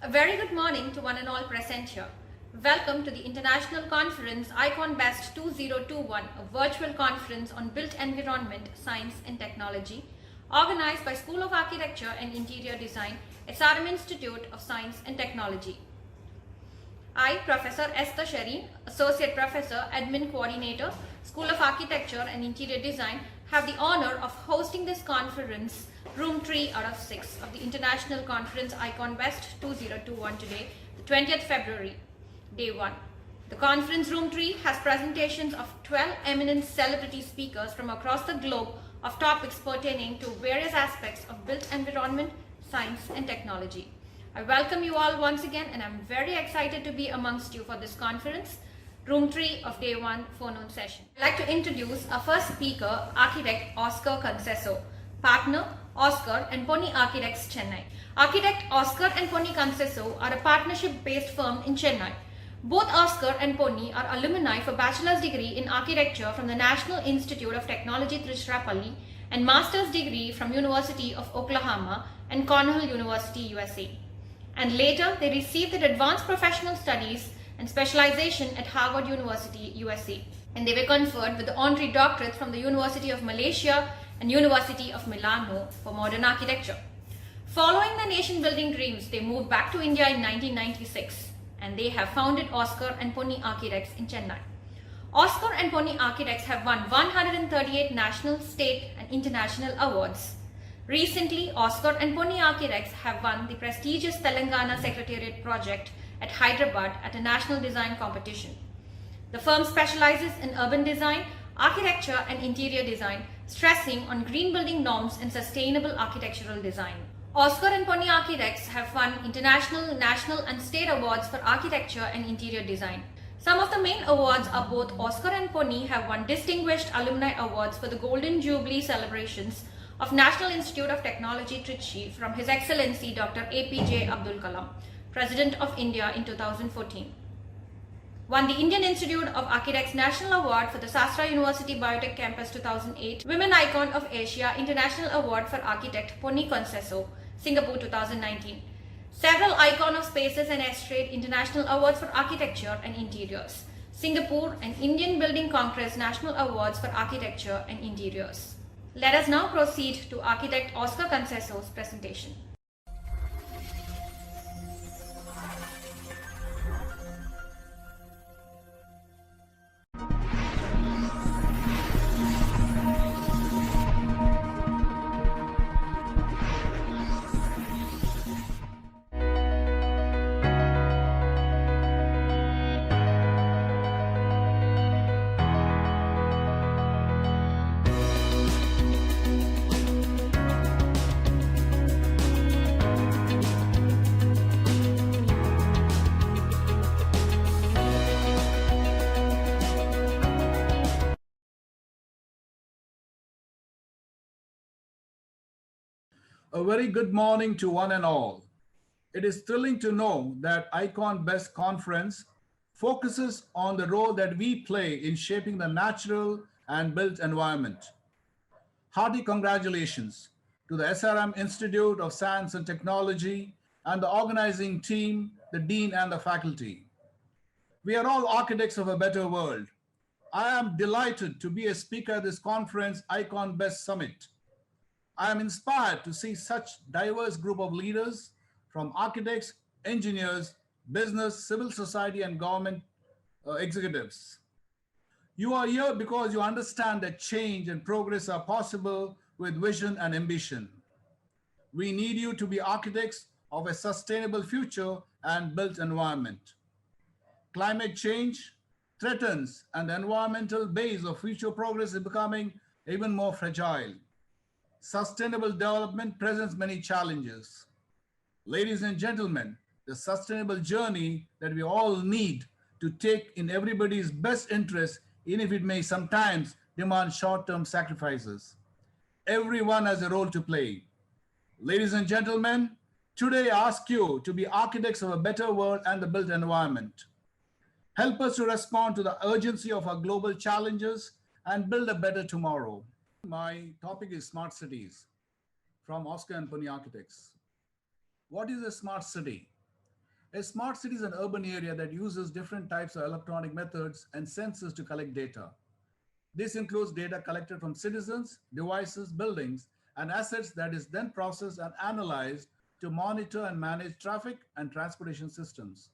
A very good morning to one and all present here. Welcome to the International Conference Icon Best 2021, a virtual conference on built environment, science and technology, organized by School of Architecture and Interior Design at Srmist Institute of Science and Technology. I, Professor Esther Sherry, Associate Professor, Admin Coordinator, School of Architecture and Interior Design, have the honor of hosting this conference, room 3 out of 6 of the International Conference Icon West 2021 today, the 20th February, day 1. The conference room 3 has presentations of 12 eminent celebrity speakers from across the globe of topics pertaining to various aspects of built environment, science and technology. I welcome you all once again and I'm very excited to be amongst you for this conference, room 3 of day 1 forenoon session. I'd like to introduce our first speaker, architect Oscar Conceso, partner Oscar and Pony Architects, Chennai. Architect Oscar and Pony Conceso are a partnership-based firm in Chennai. Both Oscar and Pony are alumni for bachelor's degree in architecture from the National Institute of Technology, Tiruchirappalli, and master's degree from University of Oklahoma and Cornell University, USA. And later, they received their advanced professional studies and specialization at Harvard University, USA. And they were conferred with the honorary doctorates from the University of Malaysia and University of Milano for modern architecture. Following their nation-building dreams, they moved back to India in 1996, and they have founded Oscar and Pony Architects in Chennai. Oscar and Pony Architects have won 138 national, state, and international awards. Recently, Oscar and Pony Architects have won the prestigious Telangana Secretariat project at Hyderabad at a national design competition. The firm specializes in urban design, architecture and interior design, stressing on green building norms and sustainable architectural design. Oscar and Pony Architects have won international, national and state awards for architecture and interior design. Some of the main awards are both Oscar and Pony have won distinguished alumni awards for the Golden Jubilee celebrations of National Institute of Technology, Trichy, from His Excellency Dr. APJ Abdul Kalam, President of India in 2014. Won the Indian Institute of Architects National Award for the Sastra University Biotech Campus 2008, Women Icon of Asia International Award for Architect Pony Conceso, Singapore 2019. Several Icon of Spaces and Estrade International Awards for Architecture and Interiors, Singapore and Indian Building Congress National Awards for Architecture and Interiors. Let us now proceed to Architect Oscar Conceso's presentation. A very good morning to one and all. It is thrilling to know that Icon Best Conference focuses on the role that we play in shaping the natural and built environment. Hearty congratulations to the SRM Institute of Science and Technology and the organizing team, the dean and the faculty. We are all architects of a better world. I am delighted to be a speaker at this conference, Icon Best Summit. I am inspired to see such diverse group of leaders from architects, engineers, business, civil society, and government executives. You are here because you understand that change and progress are possible with vision and ambition. We need you to be architects of a sustainable future and built environment. Climate change threatens, and the environmental base of future progress is becoming even more fragile. Sustainable development presents many challenges. Ladies and gentlemen, the sustainable journey that we all need to take in everybody's best interest, even if it may sometimes demand short-term sacrifices. Everyone has a role to play. Ladies and gentlemen, today I ask you to be architects of a better world and the built environment. Help us to respond to the urgency of our global challenges and build a better tomorrow. My topic is smart cities from Oscar and Pony Architects. What is a smart city? A smart city is an urban area that uses different types of electronic methods and sensors to collect data. This includes data collected from citizens, devices, buildings, and assets that is then processed and analyzed to monitor and manage traffic and transportation systems.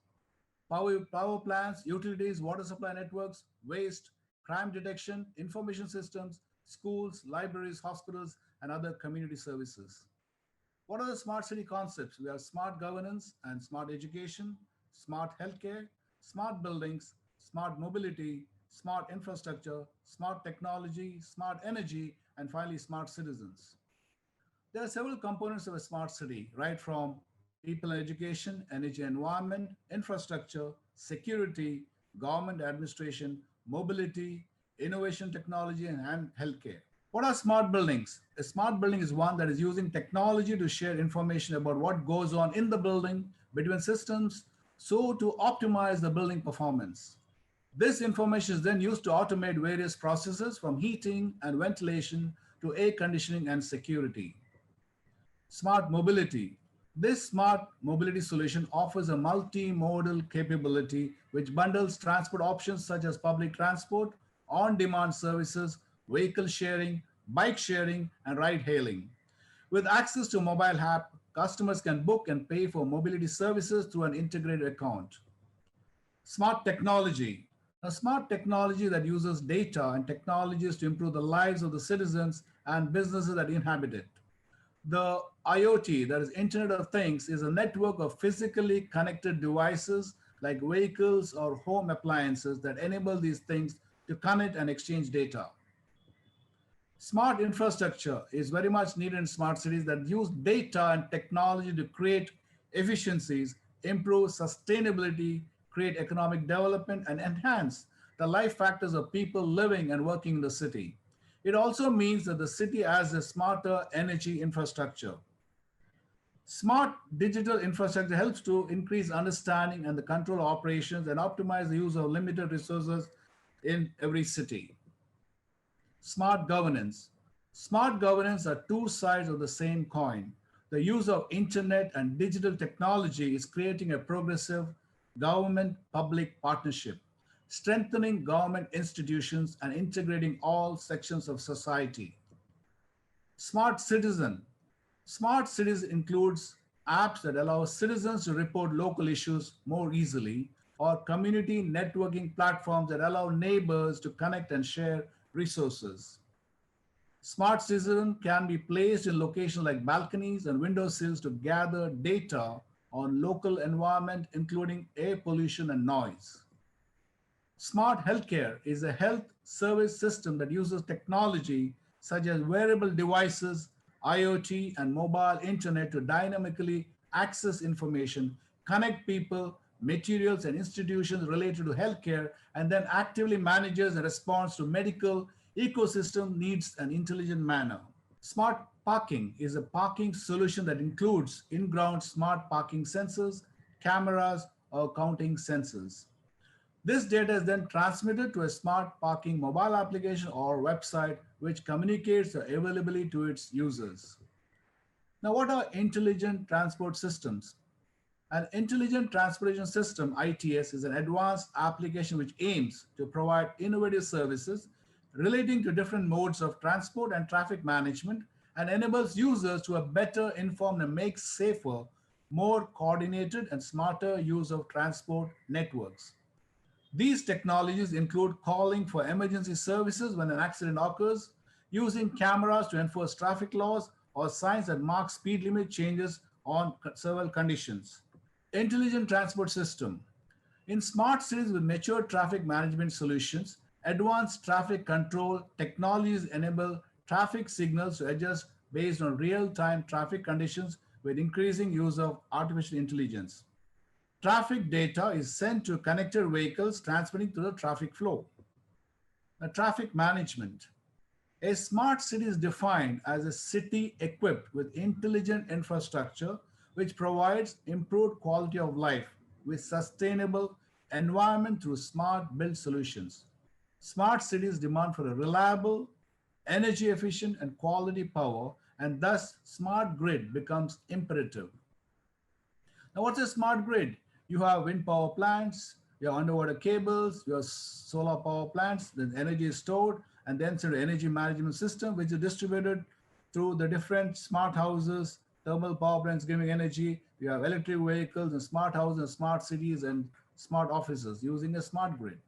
Power plants, utilities, water supply networks, waste, crime detection, information systems, schools, libraries, hospitals, and other community services. What are the smart city concepts? We have smart governance and smart education, smart healthcare, smart buildings, smart mobility, smart infrastructure, smart technology, smart energy, and finally, smart citizens. There are several components of a smart city, right from people and education, energy and environment, infrastructure, security, government administration, mobility, innovation technology, and healthcare. What are smart buildings? A smart building is one that is using technology to share information about what goes on in the building between systems so to optimize the building performance. This information is then used to automate various processes from heating and ventilation to air conditioning and security. Smart mobility. This smart mobility solution offers a multimodal capability which bundles transport options such as public transport, on demand services, vehicle sharing, bike sharing, and ride hailing. With access to mobile app, customers can book and pay for mobility services through an integrated account. Smart technology. Now, smart technology that uses data and technologies to improve the lives of the citizens and businesses that inhabit it. The IoT, that is Internet of Things, is a network of physically connected devices like vehicles or home appliances that enable these things to connect and exchange data. Smart infrastructure is very much needed in smart cities that use data and technology to create efficiencies, improve sustainability, create economic development, and enhance the life factors of people living and working in the city. It also means that the city has a smarter energy infrastructure. Smart digital infrastructure helps to increase understanding and the control of operations and optimize the use of limited resources in every city. Smart governance. Smart governance are two sides of the same coin. The use of internet and digital technology is creating a progressive government public partnership, strengthening government institutions and integrating all sections of society. Smart citizen. Smart cities includes apps that allow citizens to report local issues more easily, or community networking platforms that allow neighbors to connect and share resources. Smart citizen can be placed in locations like balconies and window sills to gather data on local environment, including air pollution and noise. Smart healthcare is a health service system that uses technology such as wearable devices, IoT, and mobile internet to dynamically access information, connect people, materials, and institutions related to healthcare, and then actively manages and responds to medical ecosystem needs in an intelligent manner. Smart parking is a parking solution that includes in-ground smart parking sensors, cameras, or counting sensors. This data is then transmitted to a smart parking mobile application or website which communicates the availability to its users. Now, what are intelligent transport systems? An intelligent transportation system, ITS, is an advanced application which aims to provide innovative services relating to different modes of transport and traffic management and enables users to have better informed and make safer, more coordinated and smarter use of transport networks. These technologies include calling for emergency services when an accident occurs, using cameras to enforce traffic laws, or signs that mark speed limit changes on several conditions. Intelligent transport system. In smart cities with mature traffic management solutions, advanced traffic control technologies enable traffic signals to adjust based on real-time traffic conditions with increasing use of artificial intelligence. Traffic data is sent to connected vehicles transmitting to the traffic flow. The traffic management. A smart city is defined as a city equipped with intelligent infrastructure which provides improved quality of life with sustainable environment through smart built solutions. Smart cities demand for a reliable, energy efficient, and quality power, and thus smart grid becomes imperative. Now, what's a smart grid? You have wind power plants, you have underwater cables, you have solar power plants, then energy is stored, and then sort of energy management system, which is distributed through the different smart houses, thermal power plants giving energy. You have electric vehicles and smart houses, and smart cities, and smart offices using a smart grid.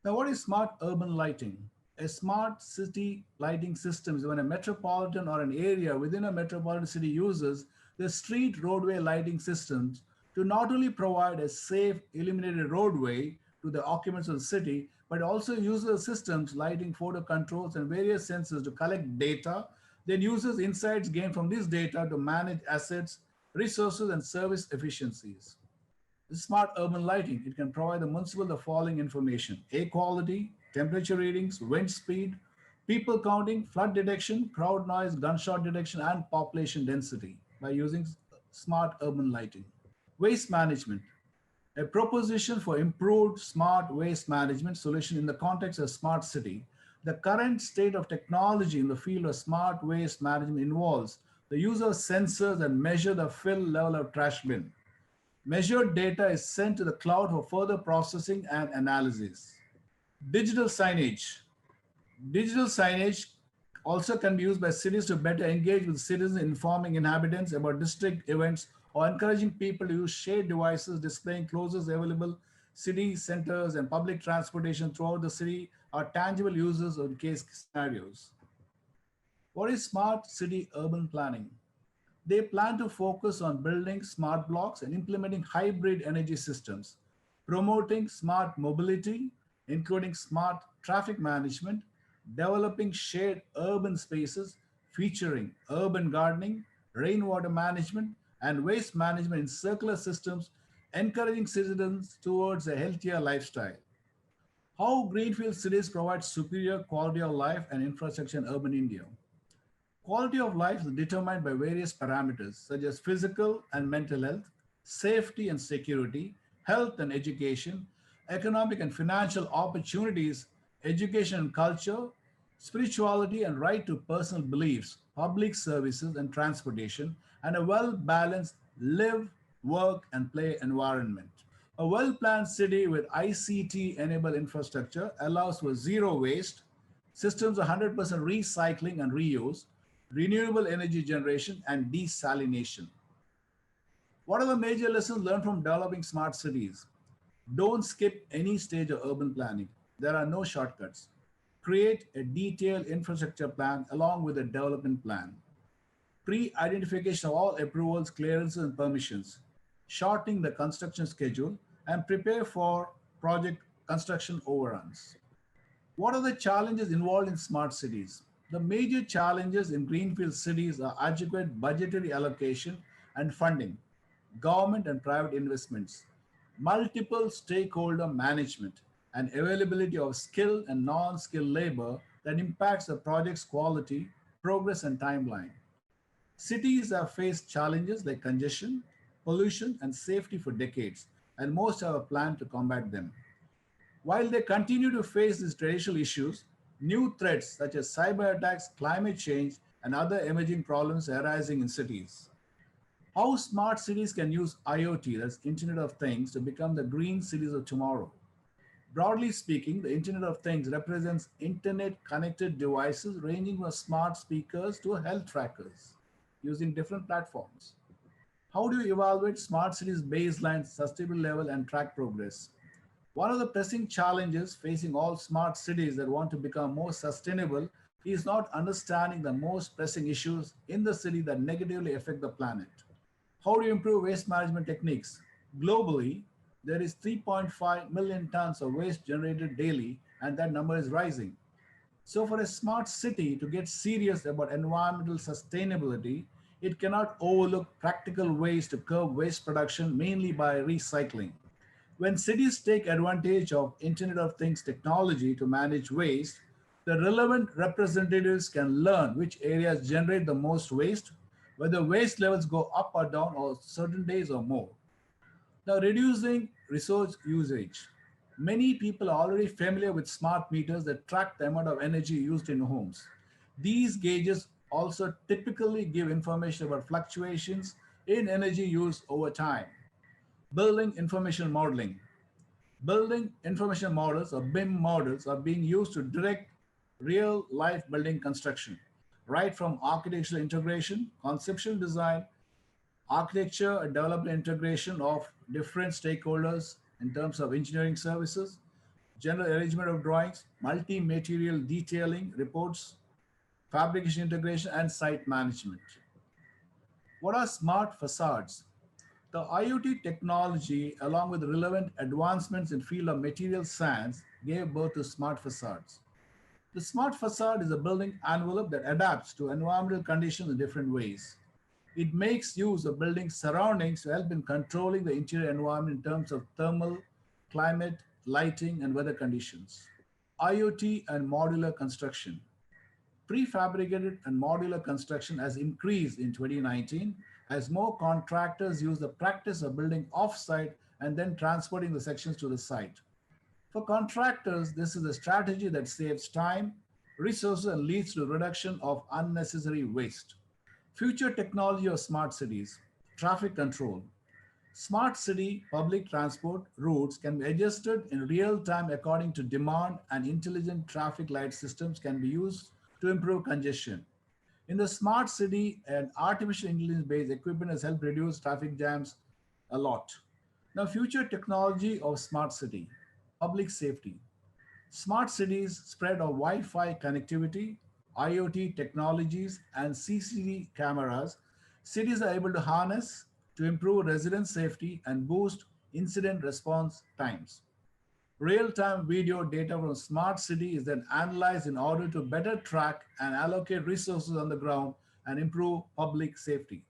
Now, what is smart urban lighting? A smart city lighting system is when a metropolitan or an area within a metropolitan city uses the street roadway lighting systems to not only provide a safe, illuminated roadway to the occupants of the city, but also uses the systems lighting photo controls and various sensors to collect data, then uses insights gained from this data to manage assets, resources, and service efficiencies. Smart urban lighting, it can provide the municipal the following information: air quality, temperature readings, wind speed, people counting, flood detection, crowd noise, gunshot detection, and population density by using smart urban lighting. Waste management, a proposition for improved smart waste management solution in the context of smart city. The current state of technology in the field of smart waste management involves the use of sensors that measure the fill level of trash bin. Measured data is sent to the cloud for further processing and analysis. Digital signage. Digital signage also can be used by cities to better engage with citizens, informing inhabitants about district events or encouraging people to use shared devices displaying closest available city centers and public transportation throughout the city are tangible uses of case scenarios. What is smart city urban planning? They plan to focus on building smart blocks and implementing hybrid energy systems, promoting smart mobility, including smart traffic management, developing shared urban spaces featuring urban gardening, rainwater management, and waste management in circular systems, encouraging citizens towards a healthier lifestyle. How greenfield cities provide superior quality of life and infrastructure in urban India. Quality of life is determined by various parameters such as physical and mental health, safety and security, health and education, economic and financial opportunities, education and culture, spirituality and right to personal beliefs, public services and transportation, and a well balanced live, work, and play environment. A well planned city with ICT enabled infrastructure allows for zero waste, systems of 100% recycling and reuse, renewable energy generation, and desalination. What are the major lessons learned from developing smart cities? Don't skip any stage of urban planning. There are no shortcuts. Create a detailed infrastructure plan along with a development plan. Pre-identification of all approvals, clearances, and permissions. Shortening the construction schedule and prepare for project construction overruns. What are the challenges involved in smart cities? The major challenges in greenfield cities are adequate budgetary allocation and funding, government and private investments, multiple stakeholder management, and availability of skilled and non skilled labor that impacts the project's quality, progress, and timeline. Cities have faced challenges like congestion, pollution, and safety for decades, and most have a plan to combat them. While they continue to face these traditional issues, new threats such as cyber attacks, climate change, and other emerging problems are arising in cities. How smart cities can use IoT, that's Internet of Things, to become the green cities of tomorrow. Broadly speaking, the Internet of Things represents internet connected devices ranging from smart speakers to health trackers using different platforms. How do you evaluate smart cities baseline, sustainable level, and track progress? One of the pressing challenges facing all smart cities that want to become more sustainable is not understanding the most pressing issues in the city that negatively affect the planet. How do you improve waste management techniques? Globally, there is 3.5 million tons of waste generated daily, and that number is rising. So, for a smart city to get serious about environmental sustainability, it cannot overlook practical ways to curb waste production, mainly by recycling. When cities take advantage of Internet of Things technology to manage waste, the relevant representatives can learn which areas generate the most waste, whether waste levels go up or down or certain days or more. Now, reducing resource usage. Many people are already familiar with smart meters that track the amount of energy used in homes. These gauges also typically give information about fluctuations in energy use over time. Building information modeling. Building information models or BIM models are being used to direct real life building construction, right from architectural integration, conceptual design, architecture and development integration of different stakeholders in terms of engineering services, general arrangement of drawings, multi-material detailing reports, fabrication integration, and site management. What are smart facades? The IoT technology, along with relevant advancements in field of material science, gave birth to smart facades. The smart facade is a building envelope that adapts to environmental conditions in different ways. It makes use of building surroundings to help in controlling the interior environment in terms of thermal, climate, lighting, and weather conditions. IoT and modular construction. Prefabricated and modular construction has increased in 2019 as more contractors use the practice of building off-site and then transporting the sections to the site. For contractors, this is a strategy that saves time, resources, and leads to reduction of unnecessary waste. Future technology of smart cities, traffic control. Smart city public transport routes can be adjusted in real time according to demand, and intelligent traffic light systems can be used to improve congestion. In the smart city, an artificial intelligence based equipment has helped reduce traffic jams a lot. Now, future technology of smart city, public safety. Smart cities spread of Wi Fi connectivity, IoT technologies, and CCTV cameras. Cities are able to harness to improve resident safety and boost incident response times. Real time video data from smart city is then analyzed in order to better track and allocate resources on the ground and improve public safety.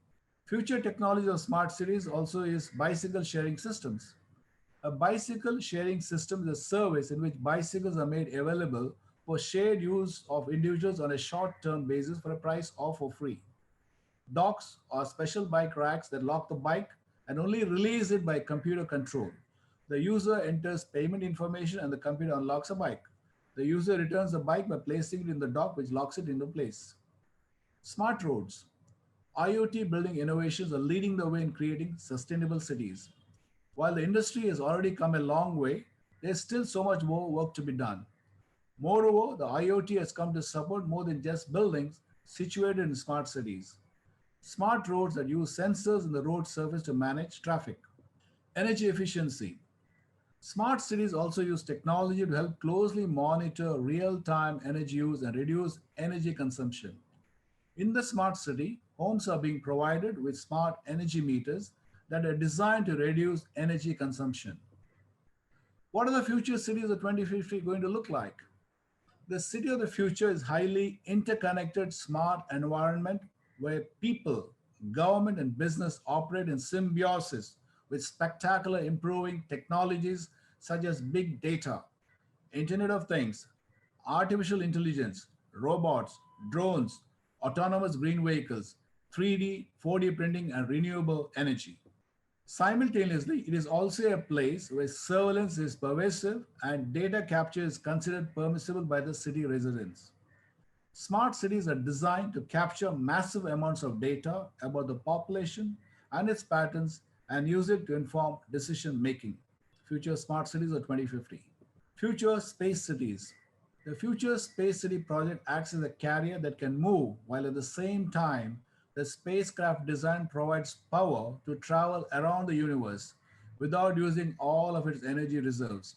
Future technology of smart cities also is bicycle sharing systems. A bicycle sharing system is a service in which bicycles are made available for shared use of individuals on a short term basis for a price or for free. Docks are special bike racks that lock the bike and only release it by computer control. The user enters payment information and the computer unlocks a bike. The user returns the bike by placing it in the dock, which locks it into place. Smart roads. IoT building innovations are leading the way in creating sustainable cities. While the industry has already come a long way, there's still so much more work to be done. Moreover, the IoT has come to support more than just buildings situated in smart cities. Smart roads that use sensors in the road surface to manage traffic. Energy efficiency. Smart cities also use technology to help closely monitor real time energy use and reduce energy consumption. In the smart city, homes are being provided with smart energy meters that are designed to reduce energy consumption. What are the future cities of 2050 going to look like? The city of the future is highly interconnected, smart environment where people, government, and business operate in symbiosis with spectacular improving technologies such as big data, Internet of Things, artificial intelligence, robots, drones, autonomous green vehicles, 3D, 4D printing, and renewable energy. Simultaneously, it is also a place where surveillance is pervasive and data capture is considered permissible by the city residents. Smart cities are designed to capture massive amounts of data about the population and its patterns and use it to inform decision making. Future smart cities of 2050. Future space cities. The Future Space City project acts as a carrier that can move while at the same time the spacecraft design provides power to travel around the universe without using all of its energy reserves.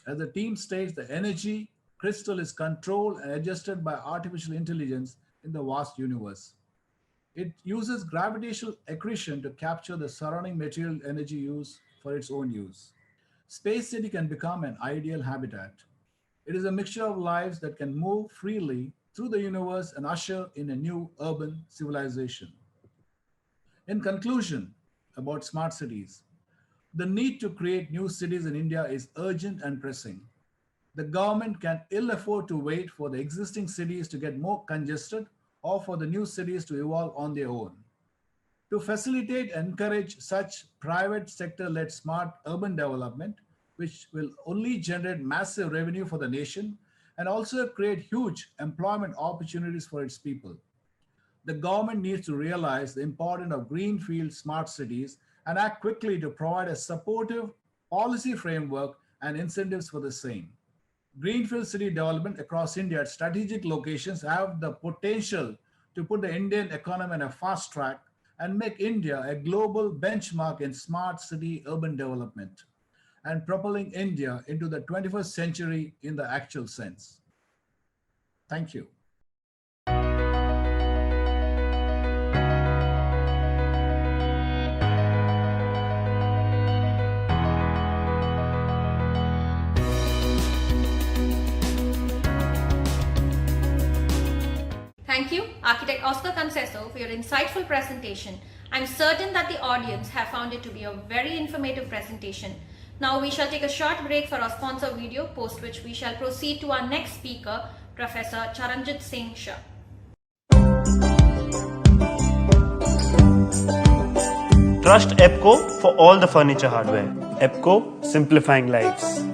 As the team states, the energy crystal is controlled and adjusted by artificial intelligence in the vast universe. It uses gravitational accretion to capture the surrounding material energy use for its own use. Space City can become an ideal habitat. It is a mixture of lives that can move freely through the universe and usher in a new urban civilization. In conclusion, about smart cities, the need to create new cities in India is urgent and pressing. The government can ill afford to wait for the existing cities to get more congested or for the new cities to evolve on their own. To facilitate and encourage such private sector led smart urban development, which will only generate massive revenue for the nation and also create huge employment opportunities for its people. The government needs to realize the importance of greenfield smart cities and act quickly to provide a supportive policy framework and incentives for the same. Greenfield city development across India at strategic locations have the potential to put the Indian economy on a fast track and make India a global benchmark in smart city urban development and propelling India into the 21st century in the actual sense. Thank you. Thank you, Architect Oscar Conceso, for your insightful presentation. I'm certain that the audience have found it to be a very informative presentation. Now we shall take a short break for our sponsor video, post which we shall proceed to our next speaker, Professor Charanjit Singh Shah. Trust EPCO for all the furniture hardware. EPCO, simplifying lives.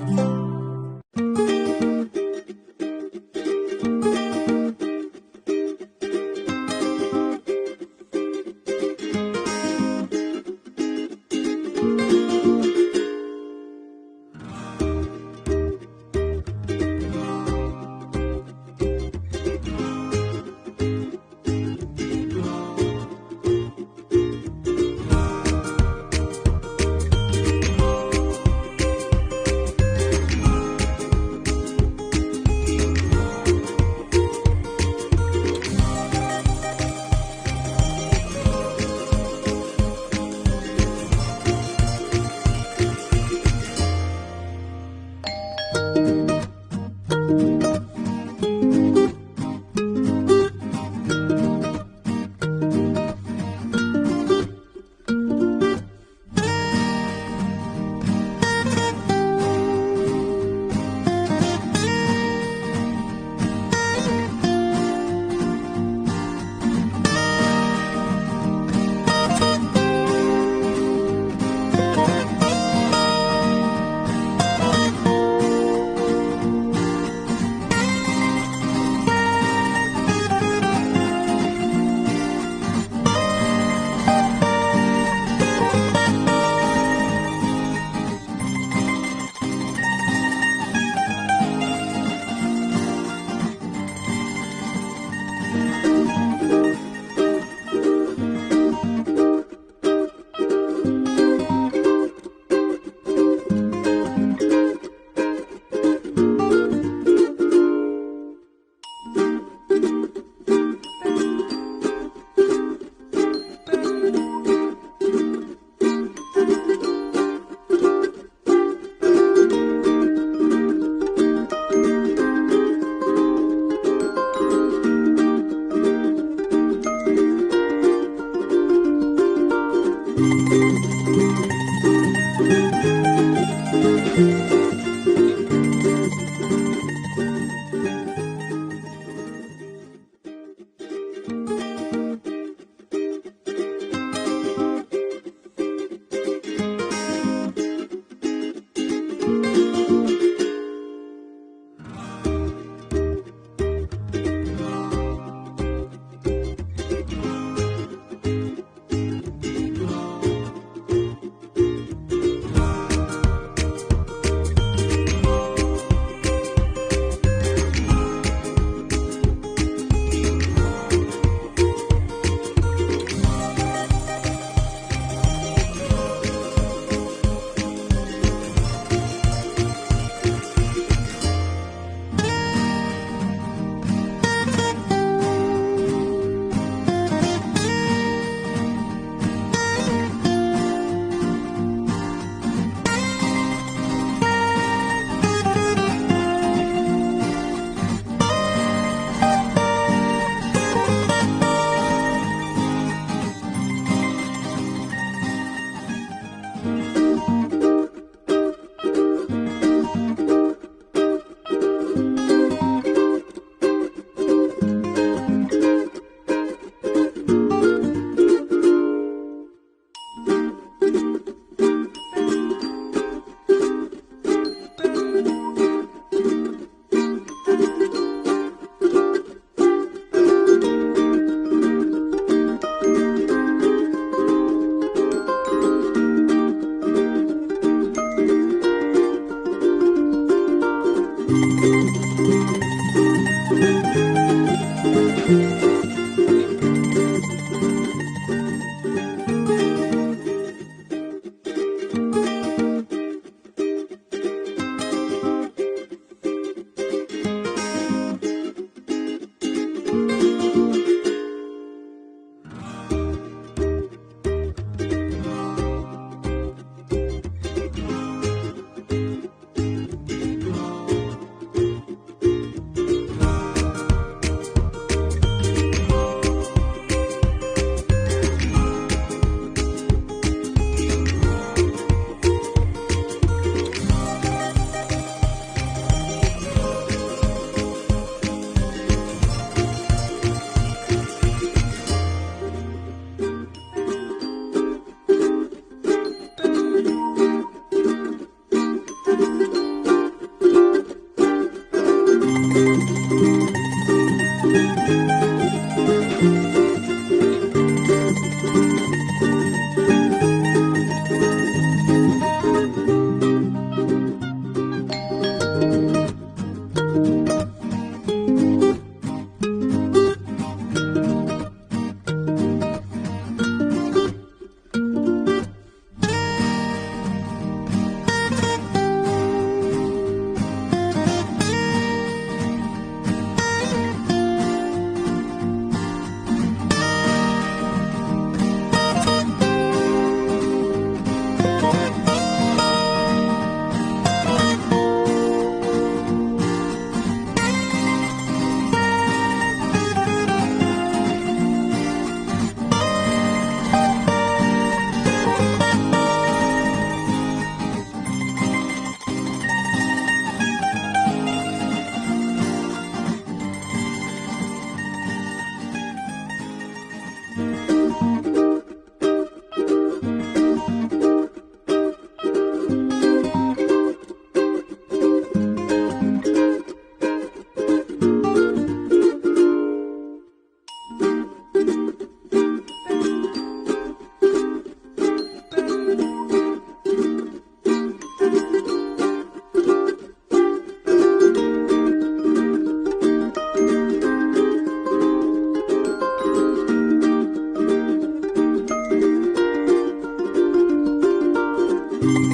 Live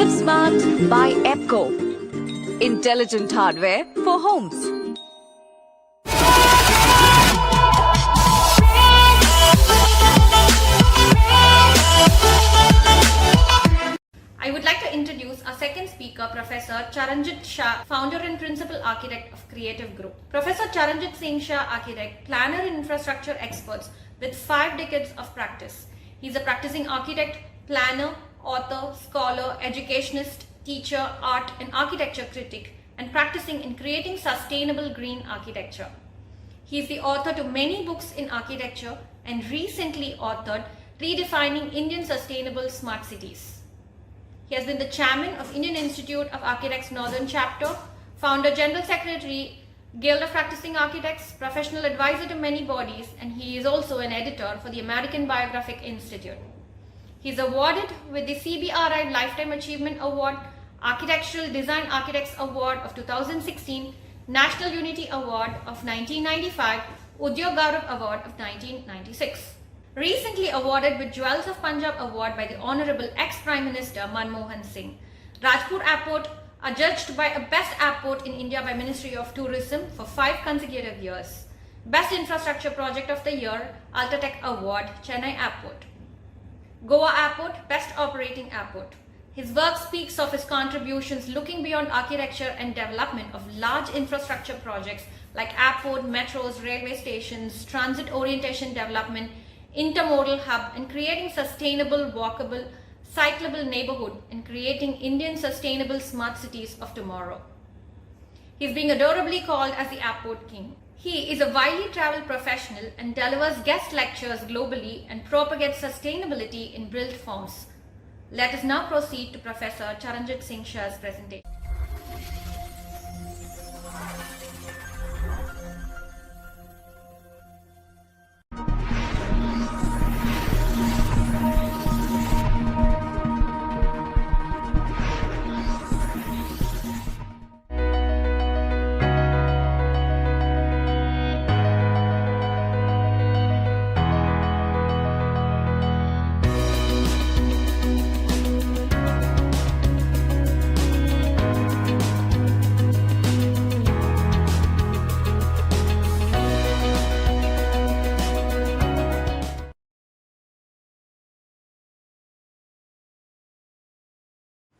Smart by EPCO. Intelligent hardware for homes. I would like to introduce our second speaker, Professor Charanjit Shah, founder and principal architect of Creative Group. Professor Charanjit Singh Shah, architect, planner and infrastructure experts with 5 decades of practice. He's a practicing architect, planner, author, scholar, educationist, teacher, art and architecture critic, and practicing in creating sustainable green architecture. He is the author to many books in architecture and recently authored Redefining Indian Sustainable Smart Cities. He has been the chairman of Indian Institute of Architects Northern Chapter, founder, general secretary, Guild of Practicing Architects, professional advisor to many bodies, and he is also an editor for the American Biographic Institute. He is awarded with the CBRI Lifetime Achievement Award, Architectural Design Architects Award of 2016, National Unity Award of 1995, Udyog Gaurav Award of 1996. Recently awarded with Jewels of Punjab Award by the Honorable ex-Prime Minister Manmohan Singh. Rajpur Airport adjudged by a Best Airport in India by Ministry of Tourism for 5 consecutive years. Best Infrastructure Project of the Year, Ultratech Award, Chennai Airport. Goa Airport, Best Operating Airport. His work speaks of his contributions looking beyond architecture and development of large infrastructure projects like airport, metros, railway stations, transit orientation development, intermodal hub, and creating sustainable, walkable, cyclable neighborhood and creating Indian sustainable smart cities of tomorrow. He is being adorably called as the Airport King. He is a widely traveled professional and delivers guest lectures globally and propagates sustainability in built forms. Let us now proceed to Professor Charanjit Singh Shah's presentation.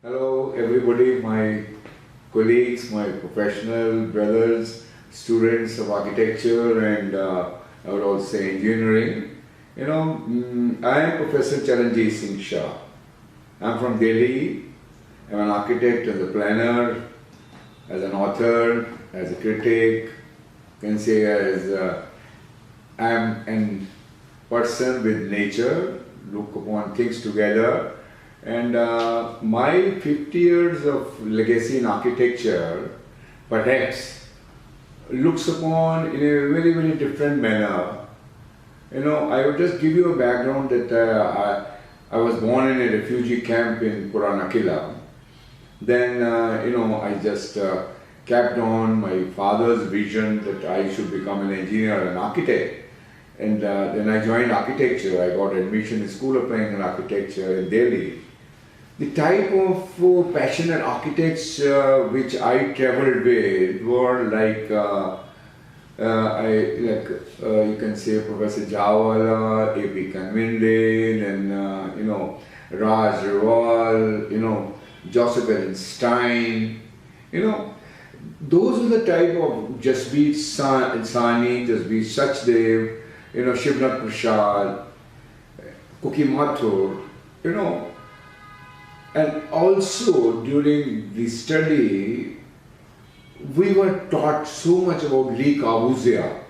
Hello everybody, my colleagues, my professional brothers, students of architecture and I would also say engineering. I am Professor Charanjit Singh Shah. I am from Delhi. I am an architect and a planner, as an author, as a critic, you can say as I am a person with nature, look upon things together. And my 50 years of legacy in architecture perhaps looks upon in a very, very different manner. I would just give you a background that I was born in a refugee camp in Puranakila. Then, I just kept on my father's vision that I should become an engineer, an architect. And then I joined architecture. I got admission in School of Planning and Architecture in Delhi. The type of passionate architects which I traveled with were like, you can say Professor Jawala, A.P. Kanwinde, and Raj Rawal, Joseph Stein, those are the type of Jasbir Sani, Jasbir Sachdev, Shivnath Prasad, Kuki Mathur, and also during the study, we were taught so much about Le Corbusier.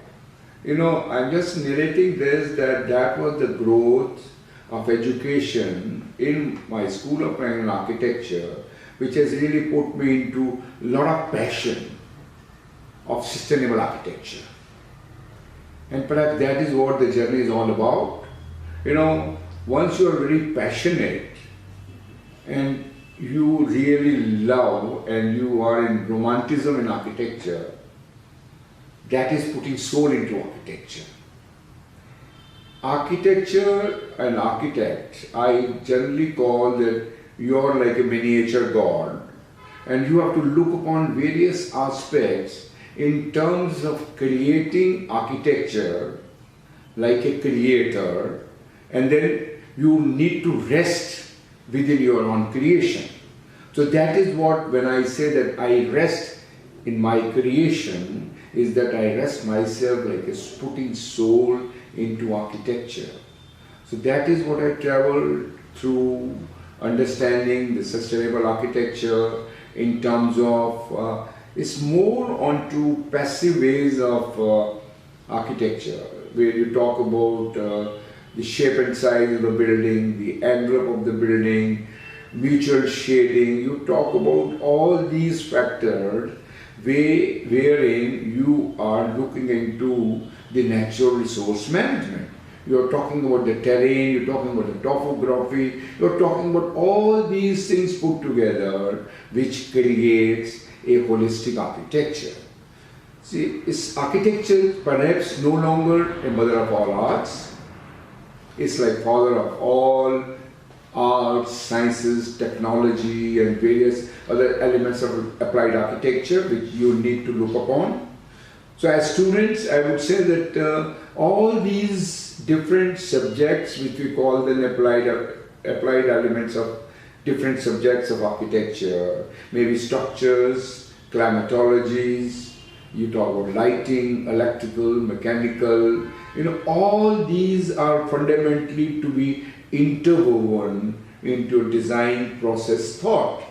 I'm just narrating this, that was the growth of education in my School of Planning and Architecture, which has really put me into a lot of passion of sustainable architecture. And perhaps that is what the journey is all about. Once you are very passionate, and you really love and you are in romanticism in architecture, that is putting soul into architecture. architecture and architect, I generally call that you're like a miniature god, and you have to look upon various aspects in terms of creating architecture like a creator, and then you need to rest within your own creation. So that is what, when I say that I rest in my creation, is that I rest myself like a putting soul into architecture. So that is what I travel through, understanding the sustainable architecture in terms of, it's more onto passive ways of architecture, where you talk about the shape and size of the building, the envelope of the building, mutual shading. You talk about all these factors wherein you are looking into the natural resource management. You're talking about the terrain, you're talking about the topography, you're talking about all these things put together, which creates a holistic architecture. See, is architecture perhaps no longer a mother of all arts? It's like father of all arts, sciences, technology, and various other elements of applied architecture which you need to look upon. So as students, I would say that all these different subjects, which we call them applied elements of different subjects of architecture, maybe structures, climatologies, you talk about lighting, electrical, mechanical, all these are fundamentally to be interwoven into a design process thought.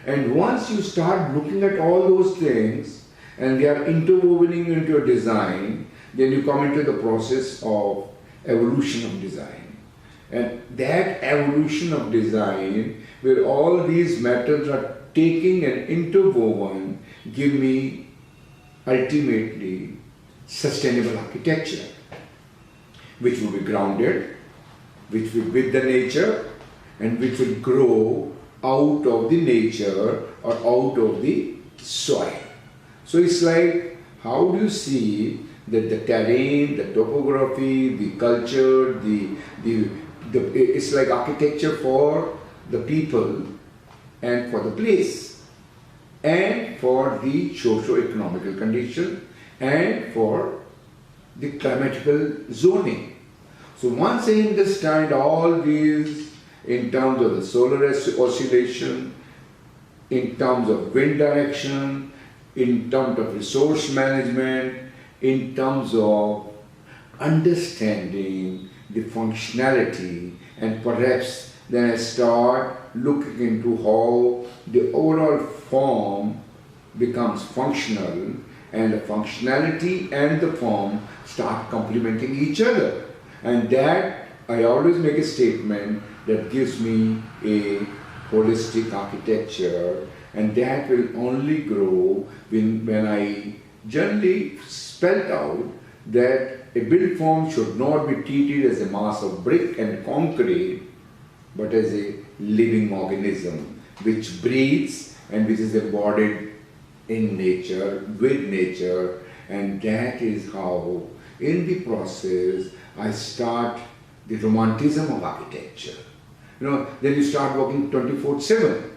And once you start looking at all those things and they are interwoven into a design, then you come into the process of evolution of design. And that evolution of design, where all these matters are taken and interwoven, give me ultimately sustainable architecture, which will be grounded, which will be with the nature, and which will grow out of the nature or out of the soil. So it's like, how do you see that the terrain, the topography, the culture, it's like architecture for the people and for the place, and for the socio-economical condition, and for the climatical zoning. So once I understand all these in terms of the solar oscillation, in terms of wind direction, in terms of resource management, in terms of understanding the functionality, and perhaps then I start looking into how the overall form becomes functional, and the functionality and the form start complementing each other. And that, I always make a statement that gives me a holistic architecture, and that will only grow when I generally spell out that a built form should not be treated as a mass of brick and concrete, but as a living organism which breathes and which is embodied in nature, with nature. And that is how, in the process, I start the romanticism of architecture. Then you start working 24/7.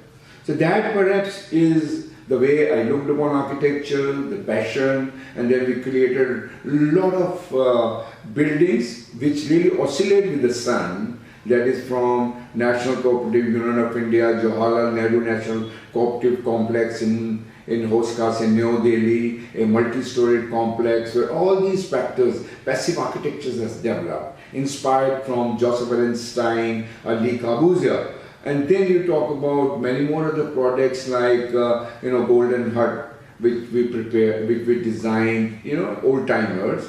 So that perhaps is the way I looked upon architecture, the passion, and then we created a lot of buildings which really oscillate with the sun. That is from National Cooperative Union of India, Jawaharlal Nehru National Cooperative Complex in Hoskas in New Delhi, a multi-storied complex where all these factors, passive architectures has developed, inspired from Joseph Allen Stein, Ali Corbusier. And then you talk about many more other projects like, Golden Hut, which we prepared, which we designed, old timers.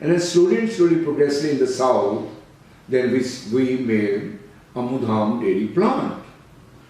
And then slowly, progressively in the south, then we made a Mudham dairy plant,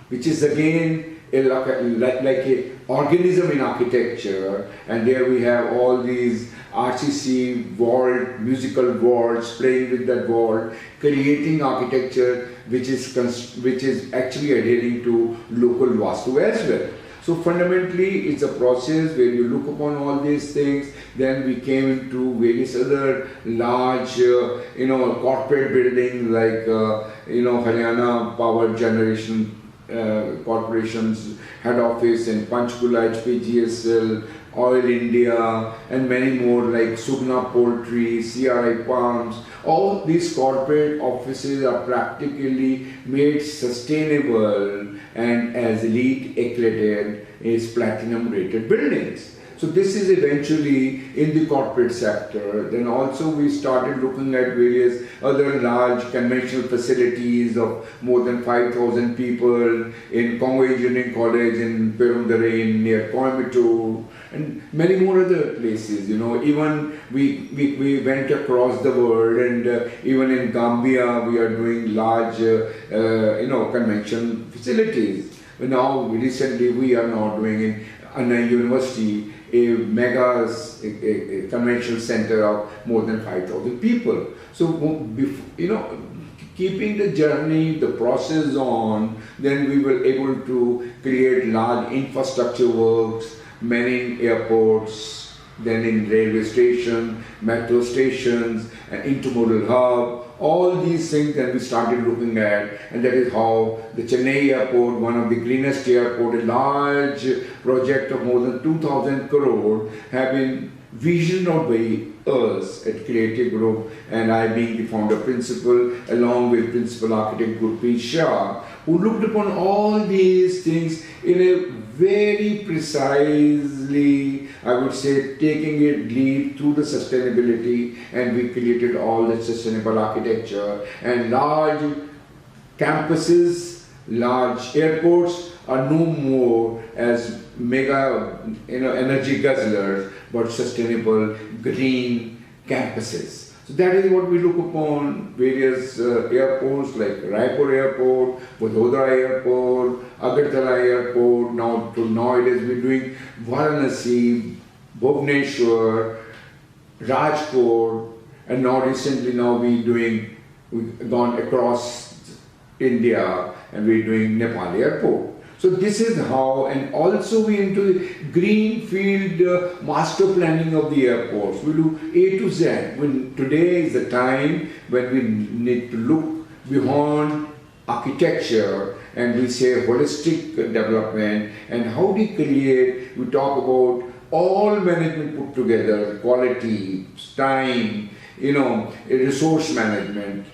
which is again like a organism in architecture. And there we have all these RCC vault, musical vaults, playing with that vault, creating architecture which is actually adhering to local Vastu as well. So fundamentally, it's a process where you look upon all these things. Then we came into various other large, corporate buildings like, Haryana Power Generation Corporation's head office in Panchkula, HPGSL, Oil India, and many more like Sugna Poultry, CRI Palms. All these corporate offices are practically made sustainable and as LEED accredited is platinum rated buildings. So this is eventually in the corporate sector. Then also we started looking at various other large conventional facilities of more than 5,000 people in Congo Engineering College in Perundarin near Coimbatore, and many more other places. Even we went across the world, and even in Gambia we are doing large convention facilities. Now recently we are now doing in Anna University a mega convention center of more than 5,000 people. So, keeping the journey, the process on, then we were able to create large infrastructure works, many airports, then in railway station, metro stations, an intermodal hub. All these things that we started looking at, and that is how the Chennai airport, one of the greenest airport, a large project of more than 2,000 crore, have been visioned out by us at Creative Group, and I being the founder principal, along with principal architect Gurpreet Shah, who looked upon all these things in a very precisely, I would say, taking it lead through the sustainability, and we created all the sustainable architecture and large campuses, large airports are no more as mega energy guzzlers, but sustainable green campuses. So that is what we look upon. Various airports like Raipur Airport, Vadodara Airport, Agartala Airport. Nowadays we're doing Varanasi, Bhubaneswar, Rajkot, and now recently we've gone across India and we're doing Nepal Airport. So this is how, and also we into the greenfield master planning of the airports. We do A to Z. Today is the time when we need to look beyond architecture and we say holistic development, and how we create, we talk about all management put together, quality, time, resource management,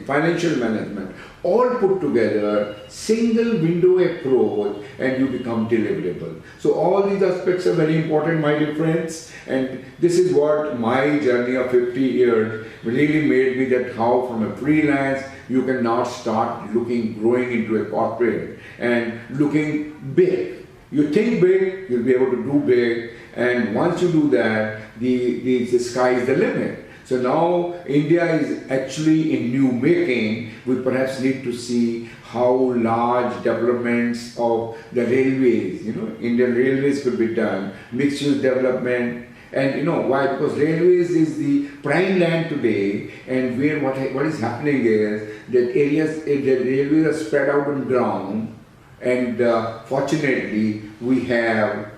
financial management, all put together, single window approach, and you become deliverable. So all these aspects are very important, my dear friends, and this is what my journey of 50 years really made me, that how from a freelance you can now start growing into a corporate and looking big. You think big, you'll be able to do big, and once you do that, the sky is the limit. So now India is actually in new making. We perhaps need to see how large developments of the railways, Indian railways could be done, mixed use development. And why? Because railways is the prime land today, and where what is happening is that the railways are spread out on ground, and fortunately we have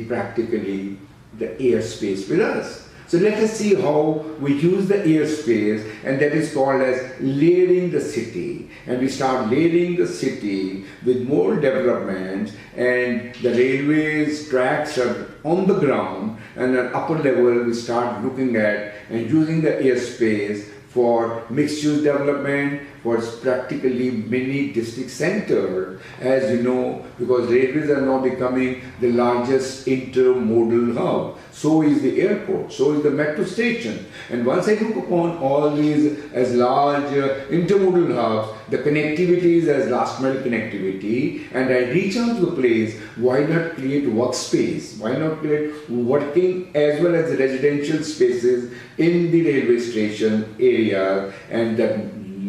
practically the airspace with us. So let us see how we use the airspace, and that is called as layering the city. And we start layering the city with more developments, and the railways tracks are on the ground, and at upper level we start looking at and using the airspace for mixed use development, for practically mini district center, as you know, because railways are now becoming the largest intermodal hub. So is the airport, so is the metro station. And once I look upon all these as large intermodal hubs, the connectivity is as last mile connectivity, and I reach out to the place, why not create workspace? Why not create working as well as residential spaces in the railway station area, and that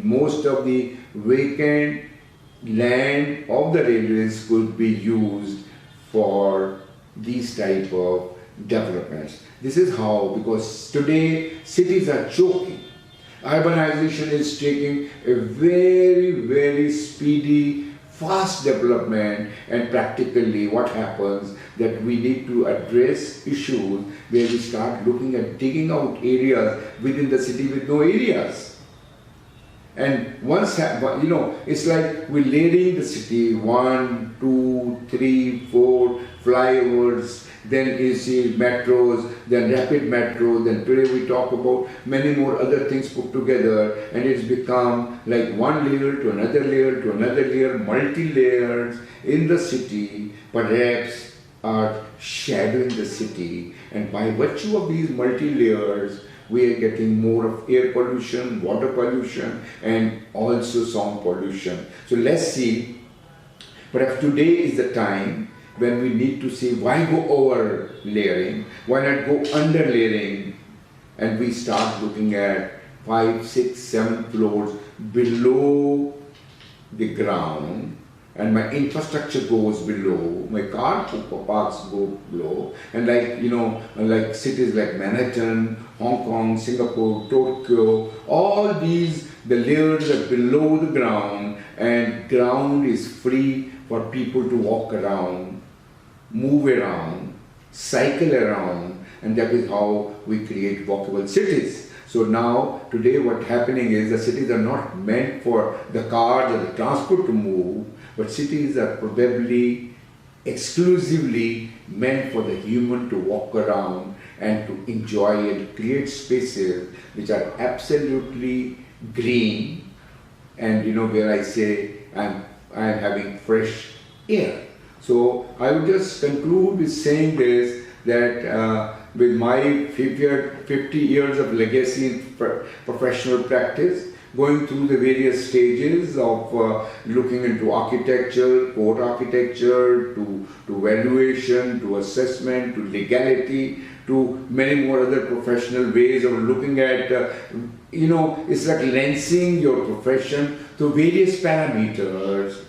most of the vacant land of the railways could be used for these type of developments. This is how, because today cities are choking. Urbanization is taking a very, very speedy fast development, and practically what happens that we need to address issues where we start looking at digging out areas within the city with no areas. And once, it's like we're layering the city, 1, 2, 3, 4 flyovers, then you see metros, then rapid metro, then today we talk about many more other things put together, and it's become like one layer to another layer to another layer, multi-layers in the city, perhaps are shadowing the city, and by virtue of these multi-layers, we are getting more of air pollution, water pollution, and also sound pollution. So let's see, perhaps today is the time when we need to see why go over layering, why not go under layering, and we start looking at 5, 6, 7 floors below the ground, and my infrastructure goes below, my car parks go below, and like cities like Manhattan, Hong Kong, Singapore, Tokyo, all these, the layers are below the ground, and ground is free for people to walk around, move around, cycle around, and that is how we create walkable cities. So now, today what's happening is the cities are not meant for the cars or the transport to move, but cities are probably exclusively meant for the human to walk around and to enjoy and create spaces which are absolutely green, and where I say I'm having fresh air. So I would just conclude with saying this, that with my 50 years of legacy in professional practice, going through the various stages of looking into architecture, code architecture, to valuation, to assessment, to legality, to many more other professional ways of looking at, it's like lensing your profession to various parameters.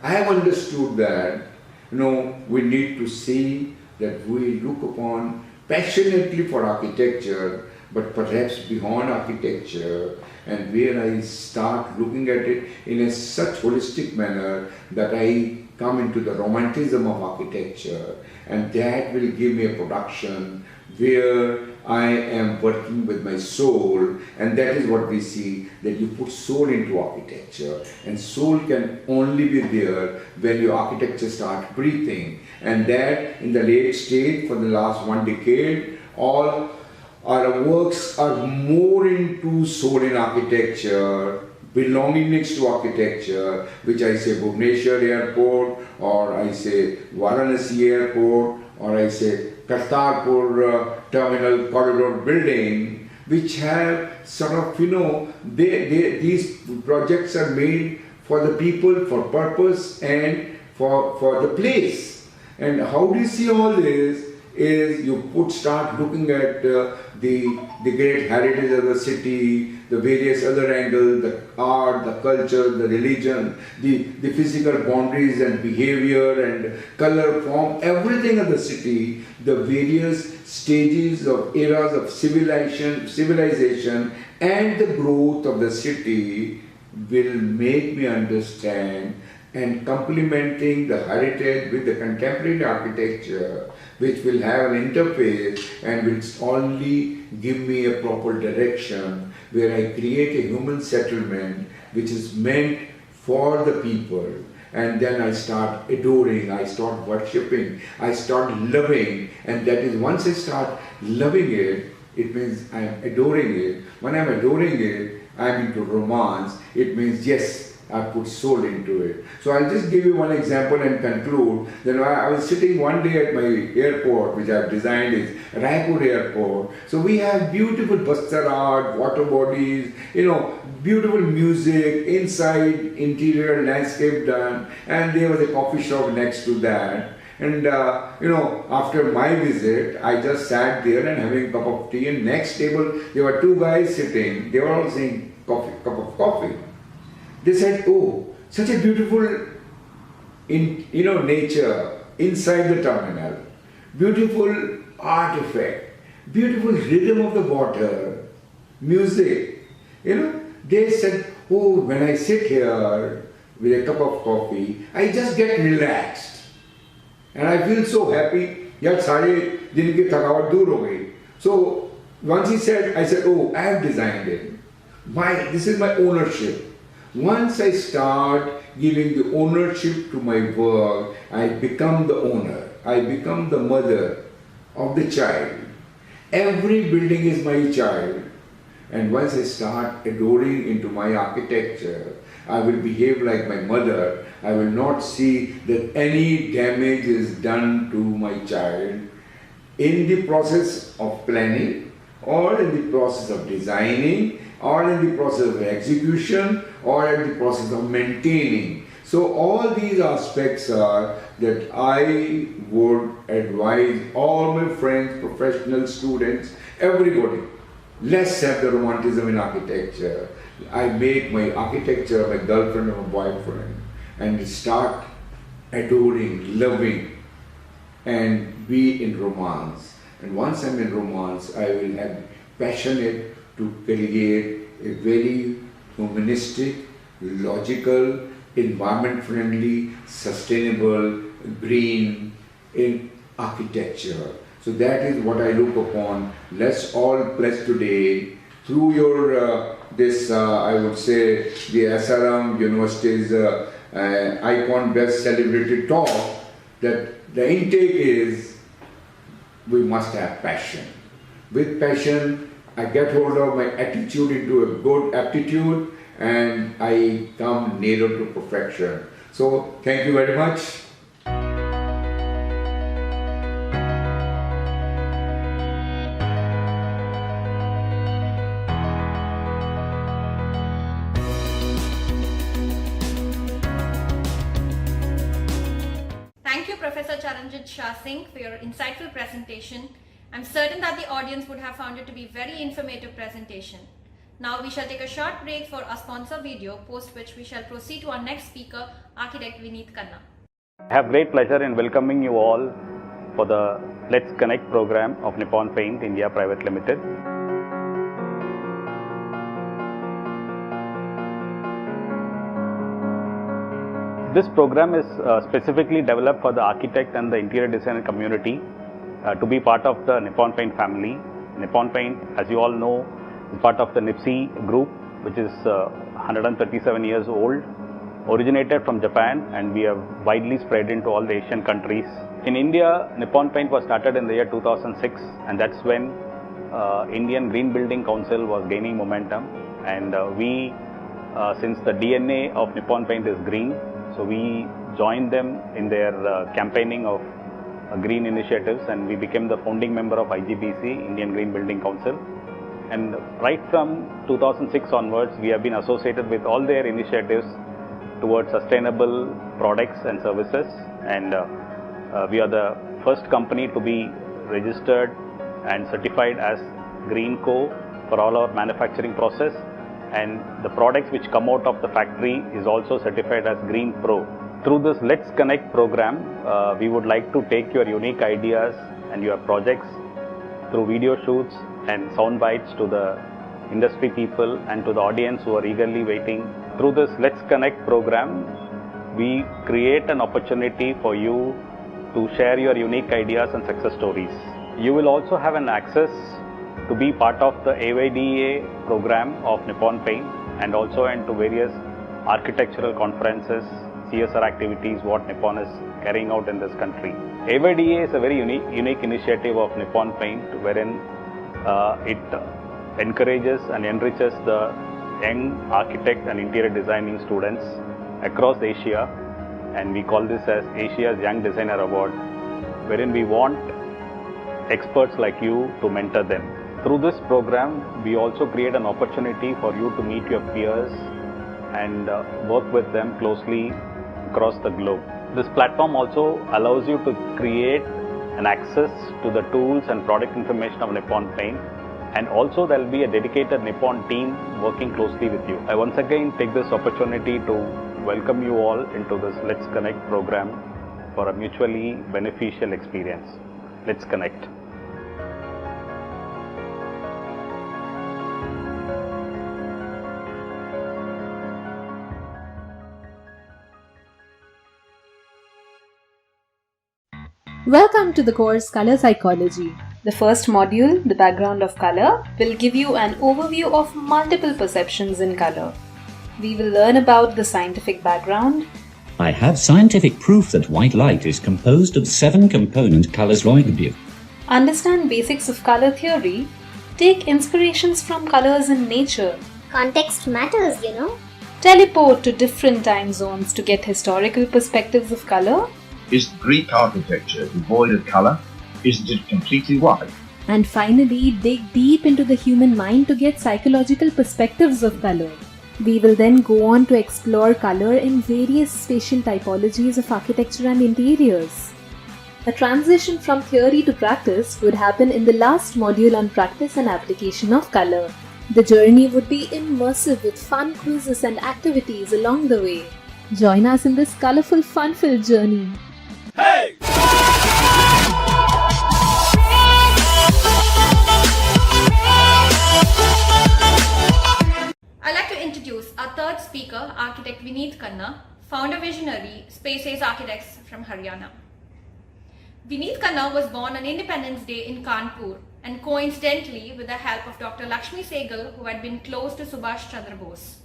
I have understood that, we need to see that we look upon passionately for architecture, but perhaps beyond architecture, and where I start looking at it in a such holistic manner that I come into the romanticism of architecture, and that will give me a production where I am working with my soul, and that is what we see, that you put soul into architecture, and soul can only be there when your architecture starts breathing, and that in the late stage for the last 1 decade, all our works are more into soul in architecture, belongingness to architecture, which I say Bhubaneswar Airport, or I say Varanasi Airport, or I say Kartarpur Terminal Corridor Building, which have sort of, these projects are made for the people, for purpose, and for the place. And how do you see all this? Is you start looking at the great heritage of the city, the various other angles, the art, the culture, the religion, the physical boundaries and behavior and color, form, everything of the city, the various stages of eras of civilization and the growth of the city will make me understand, and complementing the heritage with the contemporary architecture, which will have an interface and will only give me a proper direction where I create a human settlement which is meant for the people. And then I start adoring, I start worshipping, I start loving, and that is once I start loving it, it means I am adoring it. When I am adoring it, I am into romance. It means yes, I put soul into it. So I'll just give you one example and conclude. Then I was sitting one day at my airport, which I've designed is Raipur Airport. So we have beautiful Bastar art, water bodies, beautiful music, inside, interior landscape done, and there was a coffee shop next to that. And after my visit, I just sat there and having a cup of tea, and next table, there were 2 guys sitting, they were all saying cup of coffee. They said, oh, such a beautiful nature inside the terminal, beautiful artifact, beautiful rhythm of the water, music. They said, oh, when I sit here, with a cup of coffee, I just get relaxed. And I feel so happy. यार सारे दिन की थकावट दूर हो गई. So once he said, I said, oh, I have designed it. This is my ownership. Once I start giving the ownership to my work, I become the owner. I become the mother of the child. Every building is my child. And once I start adoring into my architecture, I will behave like my mother. I will not see that any damage is done to my child in the process of planning, or in the process of designing, or in the process of execution, or in the process of maintaining. So all these aspects are that I would advise all my friends, professional students, everybody, let's have the romanticism in architecture. I make my architecture my girlfriend or my boyfriend and start adoring, loving, and be in romance. And once I'm in romance, I will have passionate to create a very humanistic, logical, environment-friendly, sustainable, green in architecture. So that is what I look upon. Let's all pledge today through your I would say the SRM University's icon best celebrated talk, that the intake is we must have passion. With passion, I get hold of my attitude into a good aptitude, and I come nearer to perfection. So thank you very much. Thank you, Professor Charanjit Shah for your insightful presentation. I'm certain that the audience would have found it to be a very informative presentation. Now we shall take a short break for our sponsor video, post which we shall proceed to our next speaker, architect Vineet Khanna. I have great pleasure in welcoming you all for the Let's Connect program of Nippon Paint India Private Limited. This program is specifically developed for the architect and the interior designer community to be part of the Nippon Paint family. Nippon Paint, as you all know, is part of the NIPSEA group, which is 137 years old, originated from Japan, and we have widely spread into all the Asian countries. In India, Nippon Paint was started in the year 2006, and that's when Indian Green Building Council was gaining momentum, and since the DNA of Nippon Paint is green, so we joined them in their campaigning of green initiatives, and we became the founding member of IGBC, Indian Green Building Council. And right from 2006 onwards, we have been associated with all their initiatives towards sustainable products and services. And we are the first company to be registered and certified as Green Co for all our manufacturing process. And the products which come out of the factory is also certified as Green Pro. Through this Let's Connect program, we would like to take your unique ideas and your projects through video shoots and sound bites to the industry people and to the audience who are eagerly waiting. Through this Let's Connect program, we create an opportunity for you to share your unique ideas and success stories. You will also have an access to be part of the AYDA program of Nippon Paint, and also into various architectural conferences, CSR activities what Nippon is carrying out in this country. AYDA is a very unique initiative of Nippon Paint, wherein it encourages and enriches the young architect and interior designing students across Asia, and we call this as Asia's Young Designer Award, wherein we want experts like you to mentor them. Through this program, we also create an opportunity for you to meet your peers and work with them closely across the globe. This platform also allows you to create an access to the tools and product information of Nippon Paint, and also there will be a dedicated Nippon team working closely with you. I once again take this opportunity to welcome you all into this Let's Connect program for a mutually beneficial experience. Let's connect. Welcome to the course Color Psychology. The first module, the background of color, will give you an overview of multiple perceptions in color. We will learn about the scientific background. I have scientific proof that white light is composed of 7 component colors like blue. Understand basics of color theory. Take inspirations from colors in nature. Context matters, you know. Teleport to different time zones to get historical perspectives of color. Is Greek architecture devoid of color? Isn't it completely white? And finally, dig deep into the human mind to get psychological perspectives of color. We will then go on to explore color in various spatial typologies of architecture and interiors. A transition from theory to practice would happen in the last module on practice and application of color. The journey would be immersive with fun quizzes and activities along the way. Join us in this colorful, fun-filled journey. Hey! I'd like to introduce our third speaker, architect Vineet Khanna, founder visionary, Space Age Architects from Haryana. Vineet Khanna was born on Independence Day in Kanpur and coincidentally with the help of Dr. Lakshmi Sehgal, who had been close to Subhash Chandra Bose.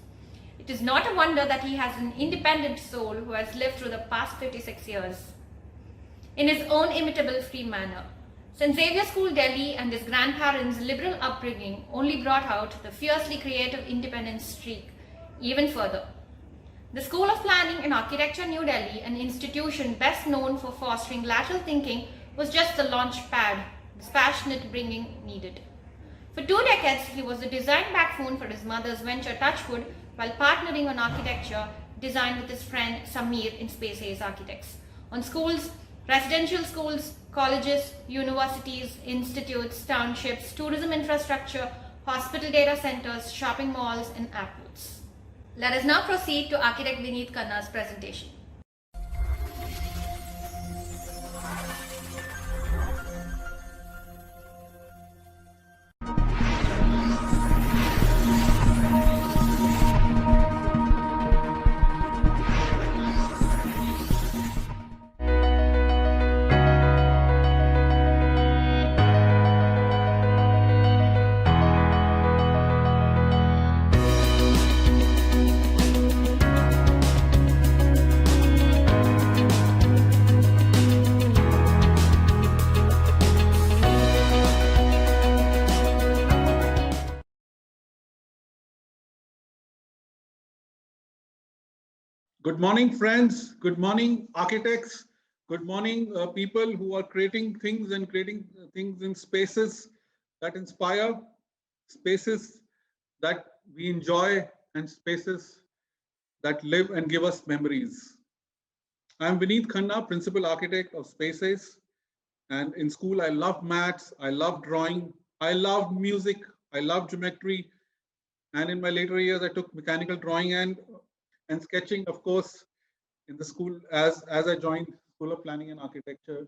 It is not a wonder that he has an independent soul who has lived through the past 56 years in his own imitable free manner. St. Xavier School, Delhi and his grandparents' liberal upbringing only brought out the fiercely creative independence streak even further. The School of Planning and Architecture, New Delhi, an institution best known for fostering lateral thinking, was just the launch pad this passionate bringing needed. For 2 decades, he was the design backbone for his mother's venture Touchwood while partnering on architecture design with his friend Samir in Space Age Architects. On schools, residential schools, colleges, universities, institutes, townships, tourism infrastructure, hospital data centers, shopping malls, and airports. Let us now proceed to architect Vineet Khanna's presentation. Good morning, friends. Good morning, architects. Good morning, people who are creating things and creating things in spaces that inspire, spaces that we enjoy, and spaces that live and give us memories. I'm Vineet Khanna, principal architect of Spaces. And in school, I loved maths, I loved drawing, I loved music, I loved geometry. And in my later years, I took mechanical drawing and sketching, of course, in the school as I joined School of Planning and Architecture,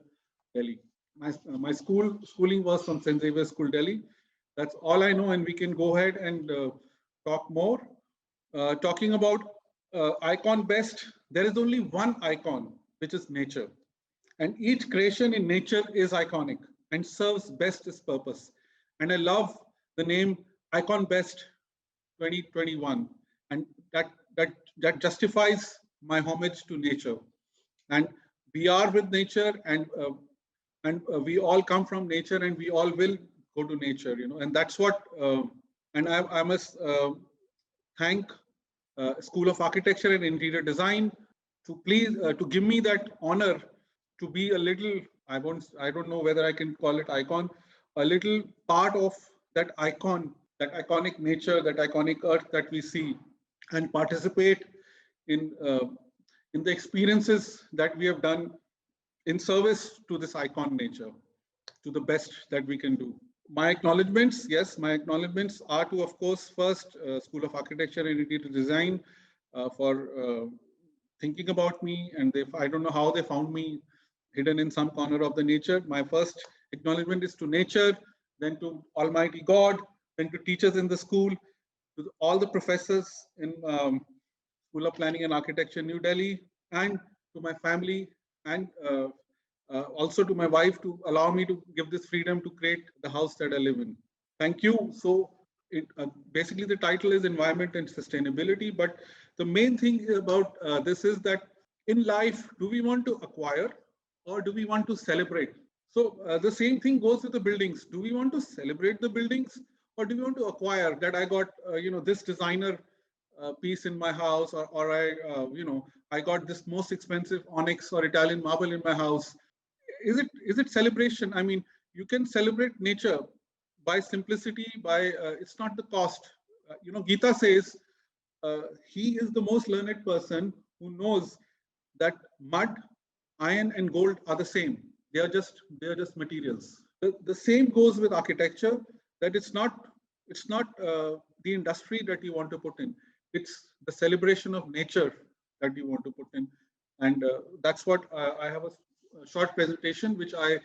Delhi. My schooling was from St. Xavier School, Delhi. That's all I know, and we can go ahead and talk more. Talking about icon best, there is only one icon, which is nature. And each creation in nature is iconic and serves best its purpose. And I love the name Icon Best 2021. And that justifies my homage to nature. And we are with nature, and we all come from nature, and we all will go to nature, you know. And that's what. And I must thank School of Architecture and Interior Design to give me that honor to be a little. I don't know whether I can call it icon, a little part of that icon, that iconic nature, that iconic earth that we see, and participate in the experiences that we have done in service to this icon nature, to the best that we can do. My acknowledgements, yes, my acknowledgements are to, of course, first School of Architecture and Interior Design for thinking about me, and I don't know how they found me hidden in some corner of the nature. My first acknowledgement is to nature, then to Almighty God, then to teachers in the school, to all the professors in School of Planning and Architecture, New Delhi, and to my family and also to my wife to allow me to give this freedom to create the house that I live in. Thank you. So basically the title is Environment and Sustainability, but the main thing about this is that in life, do we want to acquire or do we want to celebrate? So the same thing goes with the buildings. Do we want to celebrate the buildings or do we want to acquire that I got, this designer piece in my house, or I got this most expensive onyx or Italian marble in my house. Is it celebration? I mean, you can celebrate nature by simplicity, by it's not the cost. Gita says he is the most learned person who knows that mud, iron, and gold are the same. They are just materials. The same goes with architecture. That it's not the industry that you want to put in. It's the celebration of nature that you want to put in, and that's what I have a short presentation which I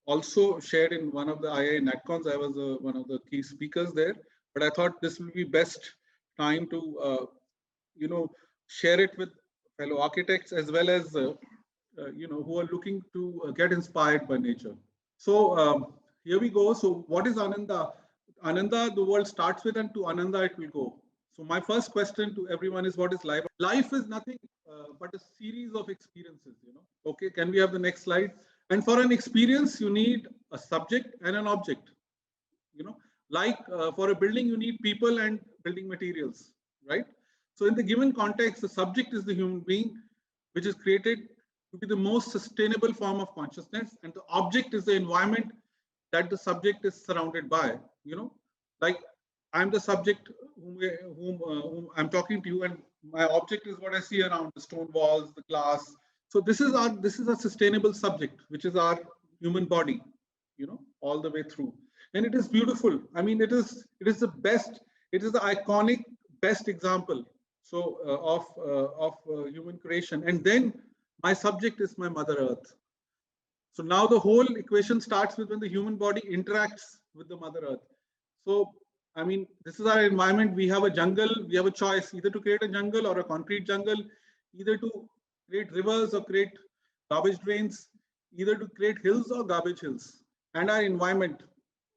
also shared in one of the IA NatCons. I was one of the key speakers there, but I thought this will be best time to share it with fellow architects as well as who are looking to get inspired by nature. So here we go. So what is Ananda? Ananda, the world starts with, and to Ananda it will go. So my first question to everyone is, what is life? Life is nothing but a series of experiences. Okay, can we have the next slide? And for an experience, you need a subject and an object. Like for a building, you need people and building materials, right? So in the given context, the subject is the human being, which is created to be the most sustainable form of consciousness, and the object is the environment that the subject is surrounded by. Like I'm the subject whom I'm talking to you, and my object is what I see around, the stone walls, the glass. So this is a sustainable subject, which is our human body, all the way through, and it is beautiful. I mean, it is the best. It is the iconic best example. So of human creation, and then my subject is my Mother Earth. So now the whole equation starts with when the human body interacts with the Mother Earth. So, I mean, this is our environment. We have a jungle. We have a choice either to create a jungle or a concrete jungle, either to create rivers or create garbage drains, either to create hills or garbage hills, and our environment.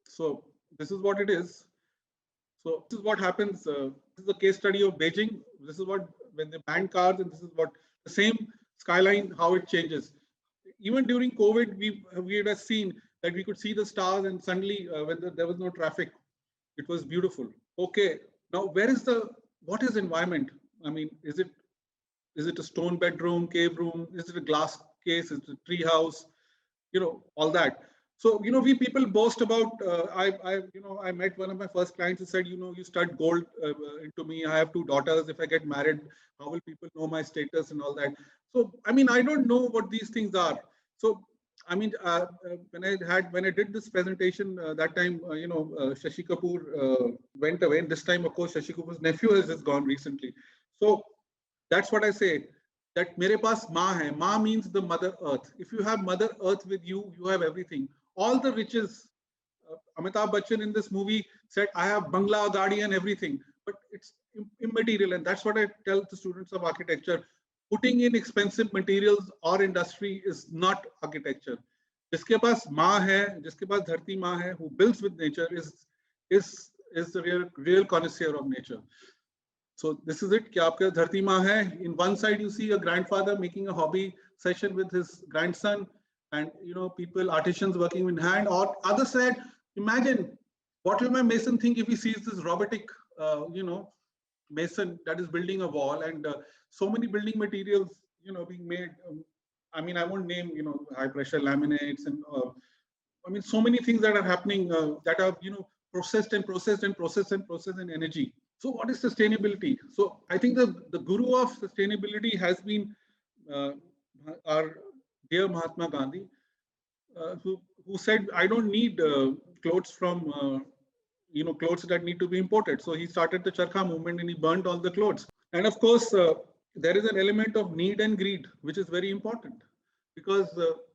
So this is what it is. So this is what happens. This is a case study of Beijing. This is what, when they banned cars, and this is what the same skyline, how it changes. Even during COVID, we had seen that we could see the stars, and suddenly when there was no traffic, it was beautiful. Okay, now what is environment? I mean, is it a stone bedroom, cave room? Is it a glass case? Is it a tree house? All that. So, we people boast about, I met one of my first clients who said, you stud gold into me. I have 2 daughters. If I get married, how will people know my status and all that? So, I mean, I don't know what these things are. So, I mean, when I did this presentation that time, Shashi Kapoor went away. And this time, of course, Shashi Kapoor's nephew has just gone recently. So that's what I say. That mere paas maa hai. Maa means the Mother Earth. If you have Mother Earth with you, you have everything. All the riches. Amitabh Bachchan in this movie said, I have bangla, gaadi and everything. But it's immaterial. And that's what I tell the students of architecture. Putting in expensive materials or industry is not architecture. Jiske paas maa hai, jiske paas dharti maa hai, who builds with nature is the real connoisseur of nature. So this is it. Kya aapka dharti maa hai? In one side you see a grandfather making a hobby session with his grandson, and people, artisans working in hand. Or other side, imagine what will my mason think if he sees this robotic, mason that is building a wall, and so many building materials, being made. I mean, I won't name, high pressure laminates, and I mean, so many things that are happening that are, processed in energy. So what is sustainability? So I think the guru of sustainability has been our dear Mahatma Gandhi, who said, I don't need clothes from, clothes that need to be imported. So he started the Charkha movement and he burned all the clothes. And of course, there is an element of need and greed, which is very important. Because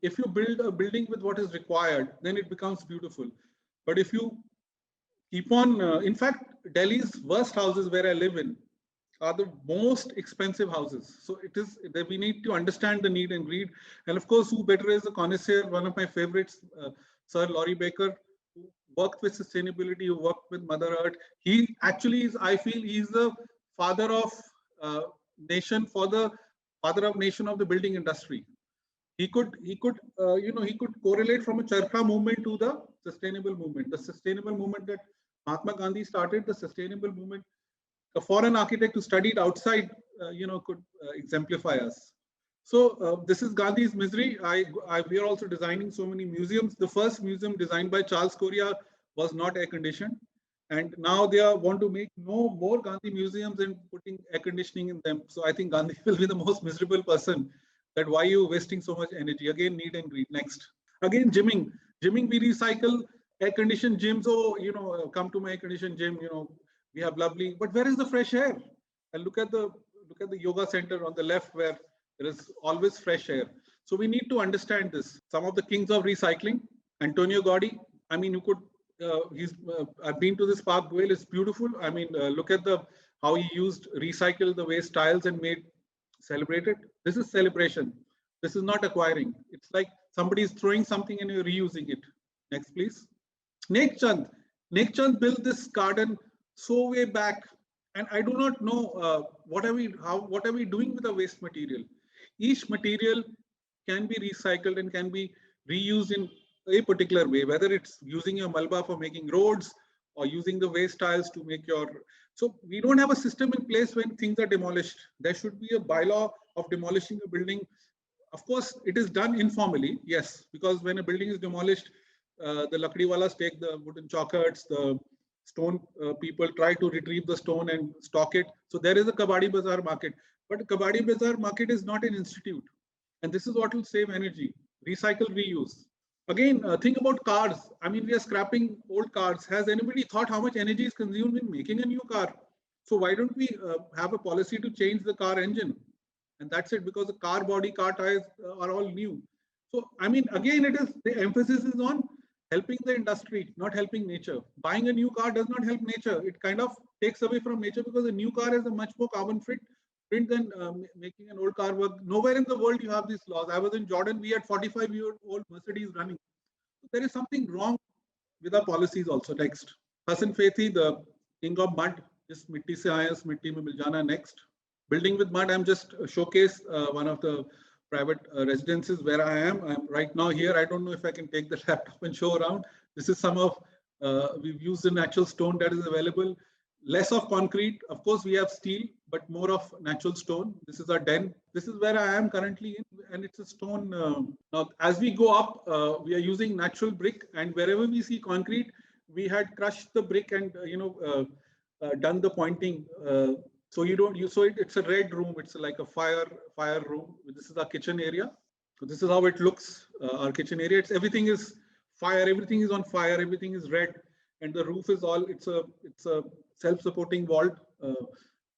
if you build a building with what is required, then it becomes beautiful. But if you keep on, in fact, Delhi's worst houses where I live in, are the most expensive houses. So it is that we need to understand the need and greed. And of course, who better is a connoisseur, one of my favorites, Sir Laurie Baker, who worked with sustainability, who worked with Mother Earth. He actually is, I feel, he's the father of nation of the building industry. He could correlate from a charkha movement to the sustainable movement. The sustainable movement that Mahatma Gandhi started, the sustainable movement, a foreign architect who studied outside, could exemplify us. So this is Gandhi's misery. We are also designing so many museums. The first museum designed by Charles Correa was not air conditioned, and now they want to make no more Gandhi museums and putting air conditioning in them. So I think Gandhi will be the most miserable person. That why you wasting so much energy? Again, need and greed. Next, again, gymming. Gymming, we recycle air conditioned gyms. Oh, come to my air conditioned gym. We have lovely, but where is the fresh air? And look at the yoga center on the left where there is always fresh air. So we need to understand this. Some of the kings of recycling, Antonio Gaudi. I mean, you could. I've been to this Park Güell. It's beautiful. I mean, look at how he used recycle the waste tiles and made celebrated. This is celebration. This is not acquiring. It's like somebody is throwing something and you're reusing it. Next, please. Nek Chand built this garden so way back, and I do not know what are we doing with the waste material. Each material can be recycled and can be reused in a particular way, whether it's using your malba for making roads or using the waste tiles to make your. So we don't have a system in place when things are demolished. There should be a bylaw of demolishing a building. Of course, it is done informally, yes, because when a building is demolished, the lakdiwalas take the wooden chockhats, the stone people try to retrieve the stone and stock it. So there is a Kabadi Bazaar market, but Kabadi Bazaar market is not an institute. And this is what will save energy, recycle, reuse. Again, think about cars. I mean, we are scrapping old cars. Has anybody thought how much energy is consumed in making a new car? So why don't we have a policy to change the car engine? And that's it, because the car body, car tires are all new. So, I mean, again, the emphasis is on helping the industry, not helping nature. Buying a new car does not help nature. It kind of takes away from nature, because a new car has a much more carbon footprint than making an old car work. Nowhere in the world you have these laws. I was in Jordan, we had 45-year-old Mercedes running. So there is something wrong with our policies also. Next. Hassan Fethi, the king of mud, is mitti se aaya, mitti mein mil jana. Next. Building with mud, I'm just showcase one of the private residences where I am. I'm right now here. I don't know if I can take the laptop and show around. This is some of, we've used the natural stone that is available. Less of concrete. Of course, we have steel, but more of natural stone. This is our den. This is where I am currently in, and it's a stone. Now, as we go up, we are using natural brick, and wherever we see concrete, we had crushed the brick and, done the pointing. So it's a red room. It's like a fire room. This is our kitchen area. So this is how it looks. Our kitchen area. Everything is fire. Everything is on fire. Everything is red, and the roof is all. It's a self-supporting vault.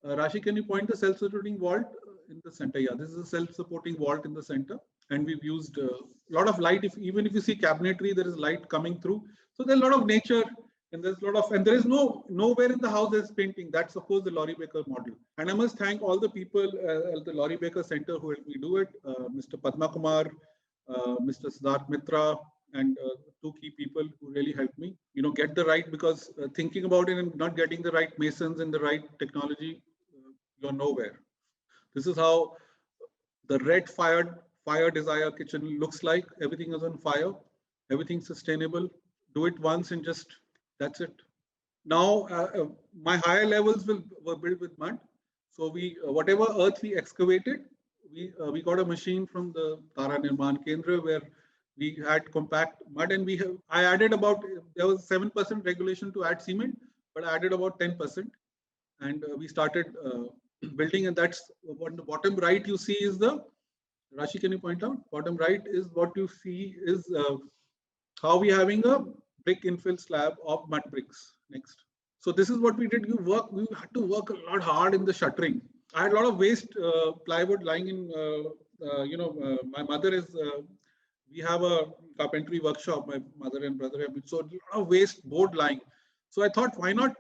Rashi, can you point the self-supporting vault in the center? Yeah, this is a self-supporting vault in the center, and we've used a lot of light. Even if you see cabinetry, there is light coming through. So there's a lot of nature. And there's a lot of, and there is nowhere in the house there's painting. That's of course the Laurie Baker model. And I must thank all the people at the Laurie Baker Center who helped me do it. Mr. Padma Kumar, Mr. Siddharth Mitra, and two key people who really helped me, get the right, because thinking about it and not getting the right masons and the right technology, you're nowhere. This is how the red fire desire kitchen looks like. Everything is on fire. Everything's sustainable. Do it once and just, that's it. Now, my higher levels were built with mud. So whatever earth we excavated, we got a machine from the Tara Nirman Kendra where we had compact mud, and I added there was 7% regulation to add cement, but I added about 10%, and we started building. And that's what the bottom right you see is Rashi, can you point out? Bottom right is what you see is how we having a brick infill slab of mud bricks. Next. So this is what we did. We had to work a lot hard in the shuttering. I had a lot of waste plywood lying in, my mother is, we have a carpentry workshop, my mother and brother have been, so a lot of waste board lying. So I thought, why not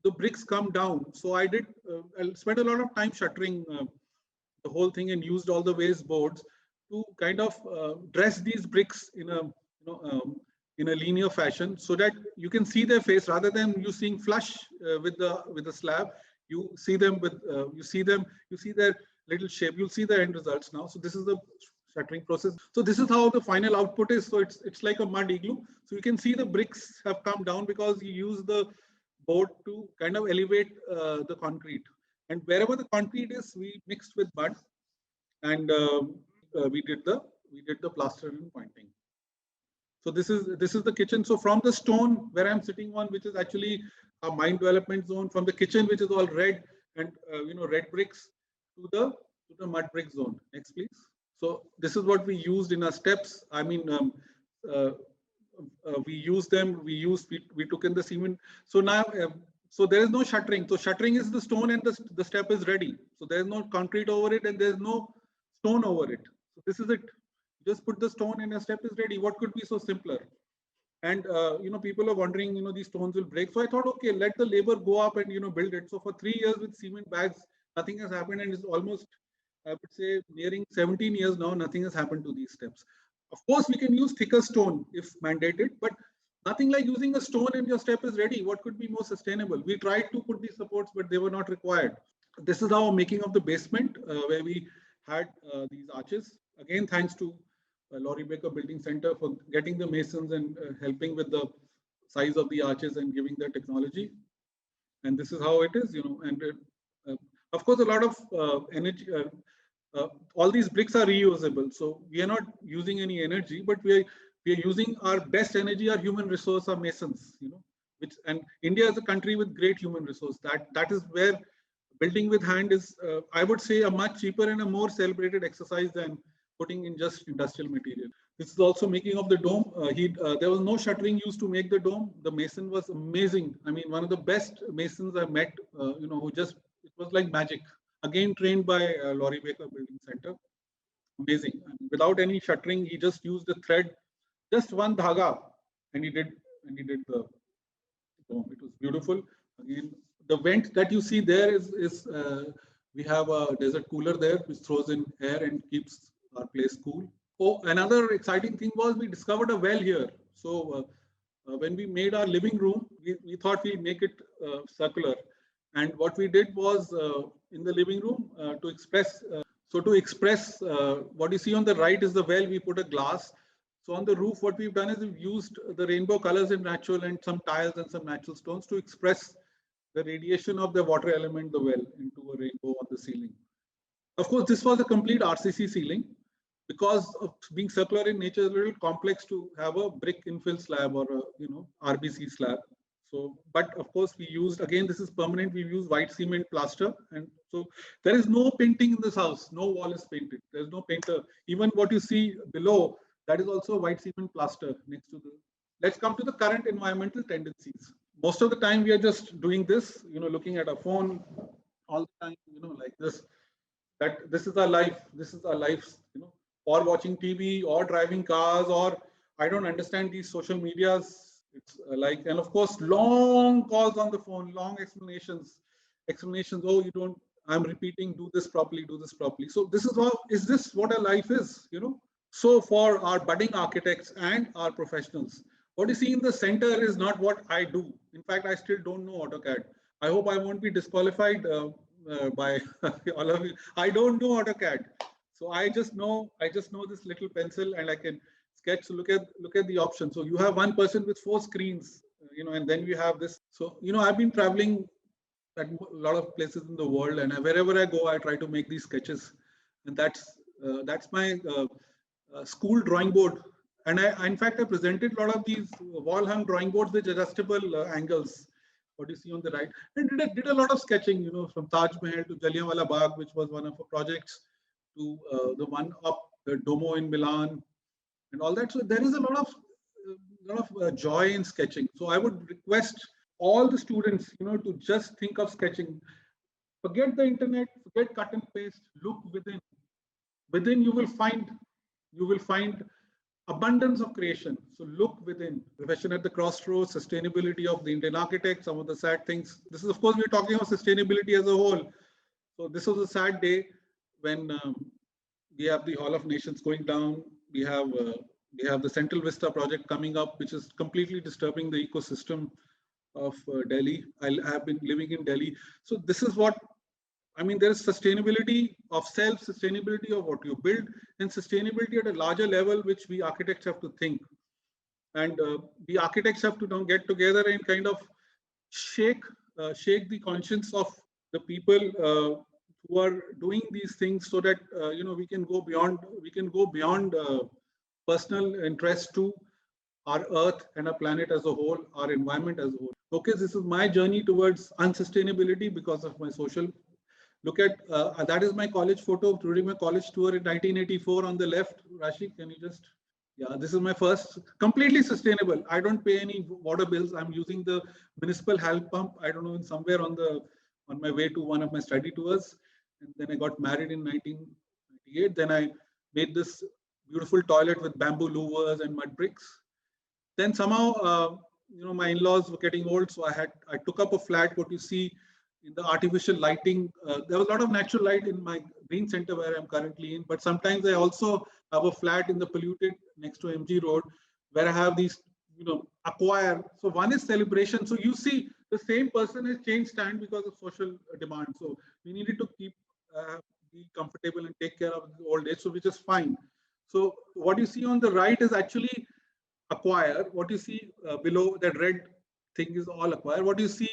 the bricks come down. So I spent a lot of time shuttering the whole thing and used all the waste boards to kind of dress these bricks in a in a linear fashion, so that you can see their face rather than you seeing flush with the slab. You see them with you see their little shape. You'll see the end results now. So this is the shuttering process. So this is how the final output is. So it's like a mud igloo. So you can see the bricks have come down because you use the board to kind of elevate the concrete. And wherever the concrete is, we mixed with mud, and we did the plaster and pointing. So this is the kitchen. So from the stone where I'm sitting on, which is actually a mind development zone, from the kitchen, which is all red and red bricks, to the mud brick zone. Next, please. So this is what we used in our steps. I mean, we used them. We took in the cement. So now, so there is no shuttering. So shuttering is the stone, and the step is ready. So there is no concrete over it, and there is no stone over it. So this is it. Just put the stone and a step is ready. What could be so simpler? And people are wondering, these stones will break. So I thought, okay, let the labor go up and build it. So for 3 years with cement bags, nothing has happened, and it's almost, I would say, nearing 17 years now. Nothing has happened to these steps. Of course, we can use thicker stone if mandated, but nothing like using a stone and your step is ready. What could be more sustainable? We tried to put these supports, but they were not required. This is our making of the basement, where we had these arches. Again, thanks to Laurie Baker Building Center for getting the masons and helping with the size of the arches and giving the technology. And this is how it is, and of course, a lot of energy. All these bricks are reusable. So we are not using any energy, but we are using our best energy, our human resource, our masons, and India is a country with great human resource. That is where building with hand is, I would say, a much cheaper and a more celebrated exercise than putting in just industrial material. This is also making of the dome. There was no shuttering used to make the dome. The mason was amazing. I mean, one of the best masons I met, who just, it was like magic. Again, trained by Laurie Baker Building Center. Amazing. I mean, without any shuttering, he just used the thread, just one dhaga, and he did the dome. It was beautiful. Again, the vent that you see there is we have a desert cooler there which throws in air and keeps our place cool. Oh, another exciting thing was we discovered a well here. So when we made our living room, we thought we'd make it circular. And what we did was in the living room to express. What you see on the right is the well. We put a glass. So on the roof, what we've done is we've used the rainbow colors in natural and some tiles and some natural stones to express the radiation of the water element, the well, into a rainbow on the ceiling. Of course, this was a complete RCC ceiling. Because of being circular in nature, it's a little complex to have a brick infill slab or a RBC slab. So, but of course, we used, again, this is permanent. We use white cement plaster, and so there is no painting in this house. No wall is painted. There's no painter. Even what you see below, that is also white cement plaster next to the. Let's come to the current environmental tendencies. Most of the time, we are just doing this, looking at our phone all the time, like this. That this is our life. This is our lives, or watching TV, or driving cars, or I don't understand these social medias. It's like, and of course, long calls on the phone, long explanations. Oh, you don't. I'm repeating. Do this properly. Do this properly. So this is how. Is this what our life is? So for our budding architects and our professionals, what you see in the center is not what I do. In fact, I still don't know AutoCAD. I hope I won't be disqualified by all of you. I don't know AutoCAD. So I just know this little pencil, and I can sketch. So look at the options. So you have one person with 4 screens, and then we have this. So I've been traveling at a lot of places in the world, and wherever I go, I try to make these sketches, and that's my school drawing board. And in fact, I presented a lot of these wall-hung drawing boards with adjustable angles. What you see on the right, and did a lot of sketching, from Taj Mahal to Jallianwala Bagh, which was one of our projects, to the one up the Duomo in Milan, and all that. So there is a lot of joy in sketching. So I would request all the students, to just think of sketching. Forget the internet, forget cut and paste. Look within. Within you will find abundance of creation. So look within. Profession at the crossroads, sustainability of the Indian architect, some of the sad things. This is, of course, we're talking about sustainability as a whole. So this was a sad day when we have the Hall of Nations going down. We have the Central Vista project coming up, which is completely disturbing the ecosystem of Delhi. I have been living in Delhi. So this is what, I mean, there is sustainability of self, sustainability of what you build, and sustainability at a larger level, which we architects have to think. And the architects have to now get together and kind of shake the conscience of the people who are doing these things, so that we can go beyond personal interest to our earth and our planet as a whole, our environment as a whole. Okay, this is my journey towards unsustainability because of my social. Look at that is my college photo during my college tour in 1984 on the left. Rashi, can you just? Yeah, this is my first, completely sustainable. I don't pay any water bills. I'm using the municipal hand pump. I don't know, somewhere on my way to one of my study tours. And then I got married in 1998. Then I made this beautiful toilet with bamboo louvers and mud bricks. Then somehow, my in-laws were getting old, so I took up a flat. What you see in the artificial lighting, there was a lot of natural light in my green center where I'm currently in. But sometimes I also have a flat in the polluted next to MG Road, where I have these, acquire. So one is celebration. So you see, the same person has changed stand because of social demand. So we needed to be comfortable and take care of the old age, so which is fine. So what you see on the right is actually acquire. What you see below that red thing is all acquire. What you see,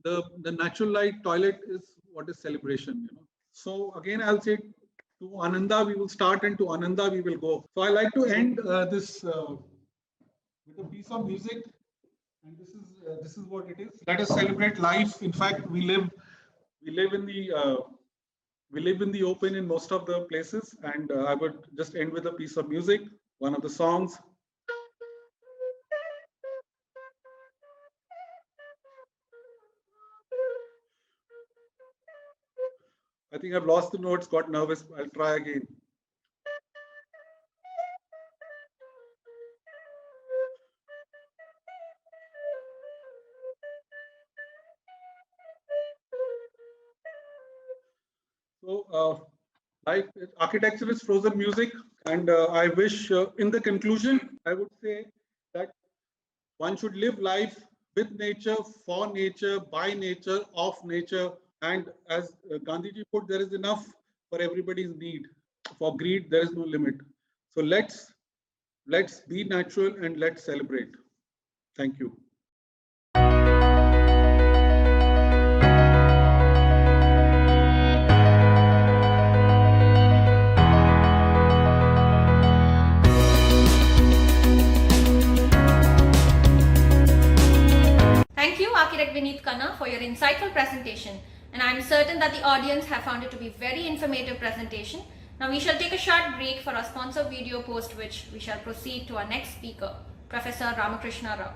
the natural light toilet is what is celebration. So again, I'll say to Ananda we will start, and to Ananda we will go. So I like to end this with a piece of music, and this is what it is. Let us celebrate life. In fact, we live in the open in most of the places, and I would just end with a piece of music, one of the songs. I think I've lost the notes, got nervous. I'll try again. So, like architecture is frozen music, and I wish, in the conclusion, I would say that one should live life with nature, for nature, by nature, of nature, and as Gandhiji put, there is enough for everybody's need. For greed, there is no limit. So let's be natural and let's celebrate. Thank you. Thank you, Architect Vineet Khanna, for your insightful presentation. And I'm certain that the audience have found it to be very informative presentation. Now we shall take a short break for our sponsor video, post which we shall proceed to our next speaker, Professor Ramakrishna Rao.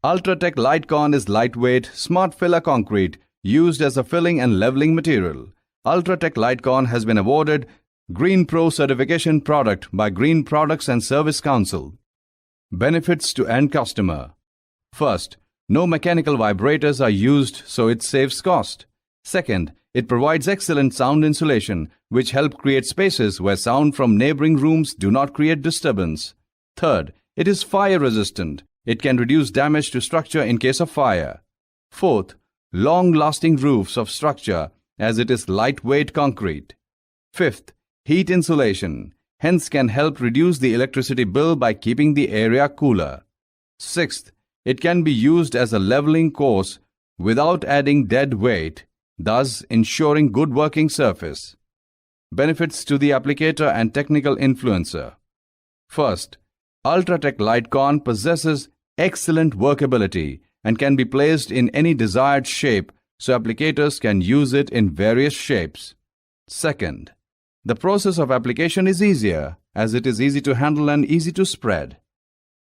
Ultratech Lightcon is lightweight, smart filler concrete used as a filling and leveling material. Ultratech Lightcon has been awarded Green Pro certification product by Green Products and Service Council. Benefits to end customer. First, no mechanical vibrators are used, so it saves cost. Second, it provides excellent sound insulation, which help create spaces where sound from neighboring rooms do not create disturbance. Third, it is fire resistant. It can reduce damage to structure in case of fire. Fourth, long-lasting roofs of structure as it is lightweight concrete. Fifth, heat insulation, hence can help reduce the electricity bill by keeping the area cooler. Sixth, it can be used as a leveling course without adding dead weight, thus ensuring good working surface. Benefits to the applicator and technical influencer. First, Ultratech Lightcon possesses excellent workability and can be placed in any desired shape, so applicators can use it in various shapes. Second, the process of application is easier as it is easy to handle and easy to spread.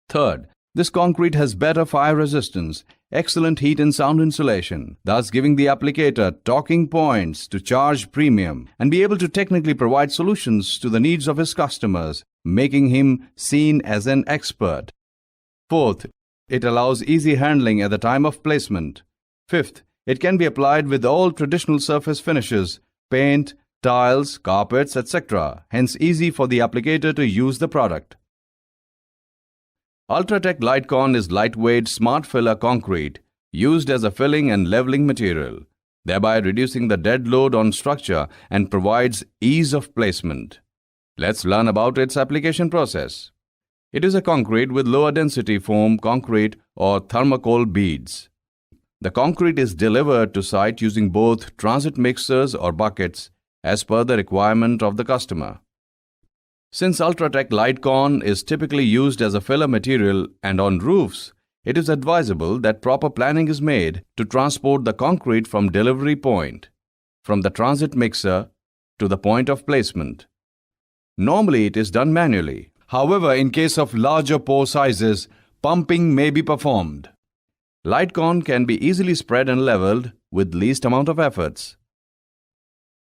Third, this concrete has better fire resistance, excellent heat and sound insulation, thus giving the applicator talking points to charge premium and be able to technically provide solutions to the needs of his customers, making him seen as an expert. Fourth, it allows easy handling at the time of placement. Fifth, it can be applied with all traditional surface finishes, paint, tiles, carpets, etc., hence easy for the applicator to use the product. Ultratech Lightcon is lightweight smart filler concrete used as a filling and leveling material, thereby reducing the dead load on structure and provides ease of placement. Let's learn about its application process. It is a concrete with lower density foam concrete or thermocol beads. The concrete is delivered to site using both transit mixers or buckets as per the requirement of the customer. Since Ultratech Lightcon is typically used as a filler material and on roofs, it is advisable that proper planning is made to transport the concrete from delivery point, from the transit mixer to the point of placement. Normally it is done manually. However, in case of larger pour sizes, pumping may be performed. Lightcon can be easily spread and leveled with least amount of efforts.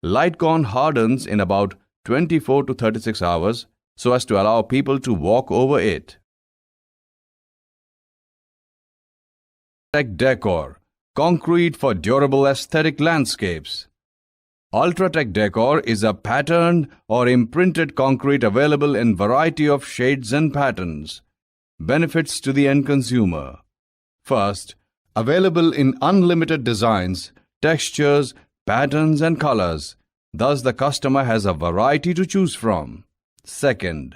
Lightcon hardens in about 24 to 36 hours so as to allow people to walk over it. Ultratech Decor, concrete for durable aesthetic landscapes. Ultratech Decor is a patterned or imprinted concrete available in variety of shades and patterns. Benefits to the end consumer. First, available in unlimited designs, textures, patterns and colors. Thus, the customer has a variety to choose from. Second,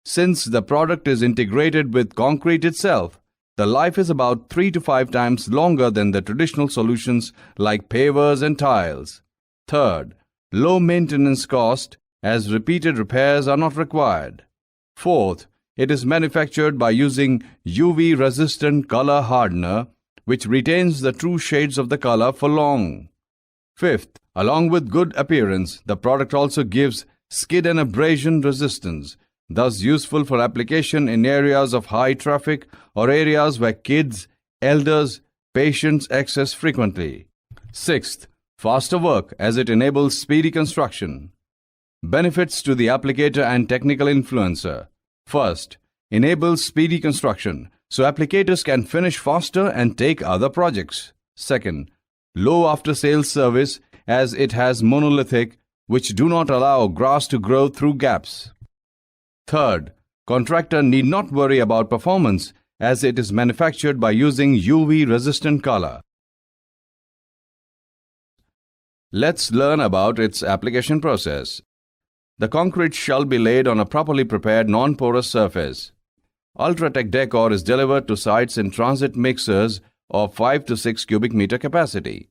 since the product is integrated with concrete itself, the life is about 3 to 5 times longer than the traditional solutions like pavers and tiles. Third, low maintenance cost as repeated repairs are not required. Fourth, it is manufactured by using UV-resistant color hardener, which retains the true shades of the color for long. Fifth, along with good appearance, the product also gives skid and abrasion resistance, thus useful for application in areas of high traffic or areas where kids, elders, patients access frequently. Sixth, faster work as it enables speedy construction. Benefits to the applicator and technical influencer. First, enables speedy construction, so applicators can finish faster and take other projects. Second, low after-sales service as it has monolithic, which do not allow grass to grow through gaps. Third, contractor need not worry about performance as it is manufactured by using UV-resistant color. Let's learn about its application process. The concrete shall be laid on a properly prepared non-porous surface. Ultratech Decor is delivered to sites in transit mixers of 5 to 6 cubic meter capacity.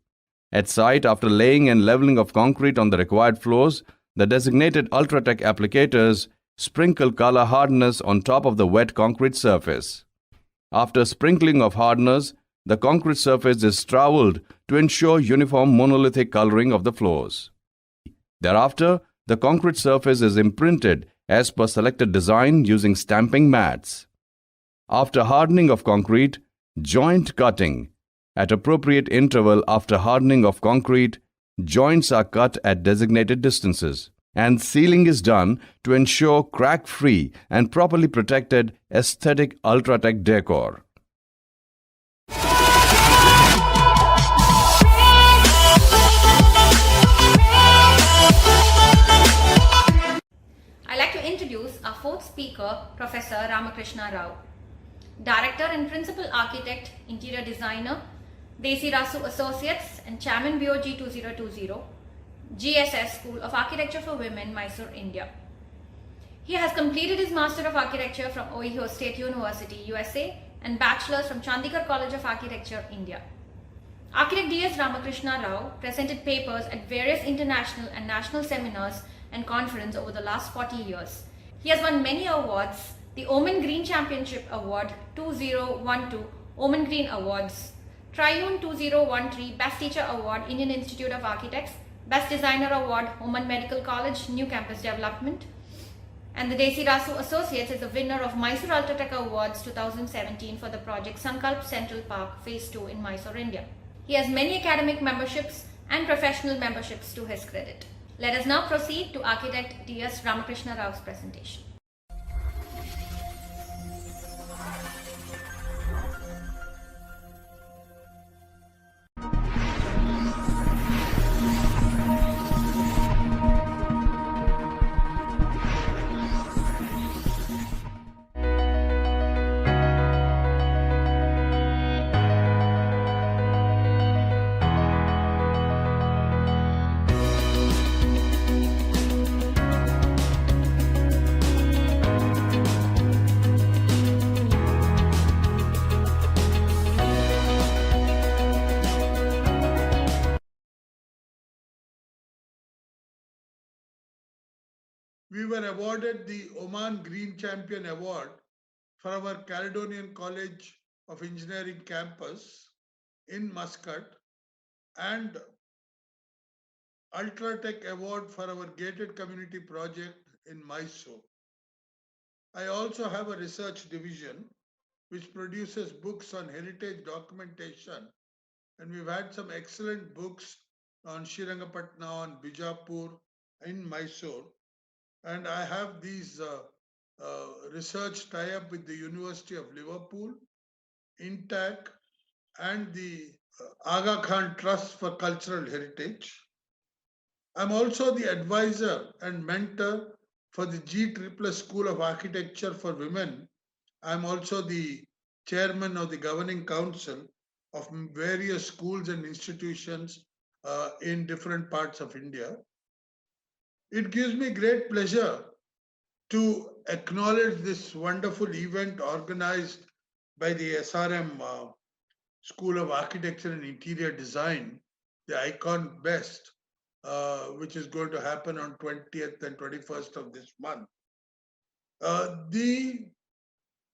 At site, after laying and leveling of concrete on the required floors, the designated Ultratech applicators sprinkle color hardeners on top of the wet concrete surface. After sprinkling of hardeners, the concrete surface is troweled to ensure uniform monolithic coloring of the floors. Thereafter, the concrete surface is imprinted as per selected design using stamping mats. After hardening of concrete, joint cutting. At appropriate interval after hardening of concrete, joints are cut at designated distances, and sealing is done to ensure crack-free and properly protected aesthetic Ultratech Decor. I'd like to introduce our fourth speaker, Professor Ramakrishna Rao, Director and Principal Architect, Interior Designer, Desi Rasu Associates and Chairman BOG 2020, GSS School of Architecture for Women, Mysore, India. He has completed his Master of Architecture from Ohio State University, USA and Bachelor's from Chandigarh College of Architecture, India. Architect D.S. Ramakrishna Rao presented papers at various international and national seminars and conferences over the last 40 years. He has won many awards, the Oman Green Championship Award 2012, Oman Green Awards, Triune 2013 Best Teacher Award, Indian Institute of Architects, Best Designer Award, Oman Medical College, New Campus Development, and the Desi Rasu Associates is the winner of Mysore Ultratech Awards 2017 for the project Sankalp Central Park Phase 2 in Mysore, India. He has many academic memberships and professional memberships to his credit. Let us now proceed to Architect D.S. Ramakrishna Rao's presentation. We were awarded the Oman Green Champion Award for our Caledonian College of Engineering campus in Muscat and Ultratech Award for our gated community project in Mysore. I also have a research division which produces books on heritage documentation, and we've had some excellent books on Srirangapatna, on Bijapur, in Mysore. And I have these research tie-up with the University of Liverpool, INTAC, and the Aga Khan Trust for Cultural Heritage. I'm also the advisor and mentor for the GSSS School of Architecture for Women. I'm also the chairman of the governing council of various schools and institutions in different parts of India. It gives me great pleasure to acknowledge this wonderful event organized by the SRM School of Architecture and Interior Design, the Icon Best, which is going to happen on 20th and 21st of this month. The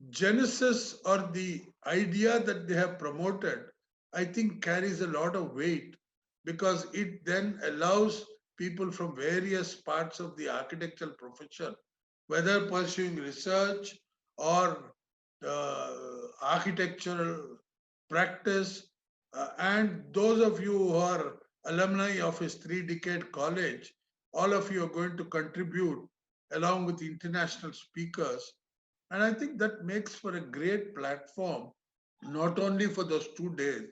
genesis or the idea that they have promoted, I think carries a lot of weight because it then allows people from various parts of the architectural profession, whether pursuing research or architectural practice, and those of you who are alumni of his 3-decade college, all of you are going to contribute along with international speakers. And I think that makes for a great platform, not only for those 2 days,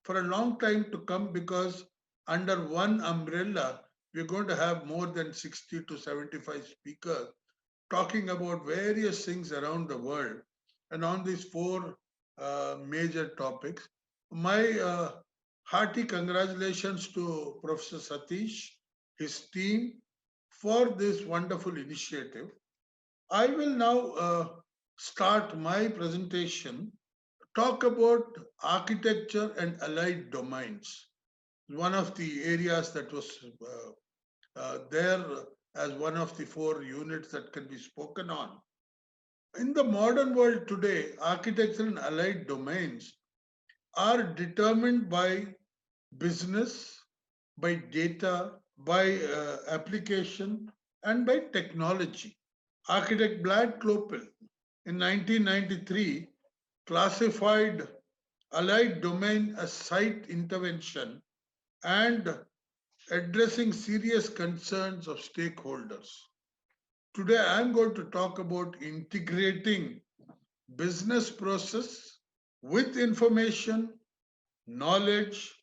for a long time to come, because under one umbrella, we're going to have more than 60 to 75 speakers talking about various things around the world and on these 4 major topics. My hearty congratulations to Professor Satish, his team, for this wonderful initiative. I will now start my presentation, talk about architecture and allied domains, one of the areas that was there as one of the 4 units that can be spoken on. In the modern world today, architecture and allied domains are determined by business, by data, by application, and by technology. Architect Vlad Klopel in 1993 classified allied domain as site intervention and addressing serious concerns of stakeholders. Today, I'm going to talk about integrating business process with information, knowledge,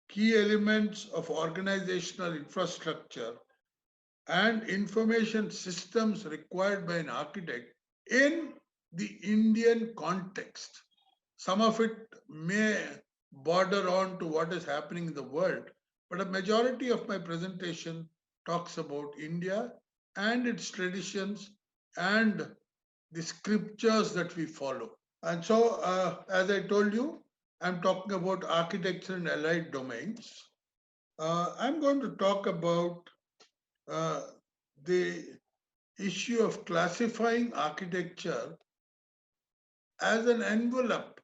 key elements of organizational infrastructure, and information systems required by an architect in the Indian context. Some of it may border on to what is happening in the world, but a majority of my presentation talks about India and its traditions and the scriptures that we follow. And so, as I told you, I'm talking about architecture and allied domains. I'm going to talk about the issue of classifying architecture as an envelope,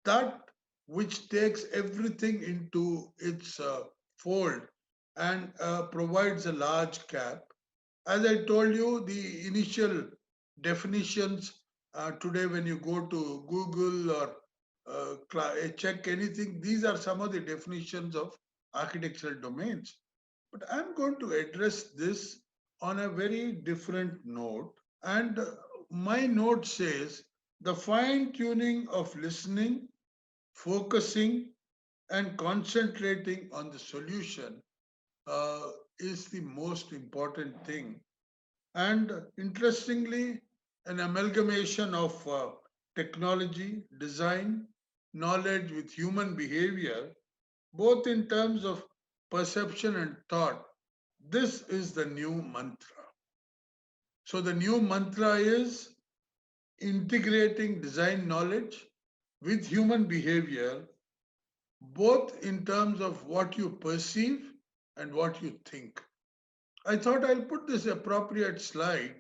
that which takes everything into its fold and provides a large cap. As I told you, the initial definitions today, when you go to Google or check anything, these are some of the definitions of architectural domains. But I'm going to address this on a very different note. And my note says the fine tuning of listening, focusing, and concentrating on the solution is the most important thing. And interestingly, an amalgamation of technology, design, knowledge with human behavior, both in terms of perception and thought, this is the new mantra. So the new mantra is integrating design knowledge with human behavior, both in terms of what you perceive and what you think. I thought I'll put this appropriate slide.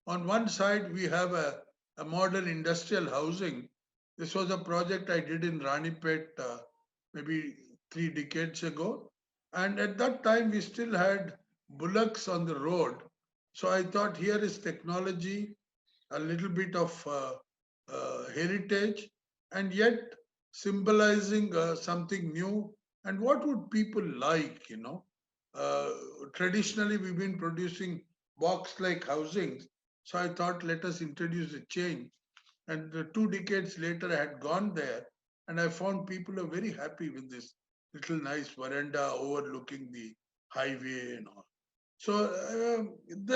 On one side, we have a modern industrial housing. This was a project I did in Ranipet maybe 3 decades ago. And at that time, we still had bullocks on the road. So I thought here is technology, a little bit of heritage, and yet symbolizing something new. And what would people like? Uh, Traditionally, we've been producing box-like housings. So I thought, let us introduce a change. And 2 decades later, I had gone there, and I found people are very happy with this little nice veranda overlooking the highway and all. So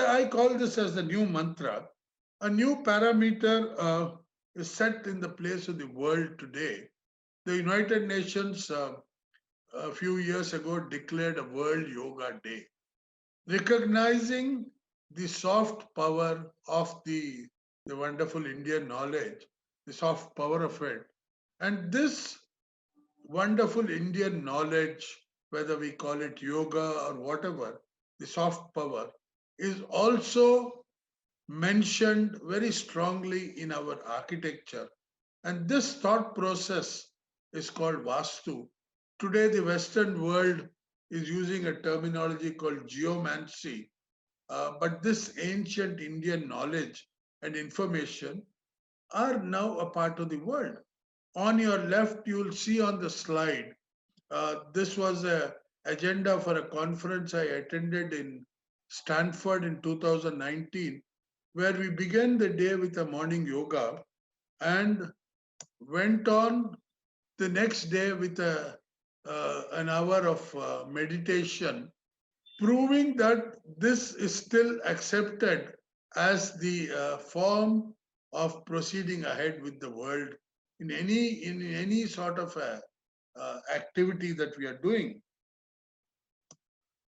I call this as the new mantra. A new parameter is set in the place of the world today. The United Nations a few years ago declared a World Yoga Day, recognizing the soft power of the wonderful Indian knowledge, the soft power of it. And this wonderful Indian knowledge, whether we call it yoga or whatever, the soft power, is also mentioned very strongly in our architecture. And this thought process is called Vastu. Today, the Western world is using a terminology called geomancy, but this ancient Indian knowledge and information are now a part of the world. On your left, you will see on the slide, this was a agenda for a conference I attended in Stanford in 2019, where we began the day with a morning yoga and went on the next day with an hour of meditation, proving that this is still accepted as the form of proceeding ahead with the world in any sort of activity that we are doing.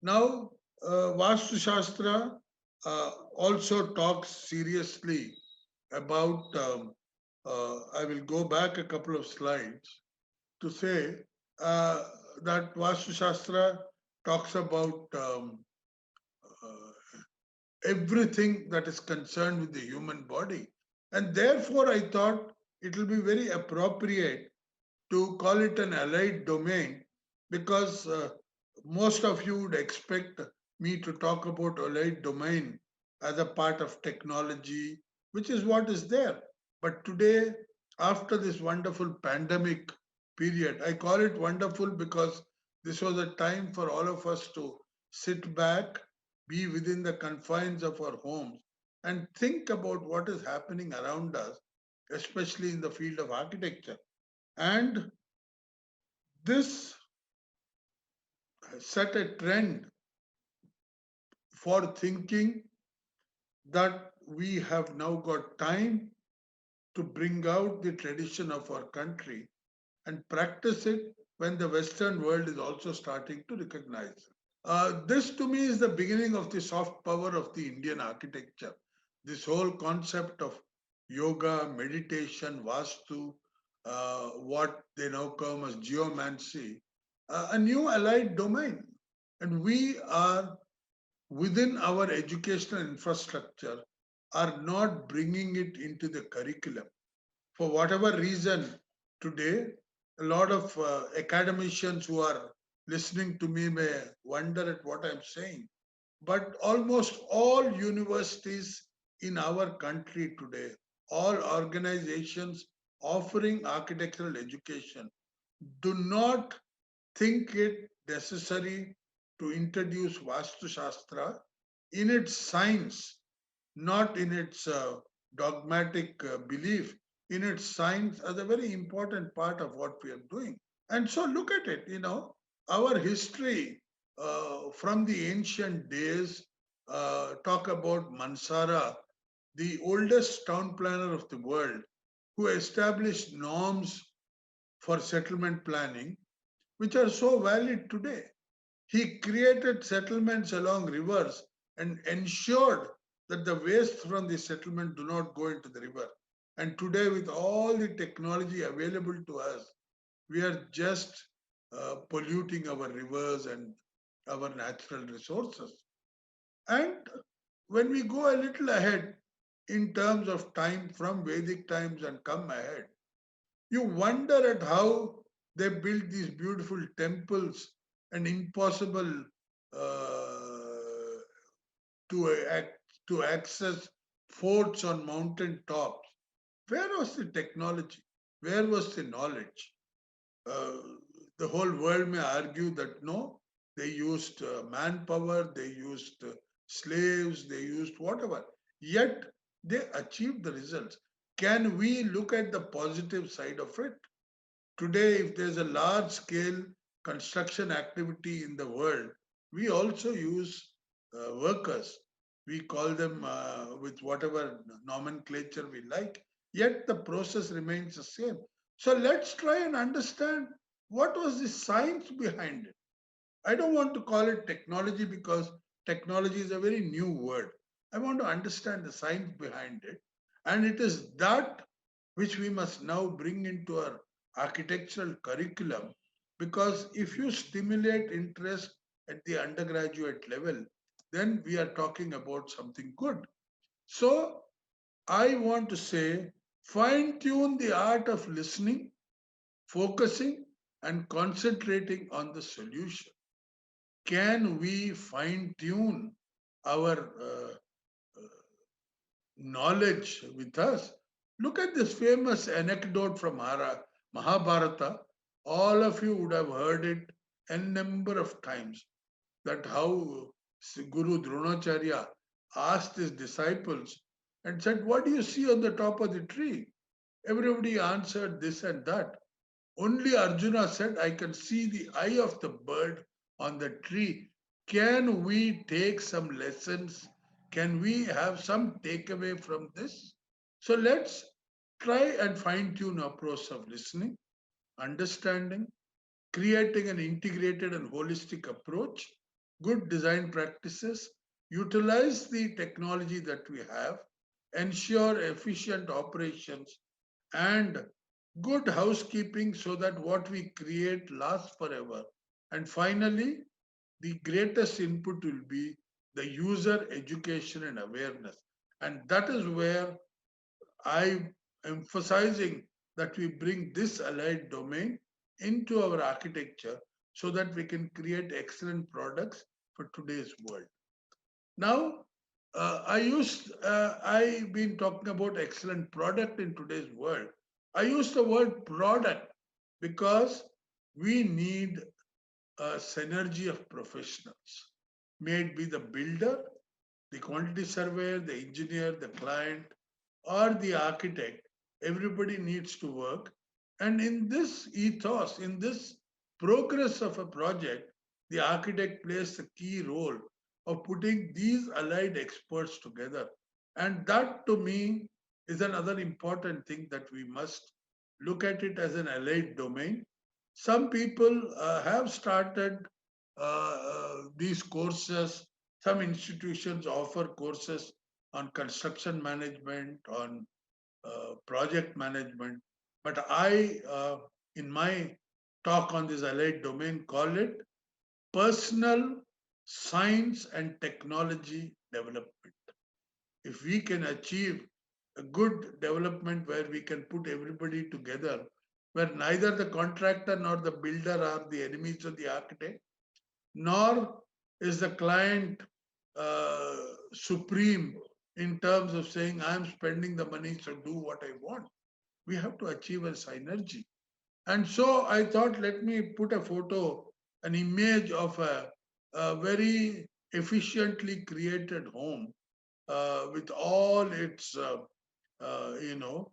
Now, Vastu Shastra also talks seriously about. I will go back a couple of slides to say that Vastu Shastra talks about everything that is concerned with the human body. And therefore, I thought it will be very appropriate to call it an allied domain because most of you would expect me to talk about allied domain as a part of technology, which is what is there. But today, after this wonderful pandemic period, I call it wonderful because this was a time for all of us to sit back, be within the confines of our homes, and think about what is happening around us, especially in the field of architecture. And this set a trend for thinking that we have now got time to bring out the tradition of our country and practice it when the Western world is also starting to recognize it. This to me is the beginning of the soft power of the Indian architecture. This whole concept of yoga, meditation, vastu, what they now call as geomancy, a new allied domain. And we are within our educational infrastructure are not bringing it into the curriculum. For whatever reason, today, a lot of academicians who are listening to me may wonder at what I'm saying. But almost all universities in our country today, all organizations offering architectural education, do not think it necessary to introduce Vastu Shastra in its science, not in its dogmatic belief, in its science as a very important part of what we are doing. And so look at it, our history from the ancient days talk about Mansara, the oldest town planner of the world, who established norms for settlement planning, which are so valid today. He created settlements along rivers and ensured that the waste from the settlement do not go into the river. And today, with all the technology available to us, we are just polluting our rivers and our natural resources. And when we go a little ahead in terms of time from Vedic times and come ahead, you wonder at how they built these beautiful temples and impossible to, to access forts on mountain tops. Where was the technology? Where was the knowledge? Uh, the whole world may argue that no, they used manpower, they used slaves, they used whatever. Yet they achieved the results. Can we look at the positive side of it? Today, if there's a large scale construction activity in the world, we also use workers. We call them with whatever nomenclature we like, yet the process remains the same. So let's try and understand what was the science behind it. I don't want to call it technology because technology is a very new word. I want to understand the science behind it. And it is that which we must now bring into our architectural curriculum, because if you stimulate interest at the undergraduate level, then we are talking about something good. So I want to say fine tune the art of listening, focusing, and concentrating on the solution. Can we fine tune our knowledge with us? Look at this famous anecdote from Mahabharata. All of you would have heard it a number of times, that how Guru Dronacharya asked his disciples and said, "What do you see on the top of the tree?" Everybody answered this and that. Only Arjuna said, "I can see the eye of the bird on the tree." Can we take some lessons? Can we have some takeaway from this? So let's try and fine tune our process of listening, understanding, creating an integrated and holistic approach, good design practices, utilize the technology that we have, ensure efficient operations, and good housekeeping so that what we create lasts forever. And finally, the greatest input will be the user education and awareness. And that is where I'm emphasizing that we bring this allied domain into our architecture so that we can create excellent products for today's world. Now, I've been talking about excellent product in today's world. I use the word product because we need a synergy of professionals. May it be the builder, the quantity surveyor, the engineer, the client, or the architect. Everybody needs to work. And in this ethos, in this progress of a project, the architect plays a key role of putting these allied experts together. And that to me is another important thing, that we must look at it as an allied domain. Some people have started these courses. Some institutions offer courses on construction management, on project management. But I, in my talk on this allied domain, call it personal science and technology development. If we can achieve a good development where we can put everybody together, where neither the contractor nor the builder are the enemies of the architect, nor is the client supreme in terms of saying, I'm spending the money, so do what I want. We have to achieve a synergy. And so I thought, let me put a photo, an image of a very efficiently created home with all its, you know,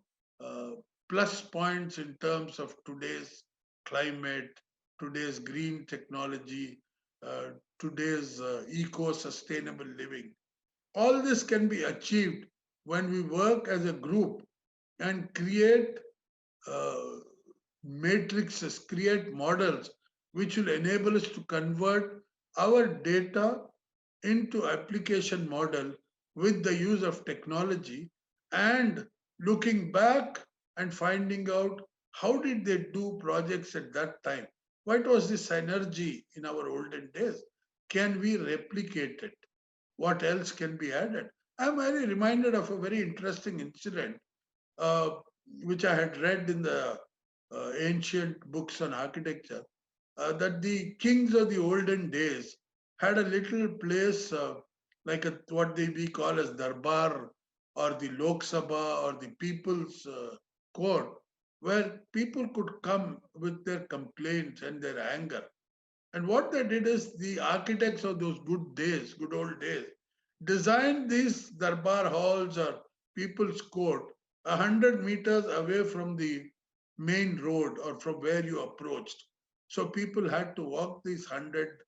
plus points in terms of today's climate, today's green technology, uh, today's eco-sustainable living. All this can be achieved when we work as a group and create uh, matrices, create models which will enable us to convert our data into application model with the use of technology, and looking back and finding out how did they do projects at that time. What was the synergy in our olden days? Can we replicate it? what else can be added. I'm very reminded of a very interesting incident uh, which I had read in the ancient books on architecture, that the kings of the olden days had a little place like what we call as Darbar or the Lok Sabha or the People's Court, where people could come with their complaints and their anger. And what they did is the architects of those good days, good old days, designed these Darbar halls or People's Court 100 meters away from the main road or from where you approached. So people had to walk these 100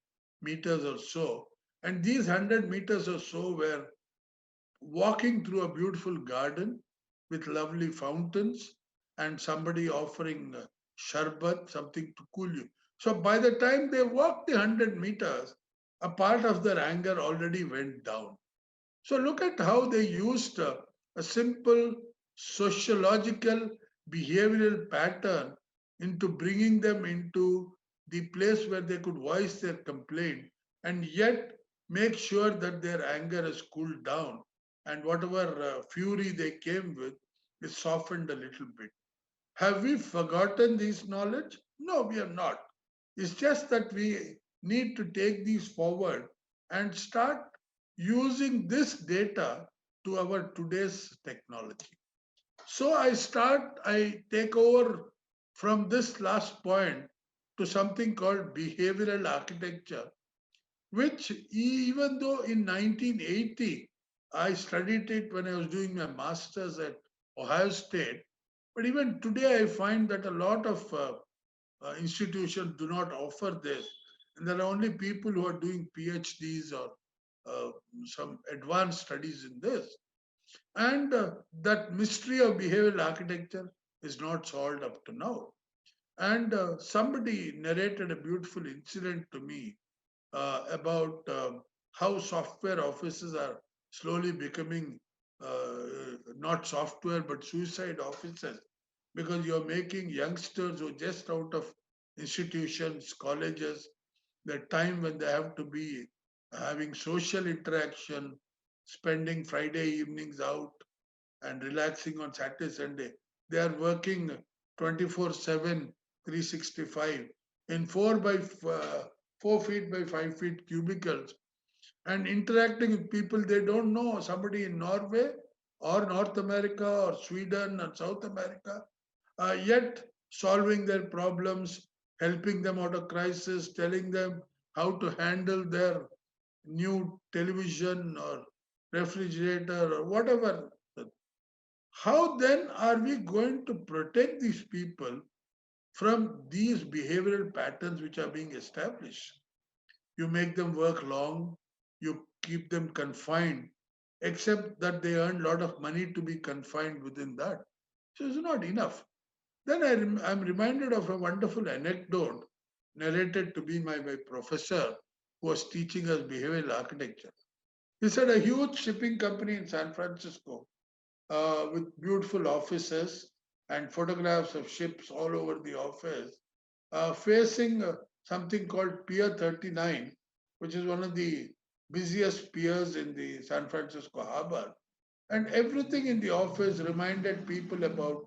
meters or so. And these 100 meters or so were walking through a beautiful garden with lovely fountains and somebody offering sharbat, something to cool you. So by the time they walked the 100 meters, a part of their anger already went down. So look at how they used a simple sociological behavioral pattern into bringing them into the place where they could voice their complaint and yet make sure that their anger is cooled down and whatever fury they came with is softened a little bit. Have we forgotten this knowledge? No, we have not. It's just that we need to take these forward and start using this data to our today's technology. So I take over from this last point to something called behavioral architecture, which even though in 1980 I studied it when I was doing my master's at Ohio State, but even today I find that a lot of institutions do not offer this. And there are only people who are doing PhDs or some advanced studies in this. And that mystery of behavioral architecture is not solved up to now. And somebody narrated a beautiful incident to me about how software offices are slowly becoming not software but suicide offices because you're making youngsters who are just out of institutions, colleges, the time when they have to be having social interaction, spending Friday evenings out and relaxing on Saturday, Sunday. They are working 24/7, 365 in 4 feet by 5 feet cubicles and interacting with people they don't know, somebody in Norway or North America or Sweden or South America, yet solving their problems, helping them out of crisis, telling them how to handle their new television or refrigerator or whatever. How then are we going to protect these people from these behavioral patterns which are being established? You make them work long, you keep them confined, except that they earn a lot of money to be confined within that. So it's not enough. Then I'm reminded of a wonderful anecdote narrated to me by my professor who was teaching us behavioral architecture. He said a huge shipping company in San Francisco with beautiful offices and photographs of ships all over the office, facing something called Pier 39, which is one of the busiest piers in the San Francisco harbor. And everything in the office reminded people about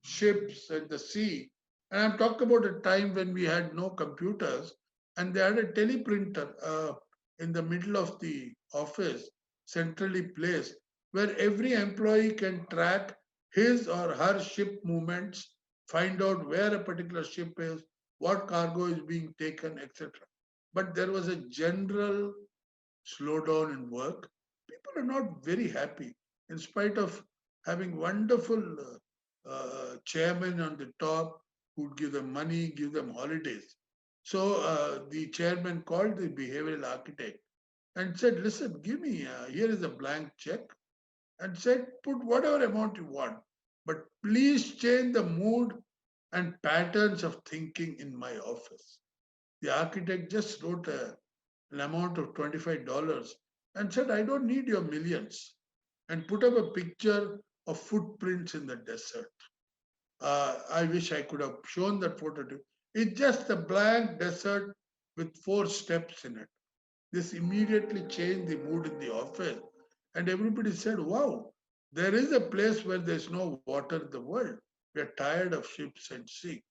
ships and the sea. And I'm talking about a time when we had no computers and they had a teleprinter in the middle of the office, centrally placed, where every employee can track his or her ship movements, find out where a particular ship is, what cargo is being taken, etc. But there was a general slowdown in work. People are not very happy in spite of having wonderful chairman on the top who'd give them money, give them holidays. So the chairman called the behavioral architect and said, listen, give me, here is a blank check and said, put whatever amount you want, but please change the mood and patterns of thinking in my office. The architect just wrote an amount of $25 and said, I don't need your millions, and put up a picture of footprints in the desert. I wish I could have shown that photo to you. It's just a blank desert with 4 steps in it. This immediately changed the mood in the office. And everybody said, wow, there is a place where there's no water in the world. We are tired of ships and sea.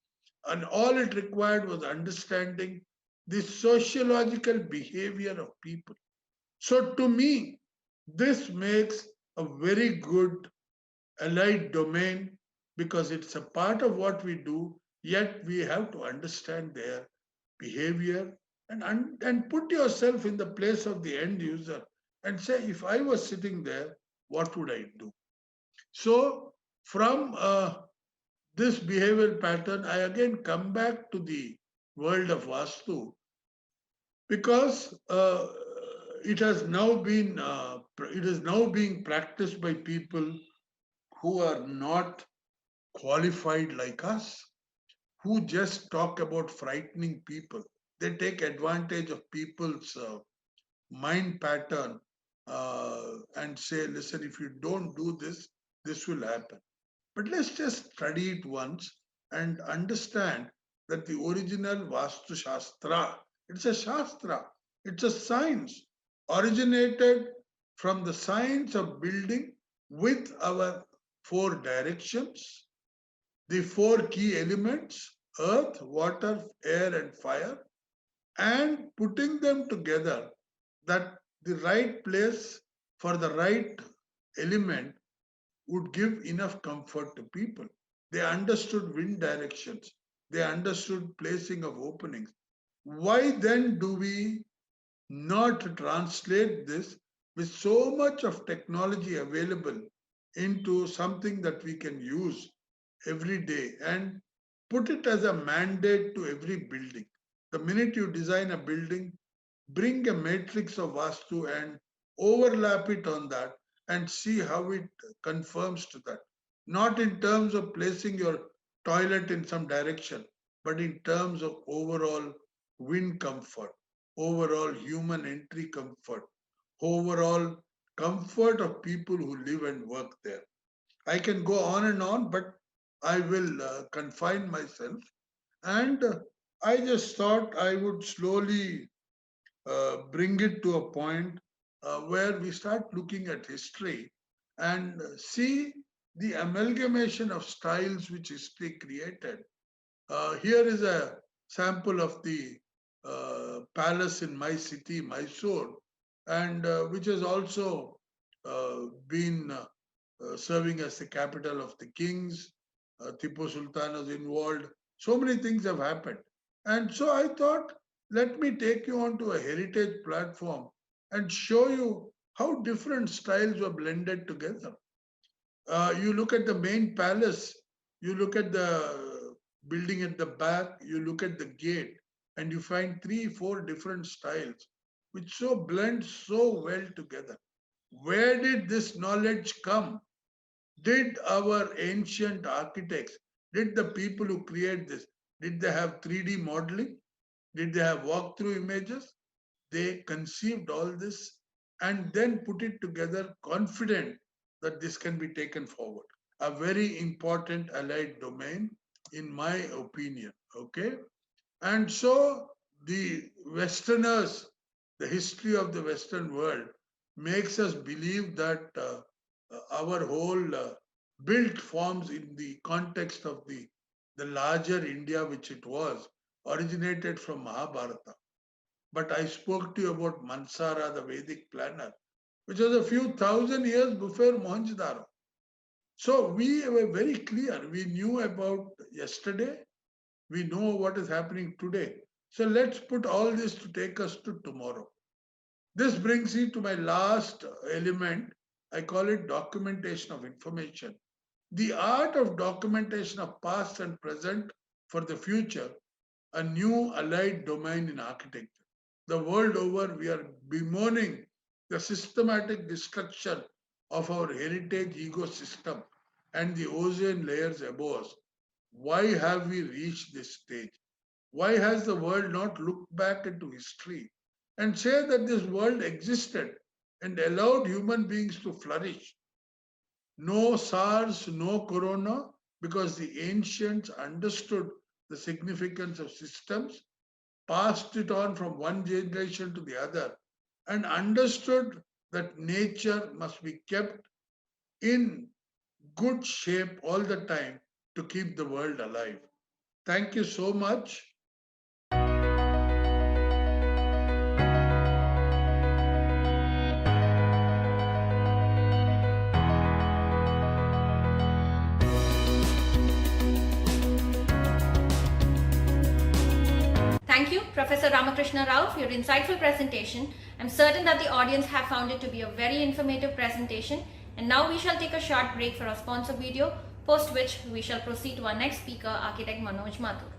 And all it required was understanding the sociological behavior of people. So to me, this makes a very good allied domain because it's a part of what we do, yet we have to understand their behavior and put yourself in the place of the end user and say, if I was sitting there, what would I do? So from this behavioral pattern, I again come back to the world of Vastu because it is now being practiced by people who are not qualified like us, who just talk about frightening people. They take advantage of people's mind pattern and say, listen, if you don't do this, this will happen. But let's just study it once and understand that the original Vastu Shastra, it's a Shastra, it's a science originated from the science of building with our four directions, the four key elements, earth, water, air, and fire, and putting them together that the right place for the right element would give enough comfort to people. They understood wind directions. They understood placing of openings. Why then do we not translate this with so much of technology available into something that we can use every day and put it as a mandate to every building? The minute you design a building, bring a matrix of Vastu and overlap it on that and see how it conforms to that. Not in terms of placing your toilet in some direction, but in terms of overall wind comfort, overall human entry comfort, overall comfort of people who live and work there. I can go on, but I will confine myself. And I just thought I would slowly bring it to a point where we start looking at history and see the amalgamation of styles which history created. Here is a sample of the palace in my city, Mysore, and which has also been serving as the capital of the kings. Tipu Sultan was involved. So many things have happened. And so I thought, let me take you onto a heritage platform and show you how different styles were blended together. You look at the main palace, you look at the building at the back, you look at the gate, and you find 3, 4 different styles which so blend so well together. Where did this knowledge come? Did our ancient architects, did the people who create this, did they have 3D modeling? Did they have walkthrough images? They conceived all this and then put it together confident that this can be taken forward. A very important allied domain, in my opinion. Okay? And so the Westerners, the history of the Western world makes us believe that our whole built forms in the context of the larger India, which it was, originated from Mahabharata. But I spoke to you about Mansara, the Vedic planner, which was a few thousand years before Mohenjo-daro. So we were very clear. We knew about yesterday. We know what is happening today. So let's put all this to take us to tomorrow. This brings me to my last element. I call it documentation of information. The art of documentation of past and present for the future, a new allied domain in architecture. The world over, we are bemoaning the systematic destruction of our heritage ecosystem and the ozone layers above us. Why have we reached this stage? Why has the world not looked back into history and say that this world existed and allowed human beings to flourish? No SARS, no Corona, because the ancients understood the significance of systems, passed it on from one generation to the other, and understood that nature must be kept in good shape all the time to keep the world alive. Thank you so much. Thank you, Professor Ramakrishna Rao, for your insightful presentation. I'm certain that the audience have found it to be a very informative presentation. And now we shall take a short break for our sponsor video, post which we shall proceed to our next speaker, architect Manoj Mathur.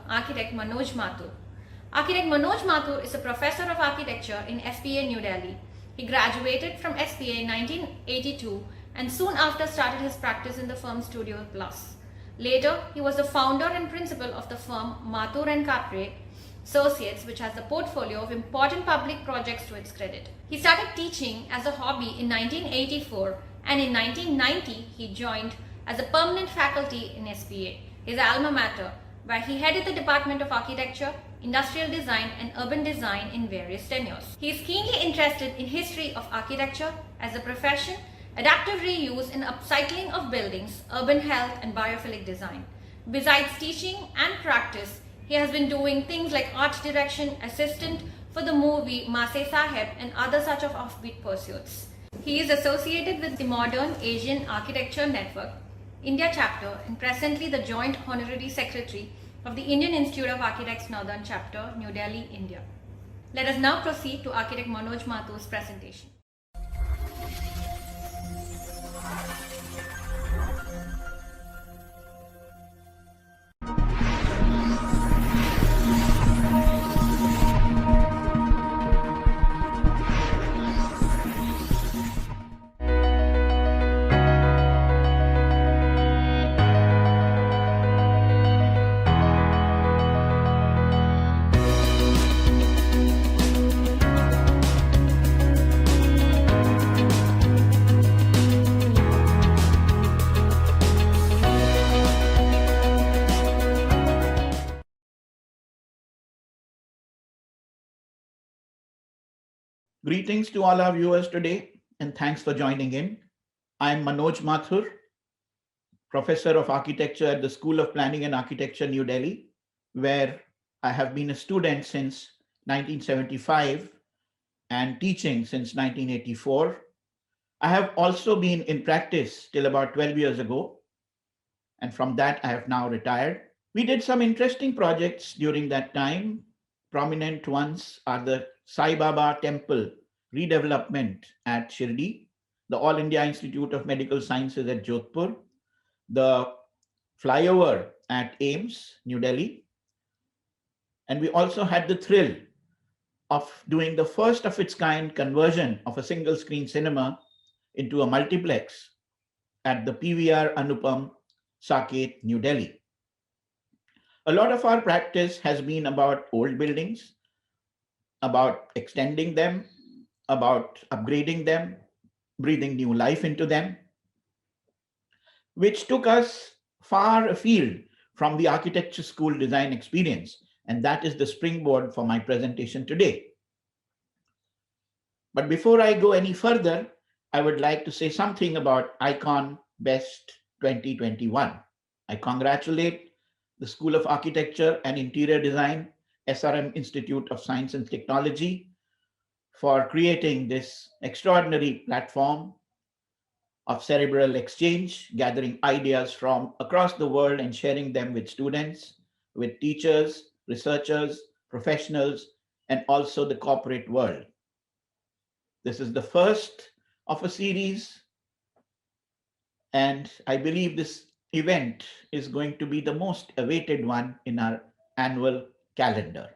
architect Manoj Mathur. Architect Manoj Mathur is a professor of architecture in SPA New Delhi. He graduated from SPA in 1982 and soon after started his practice in the firm Studio Plus. Later, he was the founder and principal of the firm Mathur and Capre Associates, which has a portfolio of important public projects to its credit. He started teaching as a hobby in 1984 and in 1990 he joined as a permanent faculty in SPA, his alma mater, where he headed the Department of Architecture, Industrial Design and Urban Design in various tenures. He is keenly interested in history of architecture as a profession, adaptive reuse and upcycling of buildings, urban health and biophilic design. Besides teaching and practice, he has been doing things like art direction, assistant for the movie Maase Saheb and other such of offbeat pursuits. He is associated with the Modern Asian Architecture Network, India chapter, and presently the Joint Honorary Secretary of the Indian Institute of Architects Northern Chapter, New Delhi, India. Let us now proceed to Architect Manoj Mathur's presentation. Greetings to all our viewers today, and thanks for joining in. I'm Manoj Mathur, Professor of Architecture at the School of Planning and Architecture, New Delhi, where I have been a student since 1975 and teaching since 1984. I have also been in practice till about 12 years ago, and from that I have now retired. We did some interesting projects during that time. Prominent ones are the Sai Baba Temple redevelopment at Shirdi, the All India Institute of Medical Sciences at Jodhpur, the flyover at AIIMS, New Delhi. And we also had the thrill of doing the first of its kind conversion of a single screen cinema into a multiplex at the PVR Anupam, Saket, New Delhi. A lot of our practice has been about old buildings, about extending them, about upgrading them, breathing new life into them, which took us far afield from the architecture school design experience. And that is the springboard for my presentation today. But before I go any further, I would like to say something about Icon Best 2021. I congratulate the School of Architecture and Interior Design, SRM Institute of Science and Technology, for creating this extraordinary platform of cerebral exchange, gathering ideas from across the world and sharing them with students, with teachers, researchers, professionals, and also the corporate world. This is the first of a series, and I believe this event is going to be the most awaited one in our annual calendar.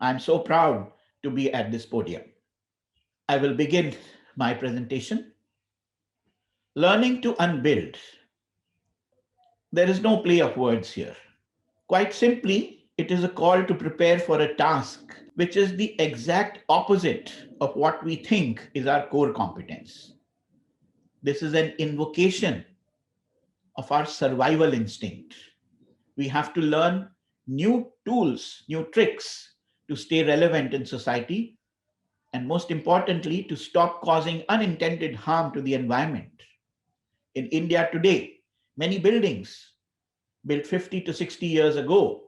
I'm so proud to be at this podium. I will begin my presentation. Learning to unbuild. There is no play of words here. Quite simply, it is a call to prepare for a task which is the exact opposite of what we think is our core competence. This is an invocation of our survival instinct. We have to learn new tools, new tricks to stay relevant in society, and most importantly, to stop causing unintended harm to the environment. In India today, many buildings built 50 to 60 years ago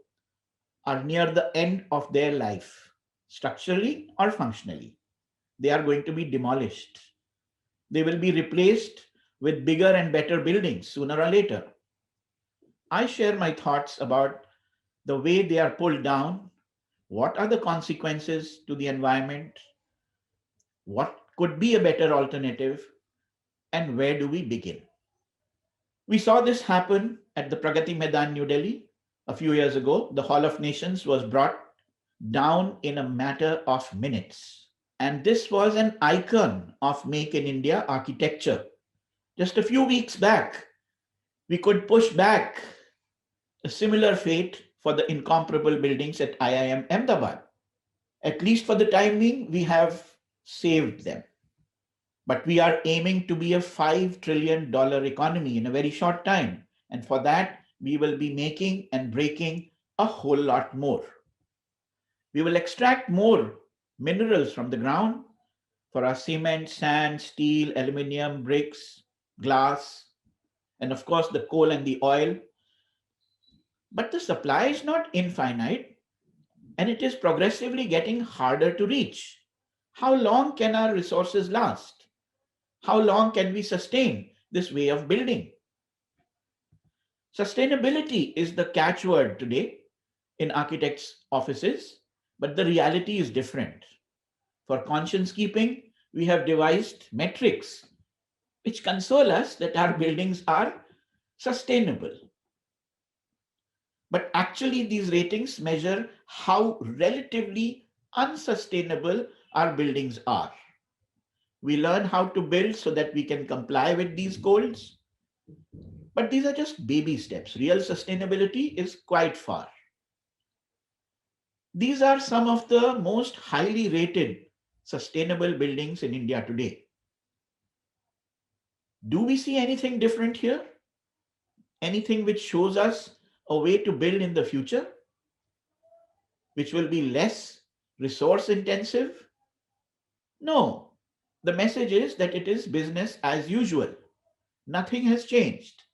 are near the end of their life, structurally or functionally. They are going to be demolished. They will be replaced with bigger and better buildings sooner or later. I share my thoughts about the way they are pulled down, what are the consequences to the environment, what could be a better alternative, and where do we begin? We saw this happen at the Pragati Maidan, New Delhi, a few years ago, the Hall of Nations was brought down in a matter of minutes. And this was an icon of Make in India architecture. Just a few weeks back, we could push back a similar fate for the incomparable buildings at IIM Ahmedabad. At least for the time being, we have saved them. But we are aiming to be a $5 trillion economy in a very short time. And for that, we will be making and breaking a whole lot more. We will extract more minerals from the ground for our cement, sand, steel, aluminium, bricks, glass, and of course the coal and the oil. But the supply is not infinite, and it is progressively getting harder to reach. How long can our resources last? How long can we sustain this way of building? Sustainability is the catchword today in architects' offices, but the reality is different. For conscience keeping, we have devised metrics which console us that our buildings are sustainable. But actually, these ratings measure how relatively unsustainable our buildings are. We learn how to build so that we can comply with these goals. But these are just baby steps. Real sustainability is quite far. These are some of the most highly rated sustainable buildings in India today. Do we see anything different here? Anything which shows us a way to build in the future, which will be less resource intensive? No. The message is that it is business as usual. Nothing has changed.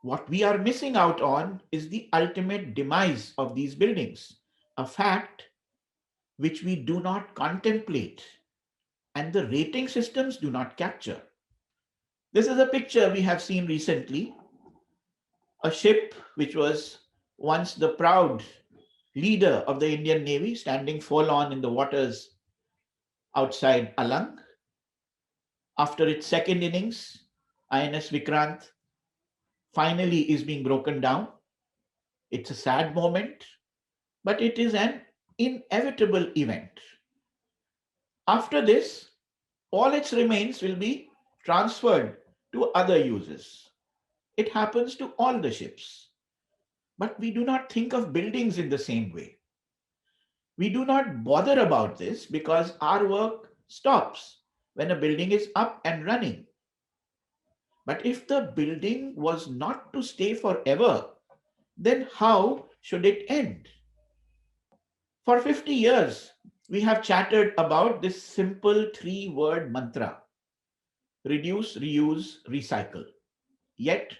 What we are missing out on is the ultimate demise of these buildings, a fact which we do not contemplate and the rating systems do not capture. This is a picture we have seen recently. A ship which was once the proud leader of the Indian Navy standing forlorn in the waters outside Alang. After its second innings, INS Vikrant finally is being broken down. It's a sad moment, but it is an inevitable event. After this, all its remains will be transferred to other uses. It happens to all the ships. But we do not think of buildings in the same way. We do not bother about this because our work stops when a building is up and running. But if the building was not to stay forever, then how should it end? For 50 years, we have chattered about this simple 3-word mantra: reduce, reuse, recycle. Yet,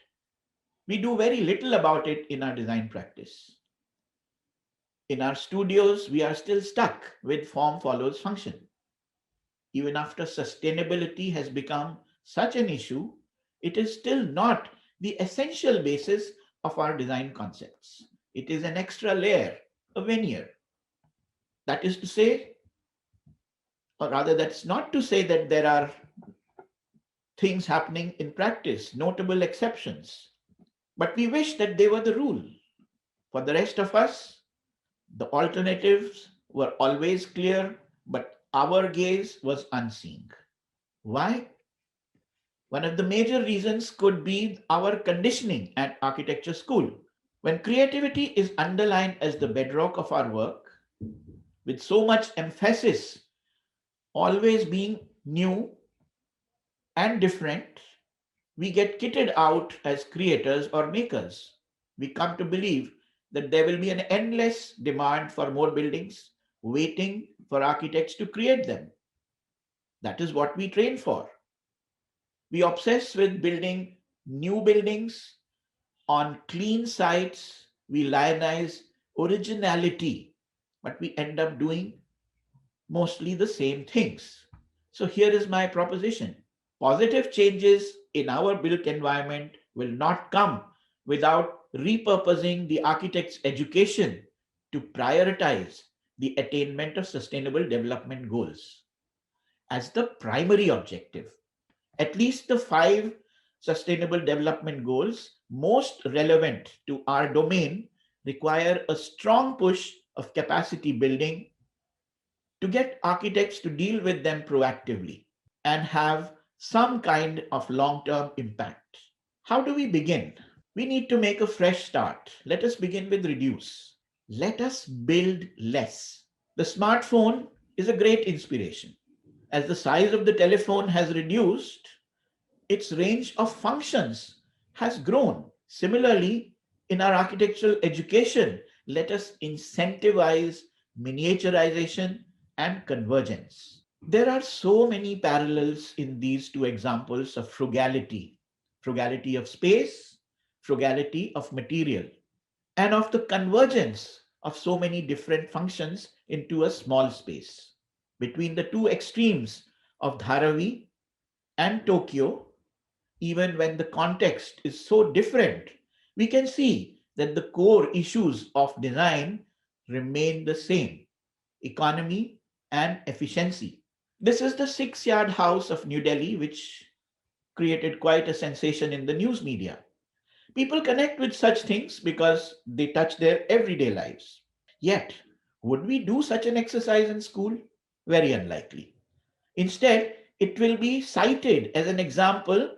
we do very little about it in our design practice. In our studios, we are still stuck with form follows function. Even after sustainability has become such an issue, it is still not the essential basis of our design concepts. It is an extra layer, a veneer. That is to say, or rather that's not to say that there are things happening in practice, notable exceptions. But we wish that they were the rule. For the rest of us, the alternatives were always clear, but our gaze was unseeing. Why? One of the major reasons could be our conditioning at architecture school. When creativity is underlined as the bedrock of our work, with so much emphasis always being new and different, we get kitted out as creators or makers. We come to believe that there will be an endless demand for more buildings, waiting for architects to create them. That is what we train for. We obsess with building new buildings on clean sites. We lionize originality, but we end up doing mostly the same things. So here is my proposition. Positive changes in our built environment will not come without repurposing the architect's education to prioritize the attainment of sustainable development goals as the primary objective. At least the 5 sustainable development goals most relevant to our domain require a strong push of capacity building to get architects to deal with them proactively and have some kind of long-term impact. How do we begin? We need to make a fresh start. Let us begin with reduce. Let us build less. The smartphone is a great inspiration. As the size of the telephone has reduced, its range of functions has grown. Similarly, in our architectural education, let us incentivize miniaturization and convergence. There are so many parallels in these two examples of frugality: frugality of space, frugality of material, and of the convergence of so many different functions into a small space. Between the two extremes of Dharavi and Tokyo, even when the context is so different, we can see that the core issues of design remain the same: economy and efficiency. This is the 6-yard house of New Delhi, which created quite a sensation in the news media. People connect with such things because they touch their everyday lives. Yet, would we do such an exercise in school? Very unlikely. Instead, it will be cited as an example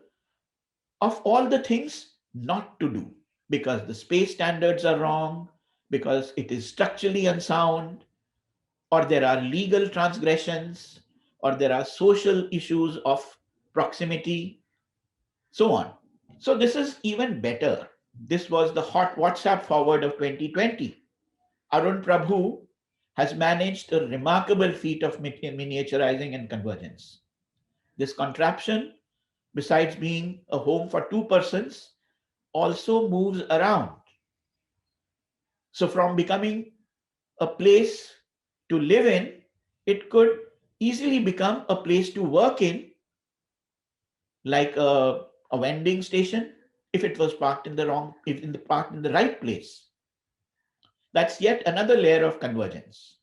of all the things not to do, because the space standards are wrong, because it is structurally unsound, or there are legal transgressions, or there are social issues of proximity, so on. So this is even better. This was the hot WhatsApp forward of 2020. Arun Prabhu has managed a remarkable feat of miniaturizing and convergence. This contraption, besides being a home for two persons, also moves around. So from becoming a place to live in, it could easily become a place to work in, like a vending station, if it was parked in the parked in the right place. That's yet another layer of convergence.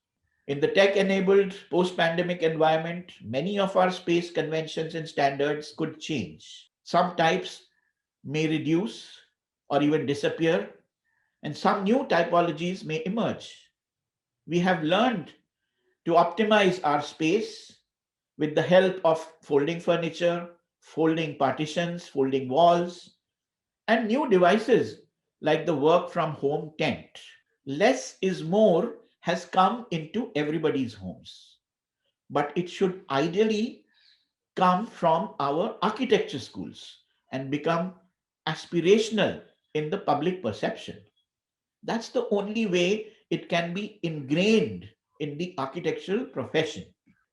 In the tech-enabled post-pandemic environment, many of our space conventions and standards could change. Some types may reduce or even disappear, and some new typologies may emerge. We have learned to optimize our space with the help of folding furniture, folding partitions, folding walls, and new devices like the work from home tent. Less is more has come into everybody's homes, but it should ideally come from our architecture schools and become aspirational in the public perception. That's the only way it can be ingrained in the architectural profession.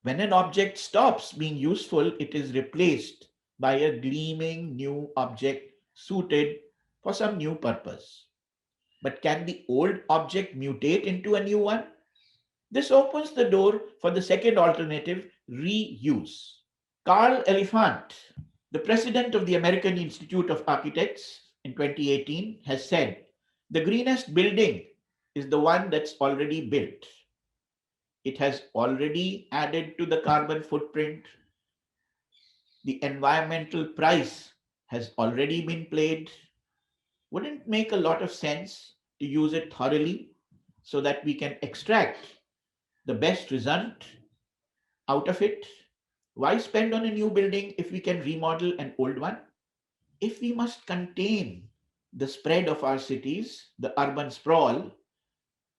When an object stops being useful, it is replaced by a gleaming new object suited for some new purpose. But can the old object mutate into a new one? This opens the door for the second alternative, reuse. Carl Elephant, the president of the American Institute of Architects in 2018, has said, "The greenest building is the one that's already built. It has already added to the carbon footprint. The environmental price has already been paid. Wouldn't it make a lot of sense to use it thoroughly so that we can extract the best result out of it? Why spend on a new building if we can remodel an old one? If we must contain the spread of our cities, the urban sprawl,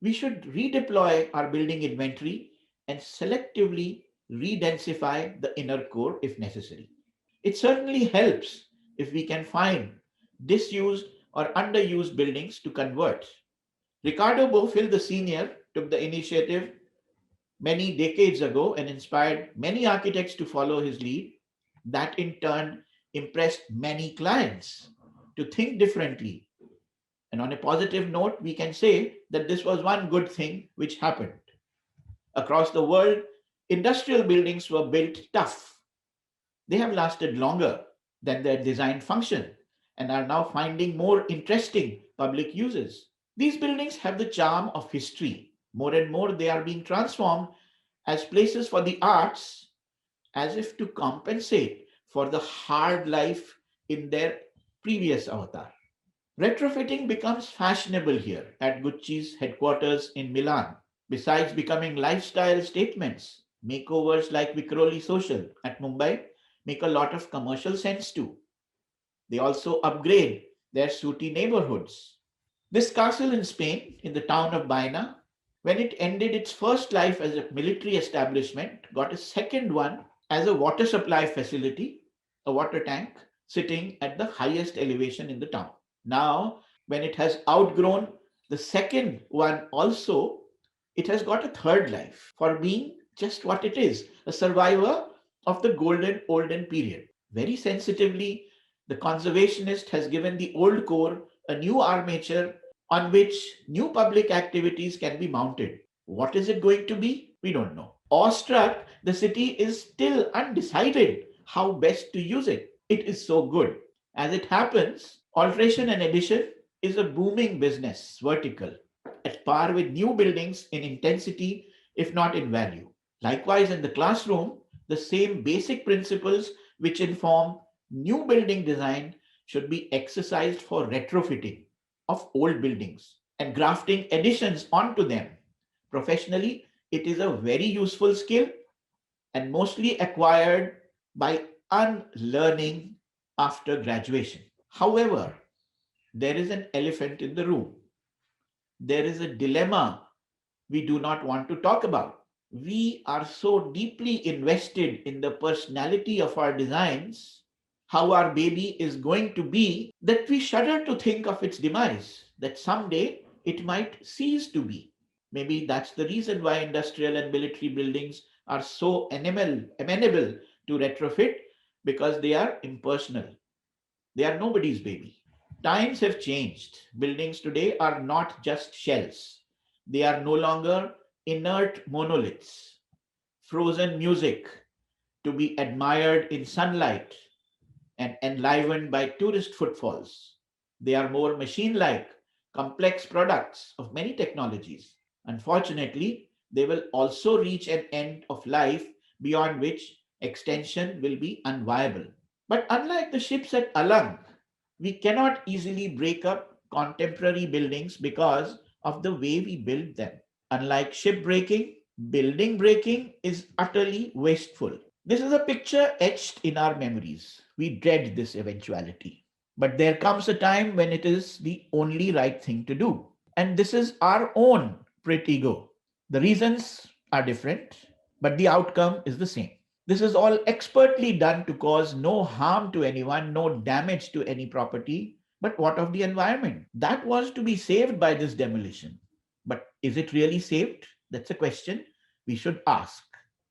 we should redeploy our building inventory and selectively re-densify the inner core if necessary. It certainly helps if we can find disused or underused buildings to convert. Ricardo Bofill the Senior took the initiative many decades ago and inspired many architects to follow his lead. That in turn impressed many clients to think differently. And on a positive note, we can say that this was one good thing which happened. Across the world, industrial buildings were built tough. They have lasted longer than their design function and are now finding more interesting public uses. These buildings have the charm of history. More and more, they are being transformed as places for the arts, as if to compensate for the hard life in their previous avatar. Retrofitting becomes fashionable here at Gucci's headquarters in Milan. Besides becoming lifestyle statements, makeovers like Vikroli Social at Mumbai make a lot of commercial sense too. They also upgrade their sooty neighborhoods. This castle in Spain, in the town of Baena, when it ended its first life as a military establishment, got a second one as a water supply facility, a water tank, sitting at the highest elevation in the town. Now, when it has outgrown the second one also, it has got a third life for being just what it is, a survivor of the golden olden period. Very sensitively, the conservationist has given the old core a new armature on which new public activities can be mounted. What is it going to be? We don't know. Awestruck, the city is still undecided how best to use it. It is so good. As it happens, alteration and addition is a booming business, vertical, at par with new buildings in intensity, if not in value. Likewise, in the classroom, the same basic principles which inform new building design should be exercised for retrofitting of old buildings and grafting additions onto them. Professionally, it is a very useful skill and mostly acquired by unlearning after graduation. However, there is an elephant in the room. There is a dilemma we do not want to talk about. We are so deeply invested in the personality of our designs, how our baby is going to be, that we shudder to think of its demise, that someday it might cease to be. Maybe that's the reason why industrial and military buildings are so amenable to retrofit, because they are impersonal. They are nobody's baby. Times have changed. Buildings today are not just shells. They are no longer inert monoliths, frozen music to be admired in sunlight and enlivened by tourist footfalls. They are more machine like, complex products of many technologies. Unfortunately, they will also reach an end of life beyond which extension will be unviable. But unlike the ships at Alang, we cannot easily break up contemporary buildings because of the way we build them. Unlike ship breaking, building breaking is utterly wasteful. This is a picture etched in our memories. We dread this eventuality. But there comes a time when it is the only right thing to do. And this is our own ego. The reasons are different, but the outcome is the same. This is all expertly done to cause no harm to anyone, no damage to any property. But what of the environment? That was to be saved by this demolition. But is it really saved? That's a question we should ask.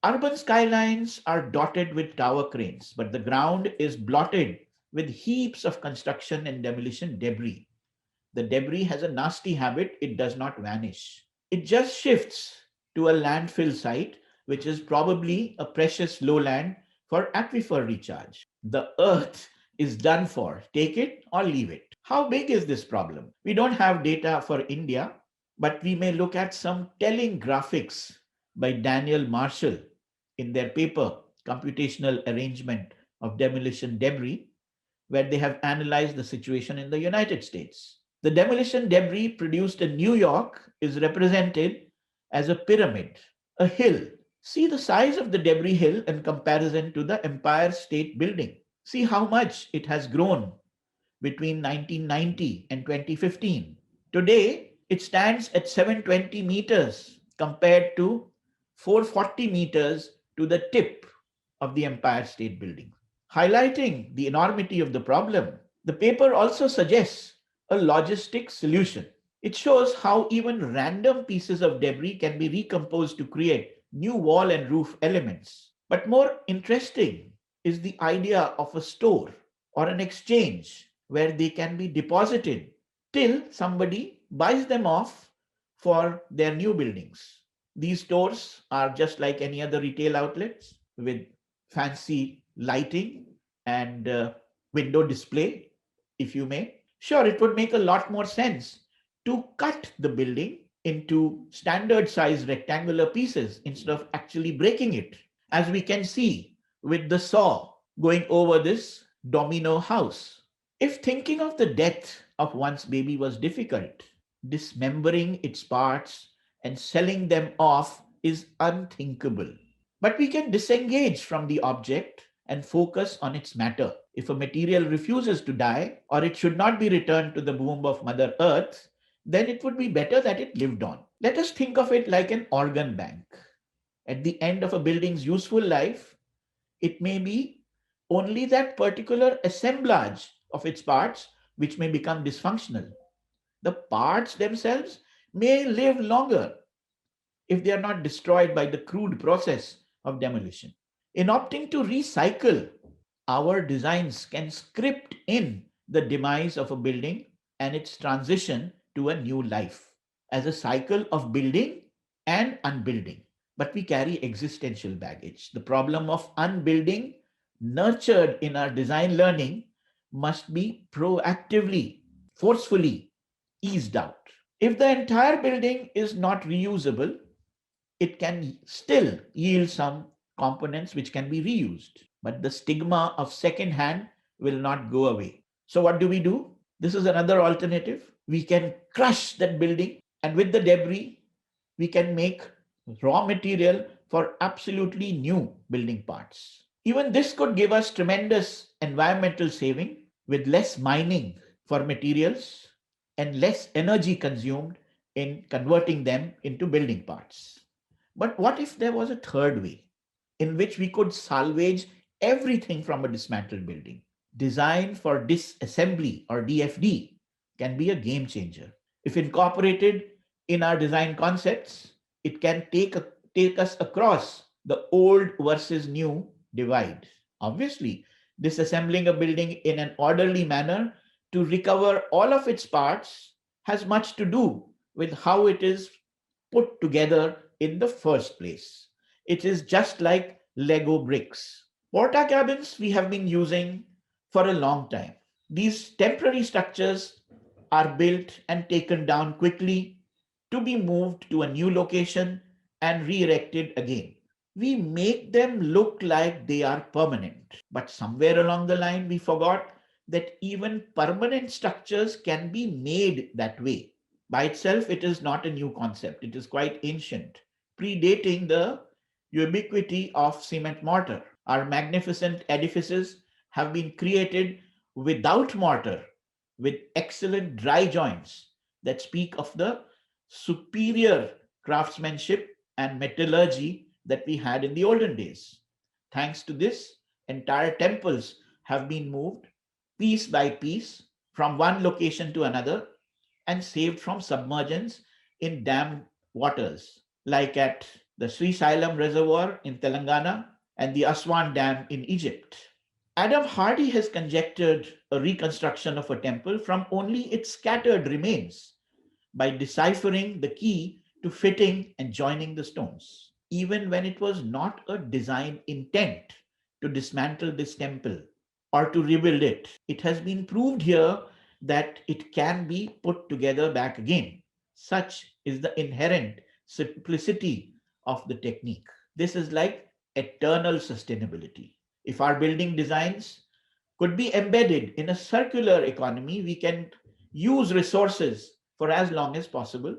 Urban skylines are dotted with tower cranes, but the ground is blotted with heaps of construction and demolition debris. The debris has a nasty habit, it does not vanish. It just shifts to a landfill site, which is probably a precious lowland for aquifer recharge. The earth is done for. Take it or leave it. How big is this problem? We don't have data for India, but we may look at some telling graphics by Daniel Marshall in their paper, Computational Arrangement of Demolition Debris, where they have analyzed the situation in the United States. The demolition debris produced in New York is represented as a pyramid, a hill. See the size of the debris hill in comparison to the Empire State Building. See how much it has grown between 1990 and 2015. Today, it stands at 720 meters compared to 440 meters to the tip of the Empire State Building. Highlighting the enormity of the problem, the paper also suggests a logistic solution. It shows how even random pieces of debris can be recomposed to create new wall and roof elements. But more interesting is the idea of a store or an exchange where they can be deposited till somebody buys them off for their new buildings. These stores are just like any other retail outlets with fancy lighting and window display, if you may. Sure, it would make a lot more sense to cut the building into standard size rectangular pieces instead of actually breaking it, as we can see with the saw going over this domino house. If thinking of the death of one's baby was difficult. Dismembering its parts and selling them off is unthinkable. But we can disengage from the object and focus on its matter. If a material refuses to die, or it should not be returned to the womb of Mother Earth, then it would be better that it lived on. Let us think of it like an organ bank. At the end of a building's useful life, it may be only that particular assemblage of its parts which may become dysfunctional. The parts themselves may live longer if they are not destroyed by the crude process of demolition. In opting to recycle, our designs can script in the demise of a building and its transition to a new life as a cycle of building and unbuilding. But we carry existential baggage. The problem of unbuilding, nurtured in our design learning, must be proactively, forcefully eased out. If the entire building is not reusable, it can still yield some components which can be reused. But the stigma of second hand will not go away. So what do? This is another alternative. We can crush that building, and with the debris, we can make raw material for absolutely new building parts. Even this could give us tremendous environmental saving with less mining for materials and less energy consumed in converting them into building parts. But what if there was a third way in which we could salvage everything from a dismantled building? Design for disassembly, or DFD, can be a game changer. If incorporated in our design concepts, it can take us across the old versus new divide. Obviously, disassembling a building in an orderly manner to recover all of its parts has much to do with how it is put together in the first place. It is just like Lego bricks. Porta cabins we have been using for a long time. These temporary structures are built and taken down quickly to be moved to a new location and re-erected again. We make them look like they are permanent. But somewhere along the line, we forgot that even permanent structures can be made that way. By itself, it is not a new concept. It is quite ancient, predating the ubiquity of cement mortar. Our magnificent edifices have been created without mortar, with excellent dry joints that speak of the superior craftsmanship and metallurgy that we had in the olden days. Thanks to this, entire temples have been moved piece by piece from one location to another and saved from submergence in dam waters, like at the Sri Sailam Reservoir in Telangana and the Aswan Dam in Egypt. Adam Hardy has conjectured a reconstruction of a temple from only its scattered remains by deciphering the key to fitting and joining the stones, even when it was not a design intent to dismantle this temple or to rebuild it. It has been proved here that it can be put together back again. Such is the inherent simplicity of the technique. This is like eternal sustainability. If our building designs could be embedded in a circular economy, we can use resources for as long as possible,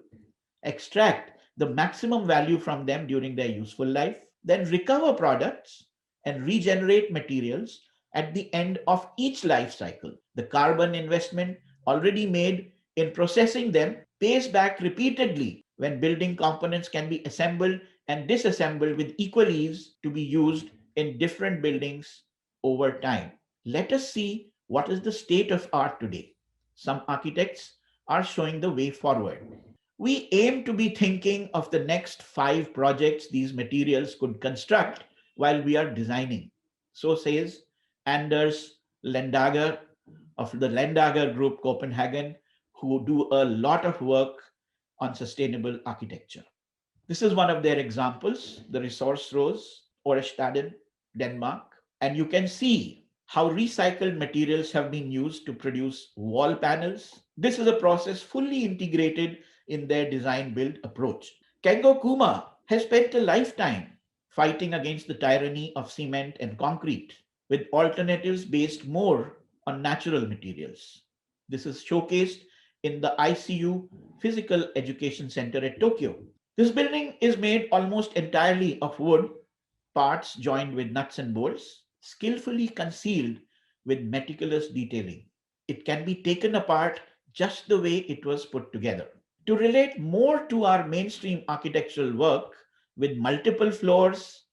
extract the maximum value from them during their useful life, then recover products and regenerate materials at the end of each life cycle. The carbon investment already made in processing them pays back repeatedly when building components can be assembled and disassembled with equal ease to be used in different buildings over time. Let us see what is the state of art today. Some architects are showing the way forward. We aim to be thinking of the next 5 projects these materials could construct while we are designing. So says Anders Lendager of the Lendager Group Copenhagen, who do a lot of work on sustainable architecture. This is one of their examples, the resource rose, Årestaden, Denmark. And you can see how recycled materials have been used to produce wall panels. This is a process fully integrated in their design build approach. Kengo Kuma has spent a lifetime fighting against the tyranny of cement and concrete with alternatives based more on natural materials. This is showcased in the ICU Physical Education Center at Tokyo. This building is made almost entirely of wood, parts joined with nuts and bolts, skillfully concealed with meticulous detailing. It can be taken apart just the way it was put together. To relate more to our mainstream architectural work with multiple floors,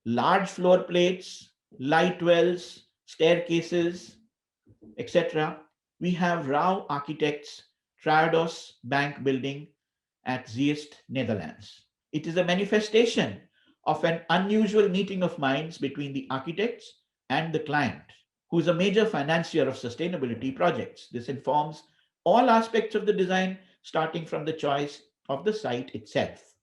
large floor plates, light wells, staircases, etc., we have Rao Architects Triodos Bank Building at Zeist, Netherlands. It is a manifestation of an unusual meeting of minds between the architects and the client, who is a major financier of sustainability projects. This informs all aspects of the design, starting from the choice of the site itself.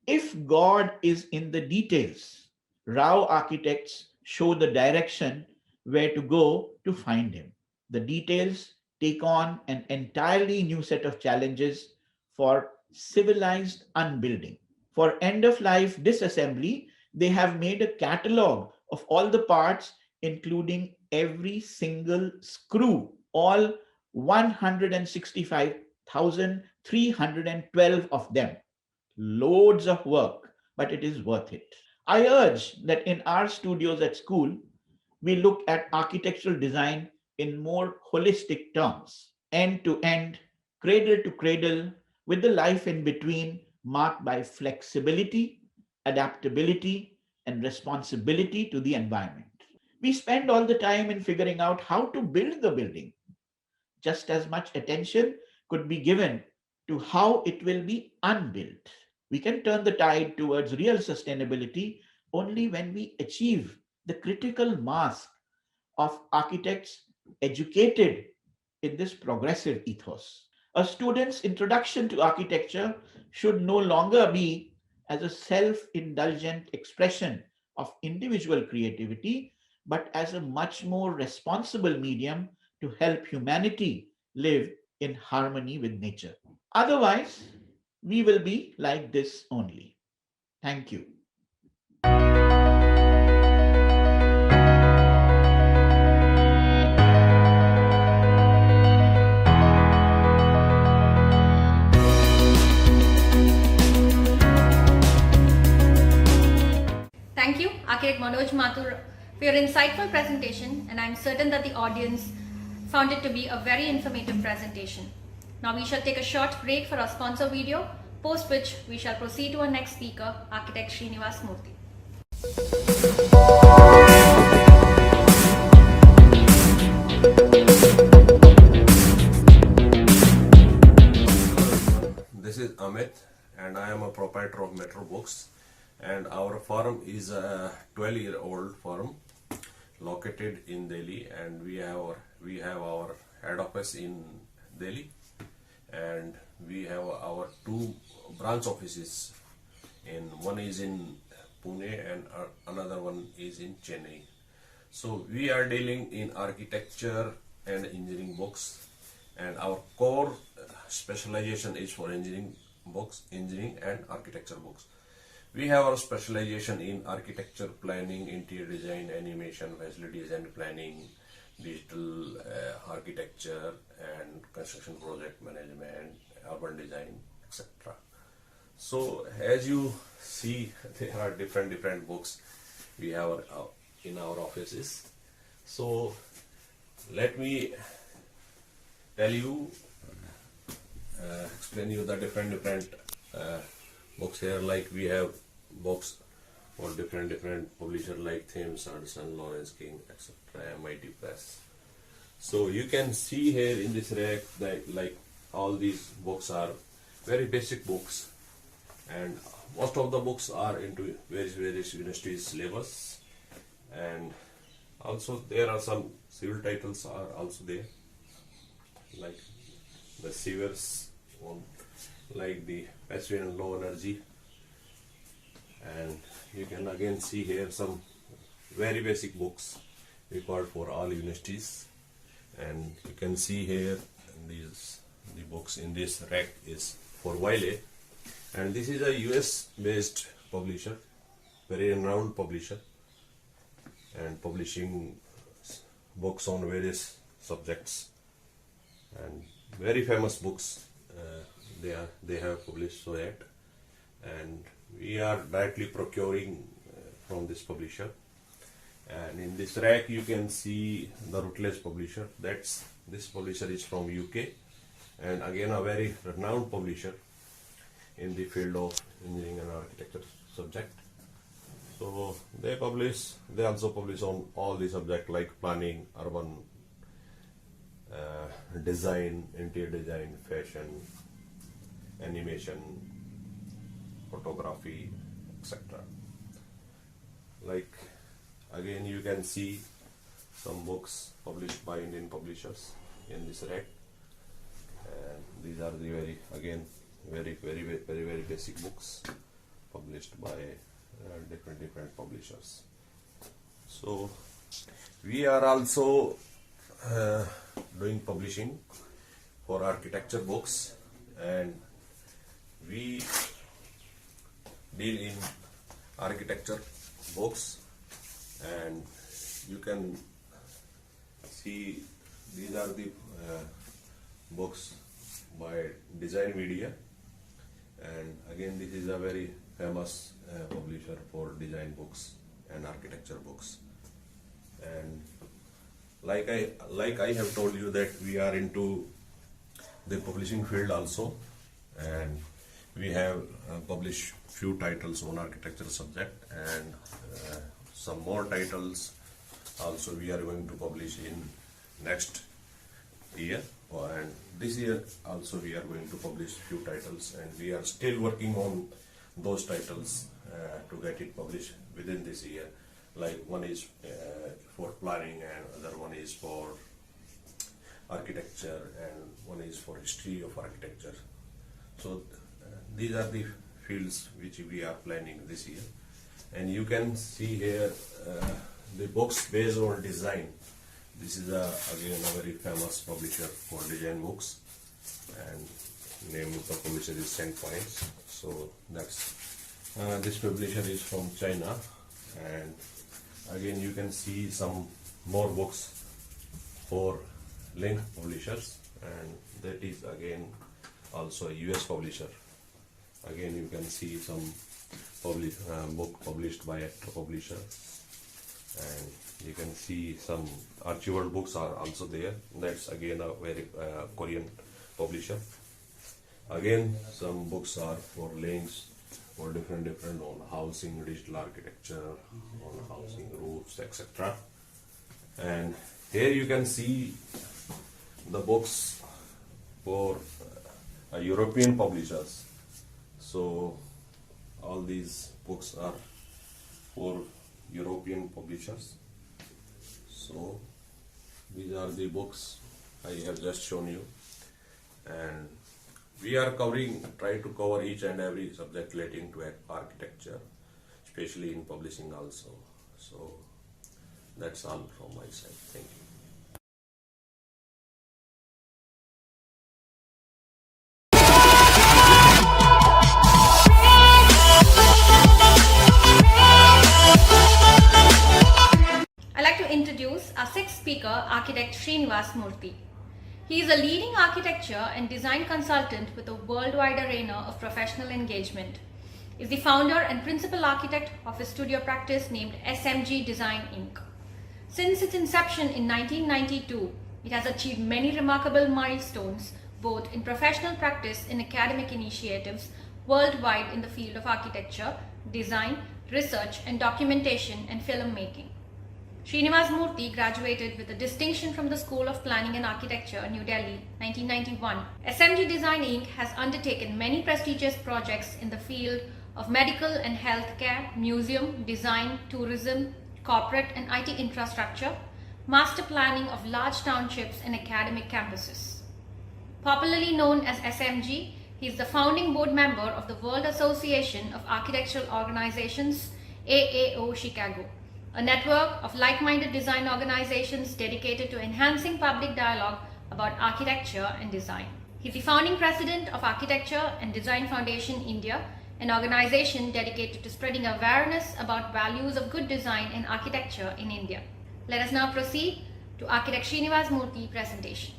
If God is in the details, Rao architects show the direction where to go to find him. The details take on an entirely new set of challenges for civilized unbuilding. For end of life disassembly, they have made a catalog of all the parts, including every single screw, all 165,312 of them. Loads of work, but it is worth it. I urge that in our studios at school, we look at architectural design in more holistic terms, end to end, cradle to cradle, with the life in between marked by flexibility, adaptability, and responsibility to the environment. We spend all the time in figuring out how to build the building. Just as much attention could be given to how it will be unbuilt. We can turn the tide towards real sustainability only when we achieve the critical mass of architects educated in this progressive ethos. A student's introduction to architecture should no longer be as a self-indulgent expression of individual creativity, but as a much more responsible medium to help humanity live in harmony with nature. Otherwise, we will be like this only. Thank you. Thank you, Architect Manoj Mathur, for your insightful presentation, and I'm certain that the audience found it to be a very informative presentation. Now we shall take a short break for our sponsor video, post which we shall proceed to our next speaker, Architect Srinivas Murthy. This is Amit, and I am a proprietor of Metro Books, and our firm is a 12-year-old firm located in Delhi, and we have our head office in Delhi, and we have our two branch offices. One is in Pune and another one is in Chennai. So we are dealing in architecture and engineering books, and our core specialization is for engineering books, engineering and architecture books. We have our specialization in architecture planning, interior design, animation, facility design planning, digital architecture and construction project management, urban design, etc. So as you see, there are different books we have in our offices. So let me tell you, explain you the different books here. Like we have books for different publishers like Thames, Anderson, Lawrence King, etc., MIT Press. So you can see here in this rack that like all these books are very basic books, and most of the books are into various universities syllabus, and also there are some civil titles are also there, like the Seavers one, like the passive and low energy, and you can again see here some very basic books required for all universities. And you can see here the books in this rack is for Wiley, and this is a US based publisher, very renowned publisher, and publishing books on various subjects. and very famous books they have published so yet, and we are directly procuring from this publisher. And in this rack you can see the Routledge publisher. This publisher is from UK, and again a very renowned publisher in the field of engineering and architecture subject. So they also publish on all the subjects like planning, urban design, interior design, fashion, animation, photography, etc. Like again you can see some books published by Indian publishers in this rack, and these are the very basic books published by different publishers. So we are also doing publishing for architecture books, and we deal in architecture books, and you can see these are the books by Design Media, and again this is a very famous publisher for design books and architecture books. And like I have told you that we are into the publishing field also, and we have published few titles on architecture subject, and some more titles also we are going to publish in next year, and this year also we are going to publish few titles, and we are still working on those titles to get it published within this year. Like one is for planning, and other one is for architecture, and one is for history of architecture. So these are the fields which we are planning this year. And you can see here the books based on design. This is again a very famous publisher for design books, and name of the publisher is Sandpoints. So that's this publisher is from China, and again you can see some more books for Link publishers, and that is again also a US publisher. Again you can see some book published by Actor publisher, and you can see some Archibald books are also there. That's again a very Korean publisher. Again some books are for links for different on housing, digital architecture, on housing, roofs, etc. And here you can see the books for European publishers. So all these books are for European publishers. So these are the books I have just shown you, and we are try to cover each and every subject relating to architecture, especially in publishing also. So that's all from my side. Thank you. I'd like to introduce our sixth speaker, architect Sriniwas Murthy. He is a leading architecture and design consultant with a worldwide arena of professional engagement. He is the founder and principal architect of a studio practice named SMG Design Inc. Since its inception in 1992, it has achieved many remarkable milestones, both in professional practice and academic initiatives worldwide in the field of architecture, design, research and documentation and filmmaking. Sriniwas Murthy graduated with a distinction from the School of Planning and Architecture, New Delhi, 1991. SMG Design Inc. has undertaken many prestigious projects in the field of medical and healthcare, museum, design, tourism, corporate and IT infrastructure, master planning of large townships and academic campuses. Popularly known as SMG, he is the founding board member of the World Association of Architectural Organizations, AAO Chicago, a network of like-minded design organizations dedicated to enhancing public dialogue about architecture and design. He is the founding president of Architecture and Design Foundation India, an organization dedicated to spreading awareness about values of good design and architecture in India. Let us now proceed to Architect Sriniwas Murthy presentation.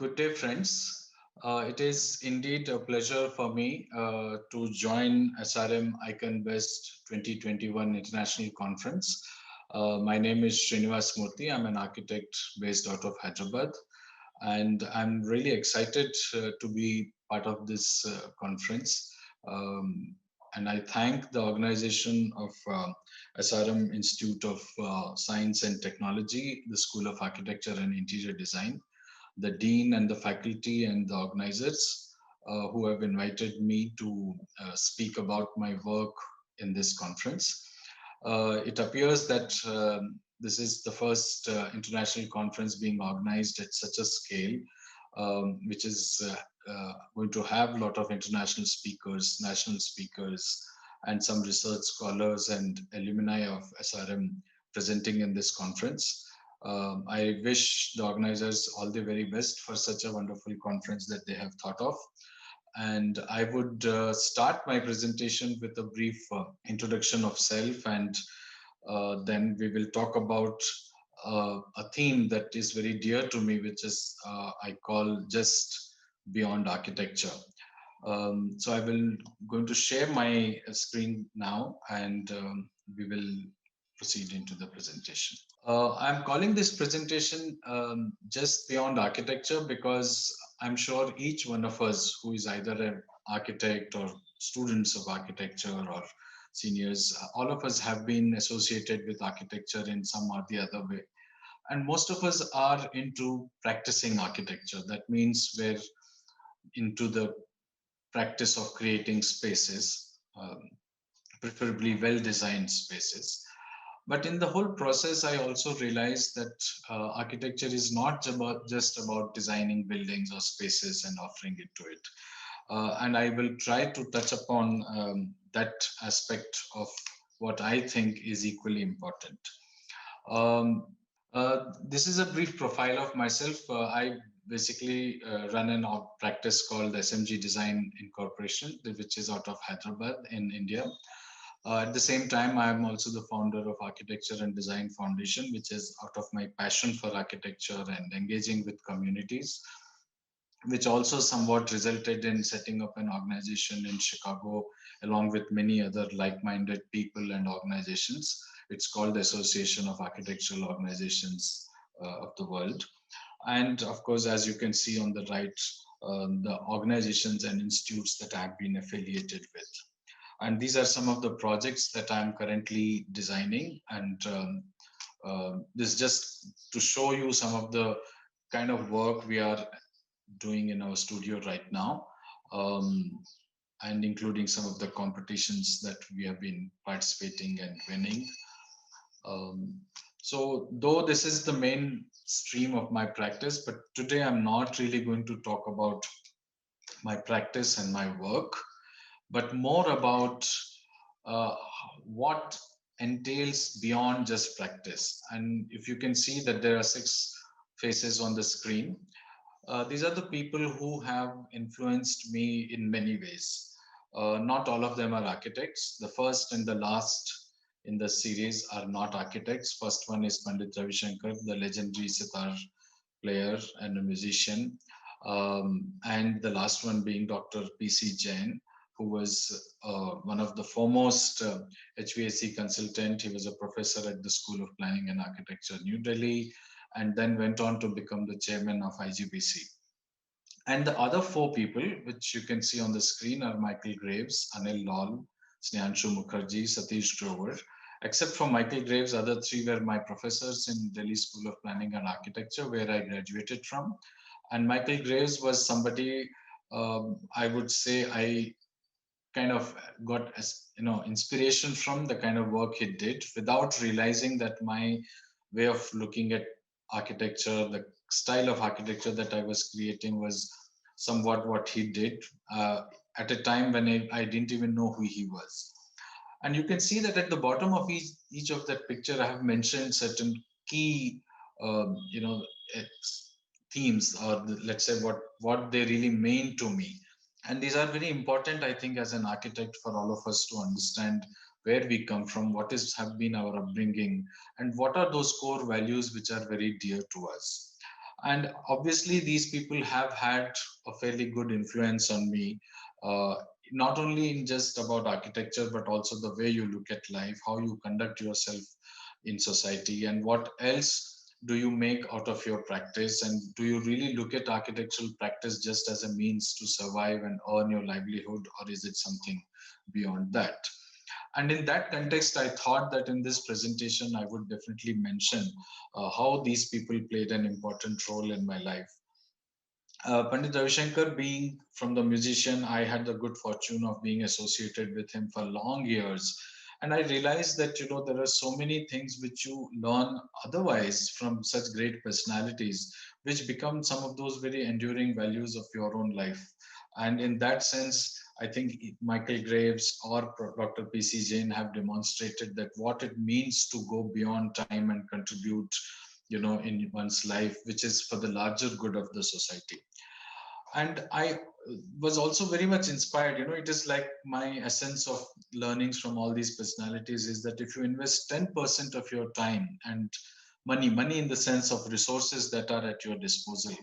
Good day, friends. It is indeed a pleasure for me to join SRM Icon Best 2021 International Conference. My name is Srinivas Murthy. I'm an architect based out of Hyderabad, and I'm really excited to be part of this conference. And I thank the organization of SRM Institute of Science and Technology, the School of Architecture and Interior Design, the dean and the faculty and the organizers who have invited me to speak about my work in this conference. It appears that this is the first international conference being organized at such a scale, which is going to have a lot of international speakers, national speakers, and some research scholars and alumni of SRM presenting in this conference. I wish the organizers all the very best for such a wonderful conference that they have thought of. And I would start my presentation with a brief introduction of self, and then we will talk about a theme that is very dear to me, which is I call just beyond architecture. So I will going to share my screen now, and we will proceed into the presentation. I'm calling this presentation just beyond architecture because I'm sure each one of us who is either an architect or students of architecture or seniors, all of us have been associated with architecture in some or the other way. And most of us are into practicing architecture. That means we're into the practice of creating spaces, preferably well-designed spaces. But in the whole process, I also realized that architecture is not just about designing buildings or spaces and offering it to it. And I will try to touch upon that aspect of what I think is equally important. This is a brief profile of myself. I basically run an practice called SMG Design Incorporation, which is out of Hyderabad in India. At the same time, I am also the founder of Architecture and Design Foundation, which is out of my passion for architecture and engaging with communities, which also somewhat resulted in setting up an organization in Chicago, along with many other like-minded people and organizations. It's called the Association of Architectural Organizations of the World. And of course, as you can see on the right, the organizations and institutes that I've been affiliated with. And these are some of the projects that I'm currently designing. And this is just to show you some of the kind of work we are doing in our studio right now, and including some of the competitions that we have been participating and winning. So though this is the main stream of my practice, but today I'm not really going to talk about my practice and my work, but more about what entails beyond just practice. And if you can see that there are 6 faces on the screen, these are the people who have influenced me in many ways. Not all of them are architects. The first and the last in the series are not architects. First one is Pandit Ravi Shankar, the legendary sitar player and a musician. And the last one being Dr. P.C. Jain, who was one of the foremost HVAC consultant. He was a professor at the School of Planning and Architecture, New Delhi, and then went on to become the chairman of IGBC. And the other 4 people, which you can see on the screen, are Michael Graves, Anil Lal, Snehanshu Mukherjee, Satish Grover. Except for Michael Graves, other 3 were my professors in Delhi School of Planning and Architecture, where I graduated from. And Michael Graves was somebody, I would say, I kind of got inspiration from the kind of work he did, without realizing that my way of looking at architecture, the style of architecture that I was creating, was somewhat what he did at a time when I didn't even know who he was. And you can see that at the bottom of each of that picture, I have mentioned certain key themes, or let's say what they really mean to me. And these are very important, I think, as an architect, for all of us to understand where we come from, what have been our upbringing, and what are those core values which are very dear to us. And obviously these people have had a fairly good influence on me, uh, not only in just about architecture, but also the way you look at life, how you conduct yourself in society, and what else do you make out of your practice, and do you really look at architectural practice just as a means to survive and earn your livelihood, or is it something beyond that? And in that context, I thought that in this presentation, I would definitely mention how these people played an important role in my life. Pandit Ravi Shankar, being from the musician, I had the good fortune of being associated with him for long years. And I realized that, there are so many things which you learn otherwise from such great personalities, which become some of those very enduring values of your own life. And in that sense, I think Michael Graves or Dr. P.C. Jain have demonstrated that what it means to go beyond time and contribute, in one's life, which is for the larger good of the society. And I was also very much inspired. It is like my essence of learnings from all these personalities is that if you invest 10% of your time and money in the sense of resources that are at your disposal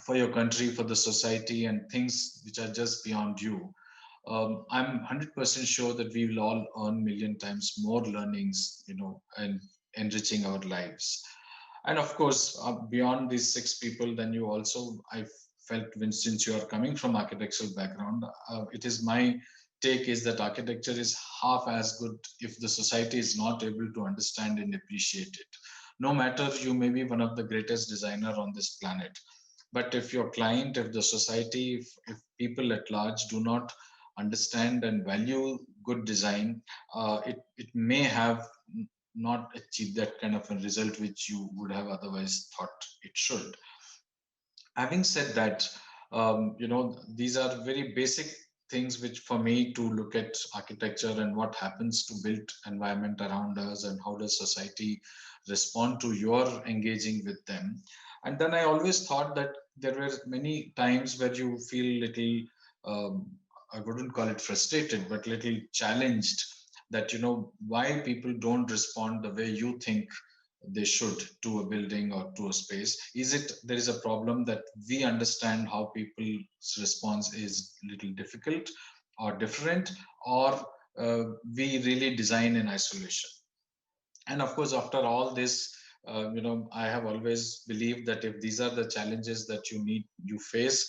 for your country, for the society, and things which are just beyond you, I'm 100% sure that we will all earn million times more learnings, and enriching our lives. And of course, beyond these six people, then you also, I felt, since you are coming from architectural background, it is my take is that architecture is half as good if the society is not able to understand and appreciate it. No matter you may be one of the greatest designer on this planet, but if your client, if the society, if people at large do not understand and value good design, it may have not achieved that kind of a result which you would have otherwise thought it should. Having said that, these are very basic things which for me to look at architecture and what happens to built environment around us and how does society respond to your engaging with them. And then I always thought that there were many times where you feel little, I wouldn't call it frustrated, but little challenged that, why people don't respond the way you think they should to a building or to a space. Is it there is a problem that we understand how people's response is little difficult or different, or we really design in isolation? And of course, after all this, I have always believed that if these are the challenges that you face,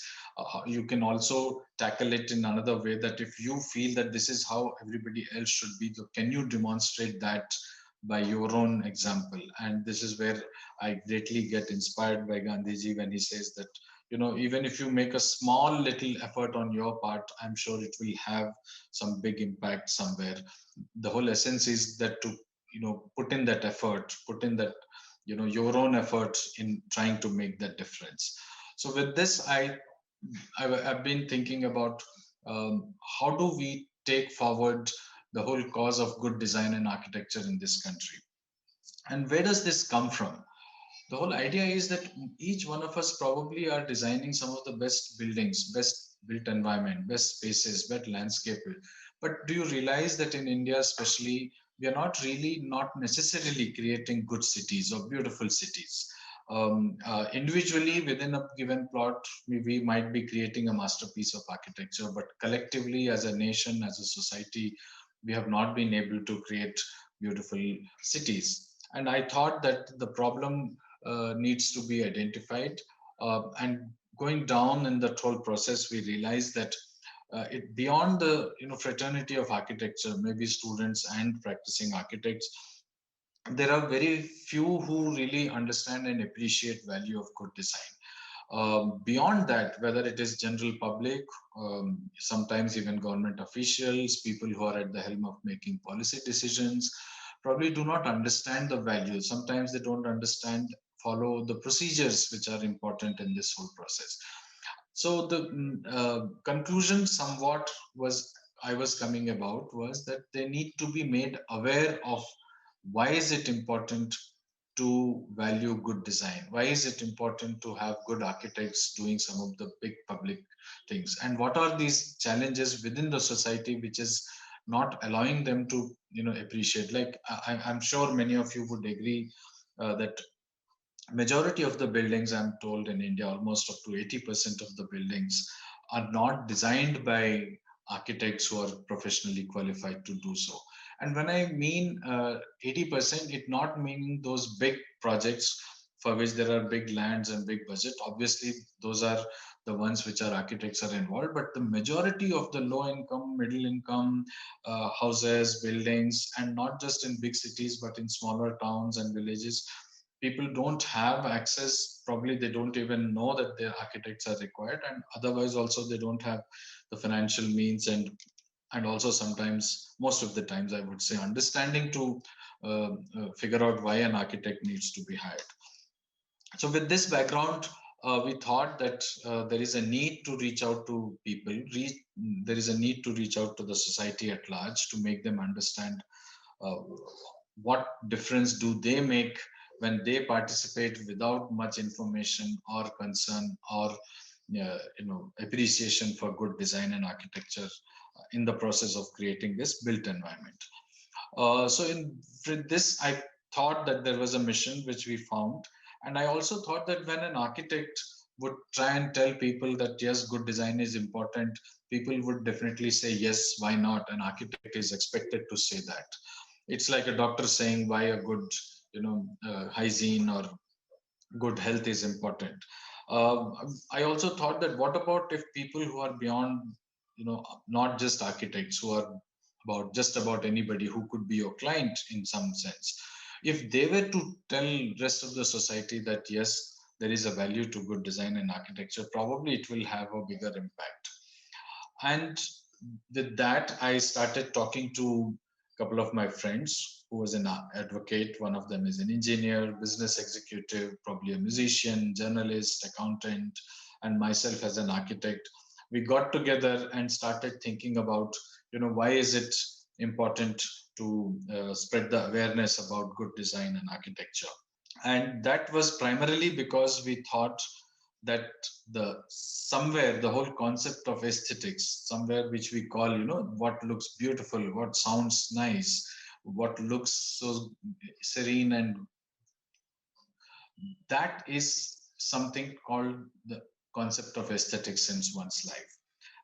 you can also tackle it in another way, that if you feel that this is how everybody else should be, so can you demonstrate that by your own example? And this is where I greatly get inspired by Gandhiji when he says that, even if you make a small little effort on your part, I'm sure it will have some big impact somewhere. The whole essence is that to, put in that effort, put in that, your own effort in trying to make that difference. So with this, I've been thinking about how do we take forward the whole cause of good design and architecture in this country, and where does this come from? The whole idea is that each one of us probably are designing some of the best buildings, best built environment, best spaces, best landscape. But do you realize that in India, especially, we are not necessarily creating good cities or beautiful cities. Individually, within a given plot, we might be creating a masterpiece of architecture, but collectively, as a nation, as a society, we have not been able to create beautiful cities. And I thought that the problem needs to be identified. And going down in the whole process, we realized that it beyond the fraternity of architecture, maybe students and practicing architects, there are very few who really understand and appreciate value of good design. Beyond that, whether it is general public, sometimes even government officials, people who are at the helm of making policy decisions, probably do not understand the value. Sometimes they don't understand, follow the procedures which are important in this whole process. So the conclusion somewhat was I was coming about was that they need to be made aware of why is it important to value good design? Why is it important to have good architects doing some of the big public things? And what are these challenges within the society which is not allowing them to appreciate? Like I'm sure many of you would agree that majority of the buildings, I'm told, in India, almost up to 80% of the buildings are not designed by architects who are professionally qualified to do so. And when I mean 80%, it not meaning those big projects for which there are big lands and big budget. Obviously, those are the ones which are architects are involved, but the majority of the low income, middle income houses, buildings, and not just in big cities, but in smaller towns and villages, people don't have access. Probably they don't even know that their architects are required, and otherwise also they don't have the financial means, and also sometimes, most of the times, I would say, understanding to figure out why an architect needs to be hired. So with this background, we thought that there is a need to reach out to people. There is a need to reach out to the society at large to make them understand uh, what difference do they make when they participate without much information or concern or appreciation for good design and architecture in the process of creating this built environment. So in with this, I thought that there was a mission which we found, and I also thought that when an architect would try and tell people that yes, good design is important, people would definitely say yes, why not? An architect is expected to say that. It's like a doctor saying why a good hygiene or good health is important. I also thought that what about if people who are beyond, not just architects, who are about just about anybody who could be your client in some sense, if they were to tell rest of the society that yes, there is a value to good design and architecture, probably it will have a bigger impact. And with that, I started talking to a couple of my friends who was an advocate. One of them is an engineer, business executive, probably a musician, journalist, accountant, and myself as an architect. We got together and started thinking about, why is it important to spread the awareness about good design and architecture. And that was primarily because we thought that the whole concept of aesthetics, somewhere which we call, what looks beautiful, what sounds nice, what looks so serene, and that is something called the concept of aesthetics in one's life.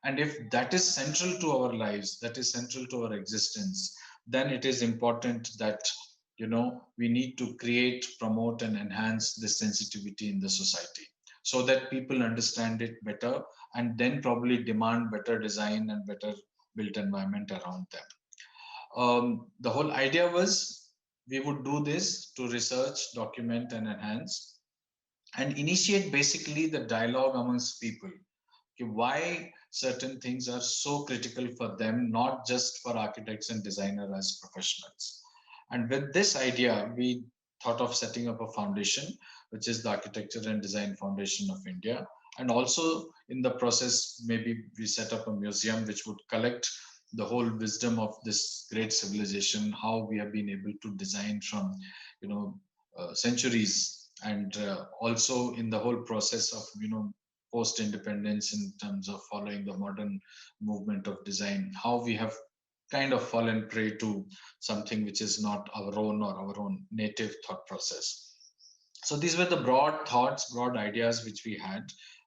And if that is central to our lives, that is central to our existence, then it is important that we need to create, promote, and enhance this sensitivity in the society so that people understand it better and then probably demand better design and better built environment around them. The whole idea was we would do this to research, document, and enhance, and initiate basically the dialogue amongst people. Okay, why certain things are so critical for them, not just for architects and designers as professionals. And with this idea, we thought of setting up a foundation, which is the Architecture and Design Foundation of India. And also in the process, maybe we set up a museum which would collect the whole wisdom of this great civilization, how we have been able to design from, centuries, and also in the whole process of, post independence, in terms of following the modern movement of design, how we have kind of fallen prey to something which is not our own or our own native thought process. So these were the broad thoughts, broad ideas which we had,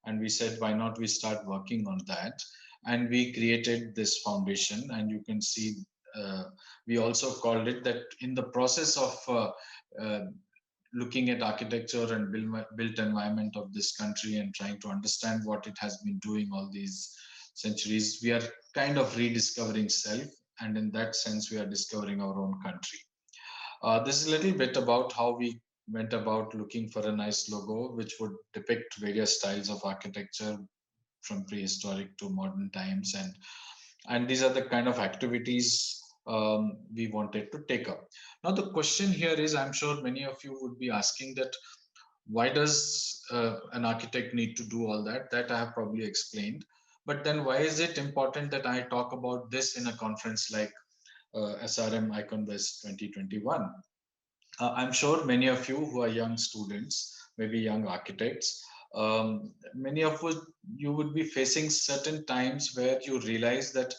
and we said, why not we start working on that? And we created this foundation, and you can see we also called it that in the process of looking at architecture and built environment of this country and trying to understand what it has been doing all these centuries, we are kind of rediscovering self, and in that sense we are discovering our own country. This is a little bit about how we went about looking for a nice logo which would depict various styles of architecture from prehistoric to modern times, and these are the kind of activities we wanted to take up. Now the question here is, I'm sure many of you would be asking that why does an architect need to do all that? That I have probably explained. But then why is it important that I talk about this in a conference like SRM Icon West 2021? I'm sure many of you who are young students, maybe young architects, many of you would be facing certain times where you realize that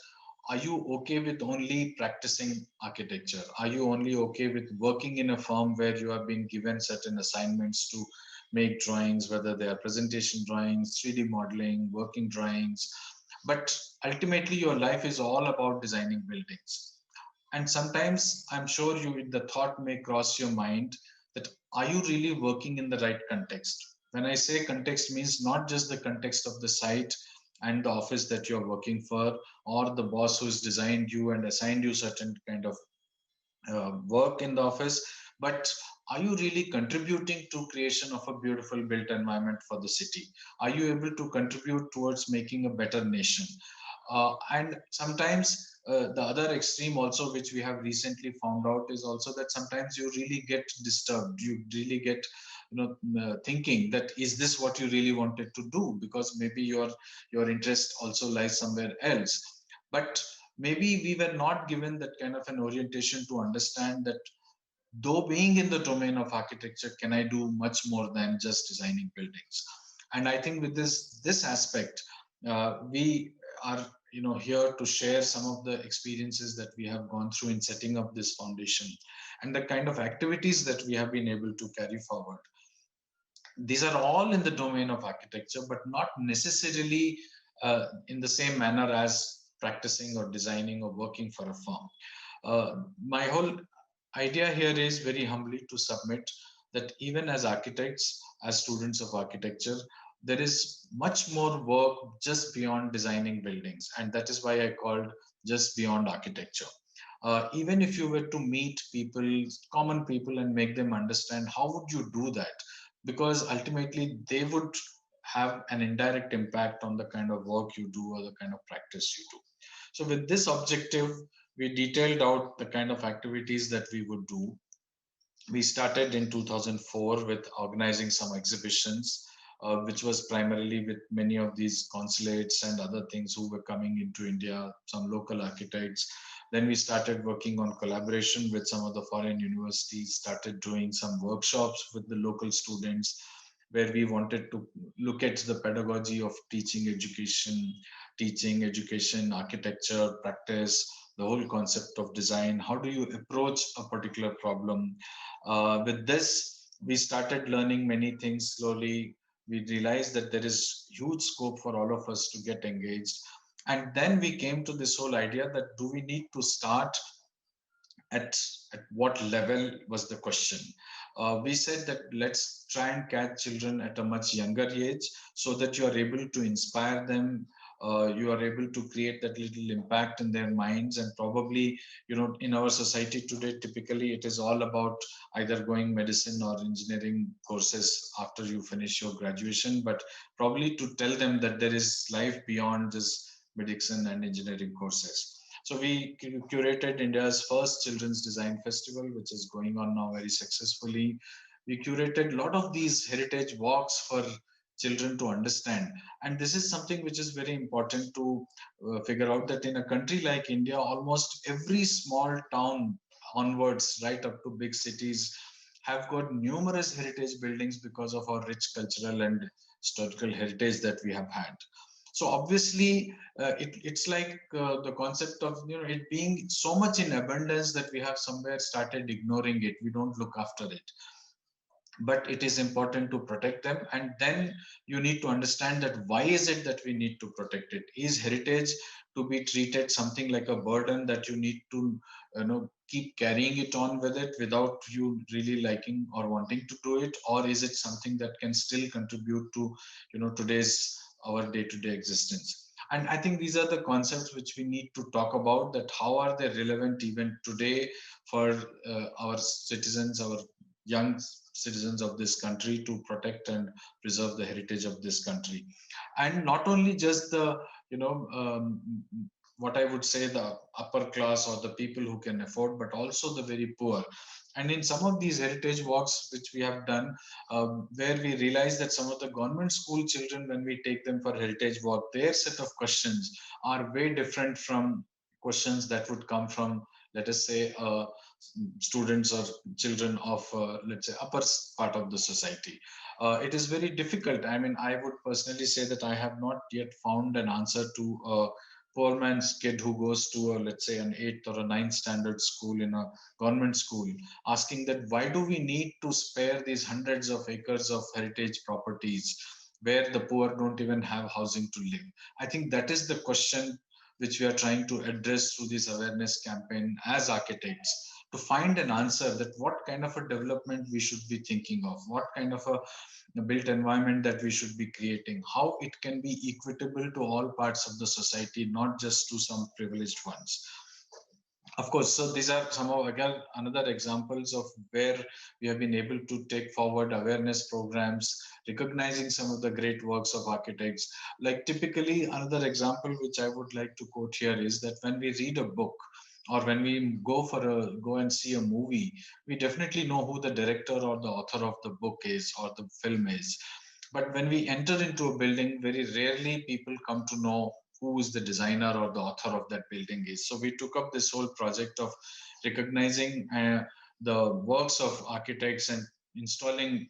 are you okay with only practicing architecture? Are you only okay with working in a firm where you have been given certain assignments to make drawings, whether they are presentation drawings, 3D modeling, working drawings, but ultimately your life is all about designing buildings. And sometimes I'm sure the thought may cross your mind that are you really working in the right context? When I say context means not just the context of the site and the office that you're working for, or the boss who's designed you and assigned you certain kind of work in the office, but are you really contributing to creation of a beautiful built environment for the city? Are you able to contribute towards making a better nation? And sometimes the other extreme also, which we have recently found out, is also that sometimes you really get disturbed. You really get, thinking that is this what you really wanted to do? Because maybe your interest also lies somewhere else. But maybe we were not given that kind of an orientation to understand that though being in the domain of architecture, can I do much more than just designing buildings? And I think with this aspect, we are here to share some of the experiences that we have gone through in setting up this foundation and the kind of activities that we have been able to carry forward. These are all in the domain of architecture, but not necessarily in the same manner as practicing or designing or working for a firm. My whole idea here is very humbly to submit that even as architects, as students of architecture, there is much more work just beyond designing buildings. And that is why I called just beyond architecture. Even if you were to meet people, common people, and make them understand how would you do that? Because ultimately they would have an indirect impact on the kind of work you do or the kind of practice you do. So with this objective, we detailed out the kind of activities that we would do. We started in 2004 with organizing some exhibitions, which was primarily with many of these consulates and other things who were coming into India, some local architects. Then we started working on collaboration with some of the foreign universities, started doing some workshops with the local students, where we wanted to look at the pedagogy of teaching education, architecture, practice, the whole concept of design. How do you approach a particular problem? With this, we started learning many things slowly. We realized that there is huge scope for all of us to get engaged. And then we came to this whole idea that do we need to start at what level was the question. We said that let's try and catch children at a much younger age so that you are able to inspire them. You are able to create that little impact in their minds. And probably, in our society today, typically it is all about either going medicine or engineering courses after you finish your graduation, but probably to tell them that there is life beyond this medicine and engineering courses. So we curated India's first children's design festival, which is going on now very successfully. We curated a lot of these heritage walks for children to understand. And this is something which is very important to figure out, that in a country like India, almost every small town onwards, right up to big cities, have got numerous heritage buildings because of our rich cultural and historical heritage that we have had. So obviously, it's like the concept of it being so much in abundance that we have somewhere started ignoring it. We don't look after it. But it is important to protect them. And then you need to understand that why is it that we need to protect it? Is heritage to be treated something like a burden that you need to keep carrying it on with it without you really liking or wanting to do it? Or is it something that can still contribute to today's our day-to-day existence? And I think these are the concepts which we need to talk about, that how are they relevant even today for our citizens, our young citizens of this country, to protect and preserve the heritage of this country. And not only just the what I would say the upper class or the people who can afford, but also the very poor. And in some of these heritage walks which we have done, where we realize that some of the government school children, when we take them for heritage walk, their set of questions are way different from questions that would come from, let us say, students or children of, let's say, upper part of the society. It is very difficult. I mean, I would personally say that I have not yet found an answer to a poor man's kid who goes to a, let's say, an 8th or a 9th standard school in a government school, asking that why do we need to spare these hundreds of acres of heritage properties where the poor don't even have housing to live? I think that is the question which we are trying to address through this awareness campaign as architects, to find an answer that what kind of a development we should be thinking of, what kind of a built environment that we should be creating, how it can be equitable to all parts of the society, not just to some privileged ones. Of course, so these are some of, again, another examples of where we have been able to take forward awareness programs, recognizing some of the great works of architects. Like typically, another example which I would like to quote here is that when we read a book, or when we go and see a movie, we definitely know who the director or the author of the book is or the film is. But when we enter into a building, very rarely people come to know who is the designer or the author of that building is. So we took up this whole project of recognizing the works of architects and installing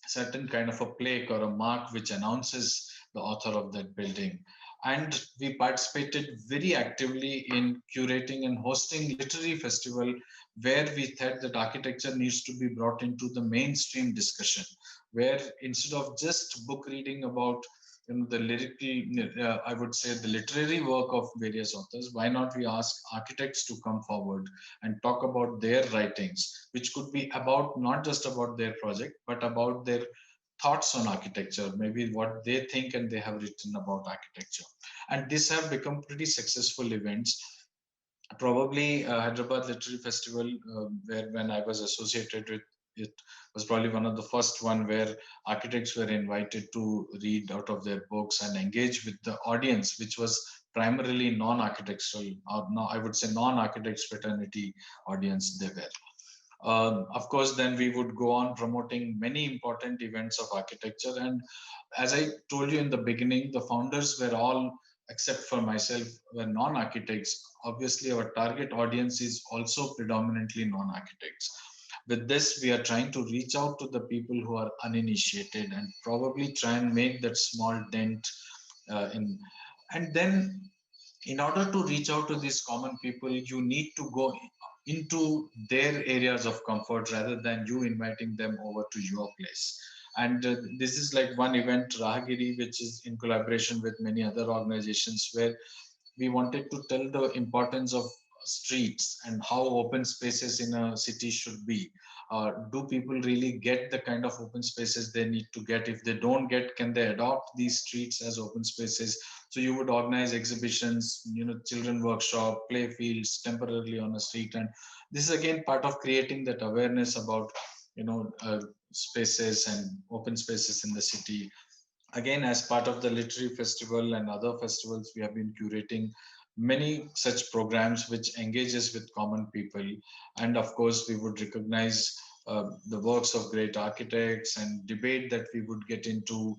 certain kind of a plaque or a mark which announces the author of that building. And we participated very actively in curating and hosting literary festival where we thought that architecture needs to be brought into the mainstream discussion, where instead of just book reading about the lyrical, I would say the literary work of various authors, why not we ask architects to come forward and talk about their writings, which could be about not just about their project, but about their thoughts on architecture, maybe what they think and they have written about architecture. And these have become pretty successful events. Probably Hyderabad Literary Festival, where when I was associated with it, was probably one of the first one where architects were invited to read out of their books and engage with the audience, which was primarily non-architectural, or no, I would say non-architects fraternity audience they were. Of course, then we would go on promoting many important events of architecture. And as I told you in the beginning, the founders were all, except for myself, were non-architects. Obviously, our target audience is also predominantly non-architects. With this, we are trying to reach out to the people who are uninitiated and probably try and make that small dent in. And then, in order to reach out to these common people, you need to go into their areas of comfort rather than you inviting them over to your place. And this is like one event, Rahagiri, which is in collaboration with many other organizations, where we wanted to tell the importance of streets and how open spaces in a city should be. Do people really get the kind of open spaces they need to get? If they don't get, can they adopt these streets as open spaces? So you would organize exhibitions, children workshop, play fields temporarily on a street. And this is again part of creating that awareness about, spaces and open spaces in the city. Again, as part of the literary festival and other festivals, we have been curating many such programs which engages with common people. And of course, we would recognize the works of great architects and debate that we would get into.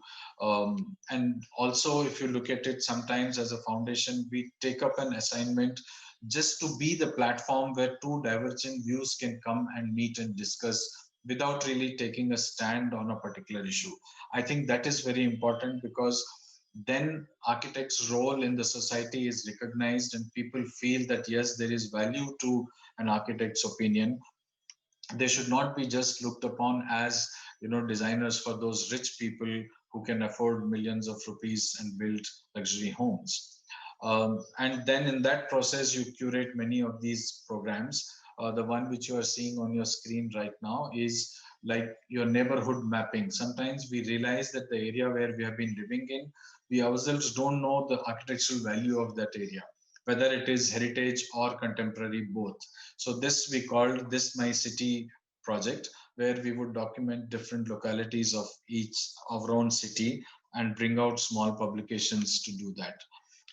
And also, if you look at it, sometimes as a foundation, we take up an assignment just to be the platform where two diverging views can come and meet and discuss without really taking a stand on a particular issue. I think that is very important, because then architects' role in the society is recognized and people feel that yes, there is value to an architect's opinion. They should not be just looked upon as designers for those rich people who can afford millions of rupees and build luxury homes. And then in that process, you curate many of these programs. The one which you are seeing on your screen right now is like your neighborhood mapping. Sometimes we realize that the area where we have been living in, we ourselves don't know the architectural value of that area, whether it is heritage or contemporary, both. So this we called This My City project, where we would document different localities of each of our own city and bring out small publications to do that.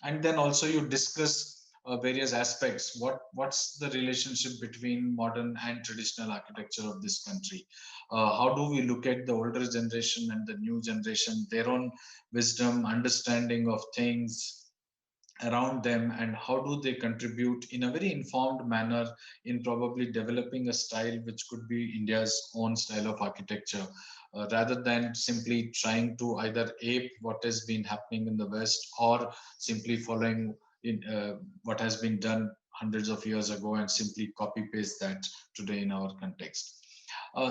And then also you discuss various aspects. What's the relationship between modern and traditional architecture of this country? How do we look at the older generation and the new generation, their own wisdom, understanding of things around them, and how do they contribute in a very informed manner in probably developing a style which could be India's own style of architecture, rather than simply trying to either ape what has been happening in the West or simply following what has been done hundreds of years ago and simply copy paste that today in our context.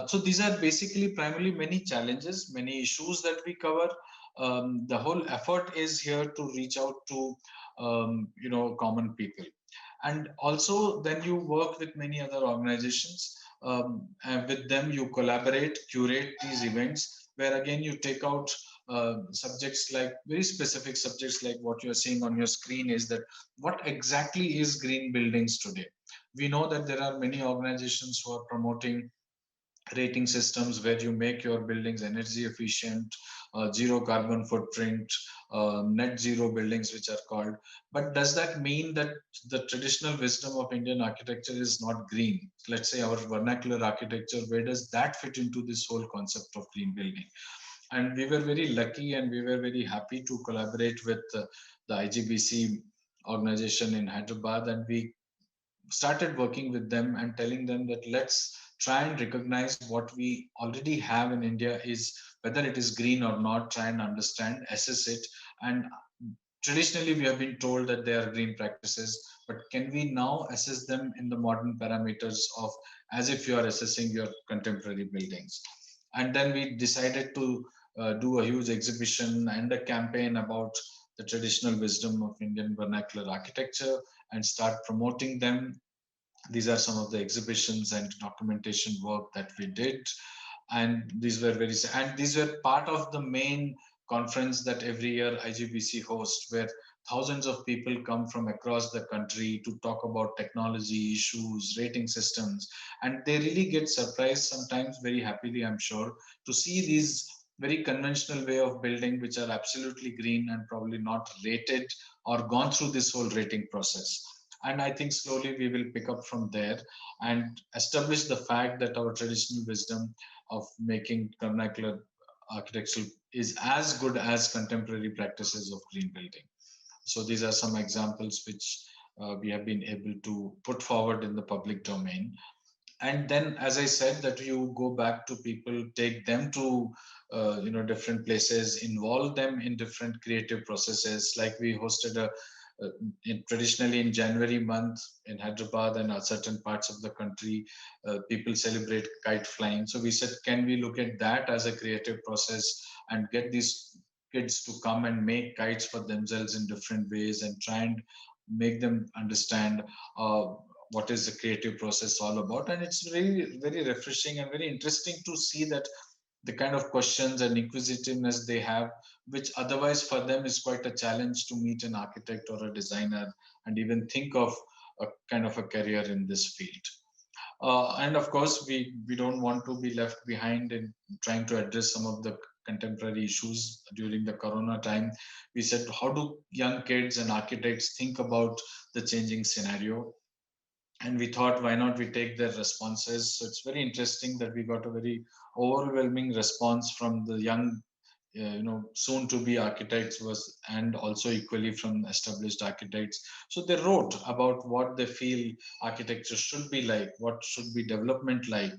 So these are basically primarily many challenges, many issues that we cover. The whole effort is here to reach out to common people, and also then you work with many other organizations, and with them you collaborate, curate these events, where again you take out subjects, like very specific subjects like what you're seeing on your screen, is that what exactly is green buildings today. We know that there are many organizations who are promoting rating systems where you make your buildings energy efficient, zero carbon footprint, net zero buildings, which are called. But does that mean that the traditional wisdom of Indian architecture is not green? Let's say our vernacular architecture, where does that fit into this whole concept of green building? And we were very lucky and we were very happy to collaborate with the IGBC organization in Hyderabad, and we started working with them and telling them that let's try and recognize what we already have in India, is whether it is green or not, try and understand, assess it. And traditionally we have been told that they are green practices, but can we now assess them in the modern parameters of as if you are assessing your contemporary buildings? And then we decided to do a huge exhibition and a campaign about the traditional wisdom of Indian vernacular architecture and start promoting them. These are some of the exhibitions and documentation work that we did, and these were part of the main conference that every year IGBC hosts, where thousands of people come from across the country to talk about technology issues, rating systems, and they really get surprised, sometimes very happily, I'm sure, to see these very conventional way of building which are absolutely green and probably not rated or gone through this whole rating process. And I think slowly we will pick up from there and establish the fact that our traditional wisdom of making vernacular architecture is as good as contemporary practices of green building. So these are some examples which we have been able to put forward in the public domain. And then, as I said, that you go back to people, take them to different places, involve them in different creative processes. Like we hosted traditionally in January month in Hyderabad and certain parts of the country, people celebrate kite flying. So we said, can we look at that as a creative process and get these kids to come and make kites for themselves in different ways and try and make them understand what is the creative process all about. And it's very, very refreshing and very interesting to see that the kind of questions and inquisitiveness they have, which otherwise for them is quite a challenge to meet an architect or a designer and even think of a kind of a career in this field. And of course, we don't want to be left behind in trying to address some of the contemporary issues during the corona time. We said, how do young kids and architects think about the changing scenario? And we thought, why not we take their responses? So it's very interesting that we got a very overwhelming response from the young soon to be architects was, and also equally from established architects. So they wrote about what they feel architecture should be like, what should be development like.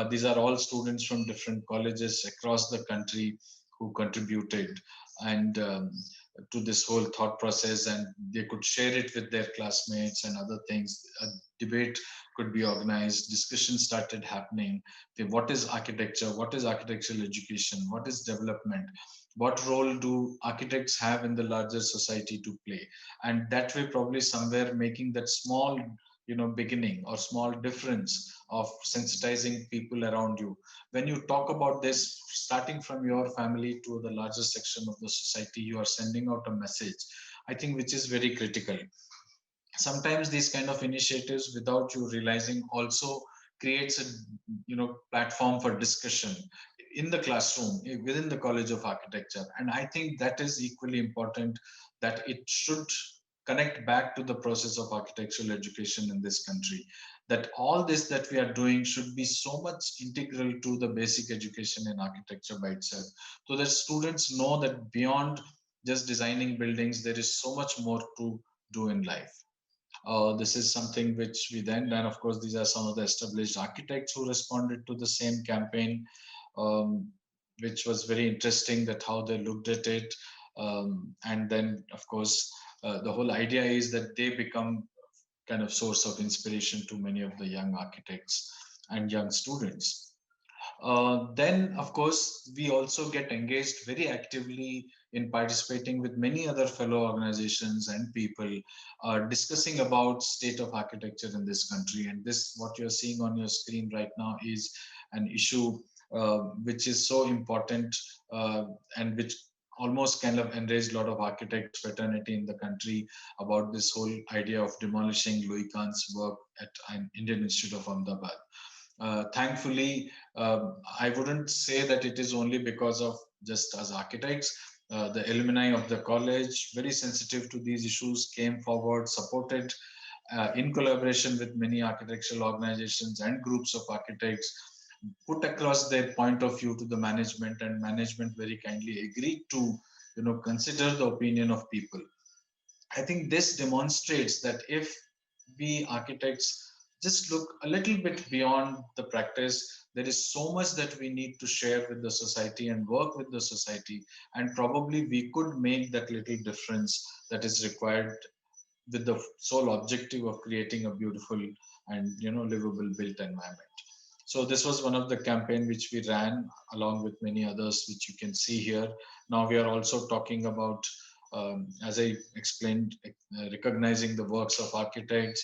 These are all students from different colleges across the country who contributed and to this whole thought process, and they could share it with their classmates and other things. A debate could be organized, discussion started happening. What is architecture? What is architectural education? What is development? What role do architects have in the larger society to play? And that way, probably somewhere making that small beginning or small difference of sensitizing people around you. When you talk about this, starting from your family to the larger section of the society, you are sending out a message, I think, which is very critical. Sometimes these kind of initiatives, without you realizing, also creates a platform for discussion in the classroom within the College of Architecture. And I think that is equally important, that it should connect back to the process of architectural education in this country, that all this that we are doing should be so much integral to the basic education in architecture by itself, so that students know that beyond just designing buildings, there is so much more to do in life. This is something which we then, and of course, these are some of the established architects who responded to the same campaign, which was very interesting that how they looked at it. And then, of course, the whole idea is that they become kind of source of inspiration to many of the young architects and young students. Then, of course, we also get engaged very actively in participating with many other fellow organizations and people discussing about state of architecture in this country. And this, what you're seeing on your screen right now, is an issue which is so important and which almost kind of enraged a lot of architects fraternity in the country about this whole idea of demolishing Louis Kahn's work at an Indian Institute of Ahmedabad. Thankfully, I wouldn't say that it is only because of just us architects. The alumni of the college, very sensitive to these issues, came forward, supported in collaboration with many architectural organizations and groups of architects, put across their point of view to the management, and management very kindly agreed to, consider the opinion of people. I think this demonstrates that if we architects just look a little bit beyond the practice, there is so much that we need to share with the society and work with the society, and probably we could make that little difference that is required with the sole objective of creating a beautiful and livable built environment. So this was one of the campaign which we ran along with many others, which you can see here. Now we are also talking about, as I explained, recognizing the works of architects.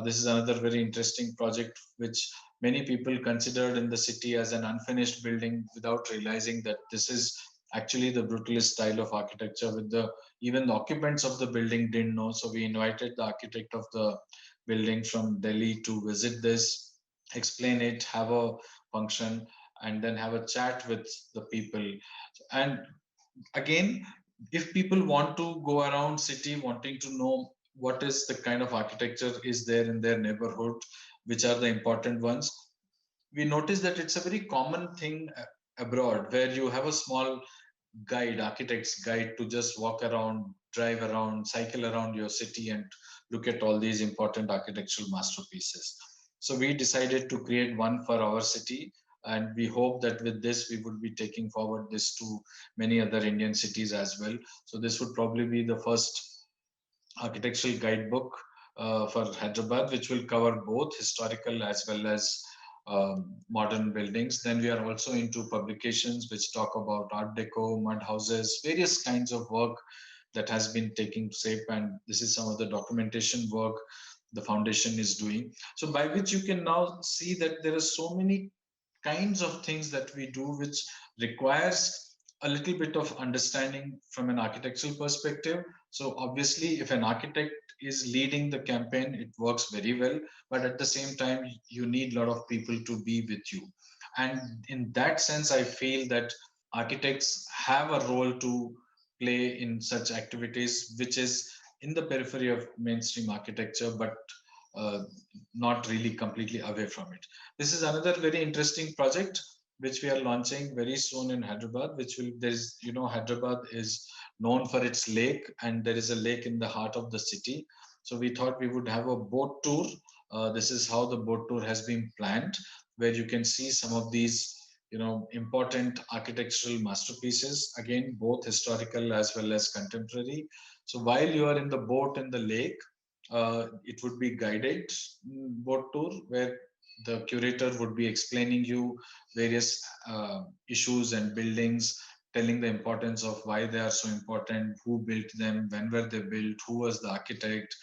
This is another very interesting project which many people considered in the city as an unfinished building without realizing that this is actually the brutalist style of architecture, with the even the occupants of the building didn't know. So we invited the architect of the building from Delhi to visit this, explain it, have a function, and then have a chat with the people. And again, if people want to go around city wanting to know what is the kind of architecture is there in their neighborhood, which are the important ones, we notice that it's a very common thing abroad, where you have a small guide, architect's guide, to just walk around, drive around, cycle around your city and look at all these important architectural masterpieces. So we decided to create one for our city, and we hope that with this we would be taking forward this to many other Indian cities as well. So this would probably be the first architectural guidebook for Hyderabad, which will cover both historical as well as modern buildings. Then we are also into publications which talk about Art Deco, mud houses, various kinds of work that has been taking shape, and this is some of the documentation work the foundation is doing. So by which you can now see that there are so many kinds of things that we do which requires a little bit of understanding from an architectural perspective. So obviously, if an architect is leading the campaign, it works very well, but at the same time you need a lot of people to be with you. And in that sense, I feel that architects have a role to play in such activities, which is in the periphery of mainstream architecture, but not really completely away from it. This is another very interesting project which we are launching very soon in Hyderabad, which will, there's, Hyderabad is known for its lake, and there is a lake in the heart of the city. So we thought we would have a boat tour. This is how the boat tour has been planned, where you can see some of these, important architectural masterpieces, again, both historical as well as contemporary. So while you are in the boat in the lake, it would be guided boat tour, where the curator would be explaining you various issues and buildings, telling the importance of why they are so important, who built them, when were they built, who was the architect.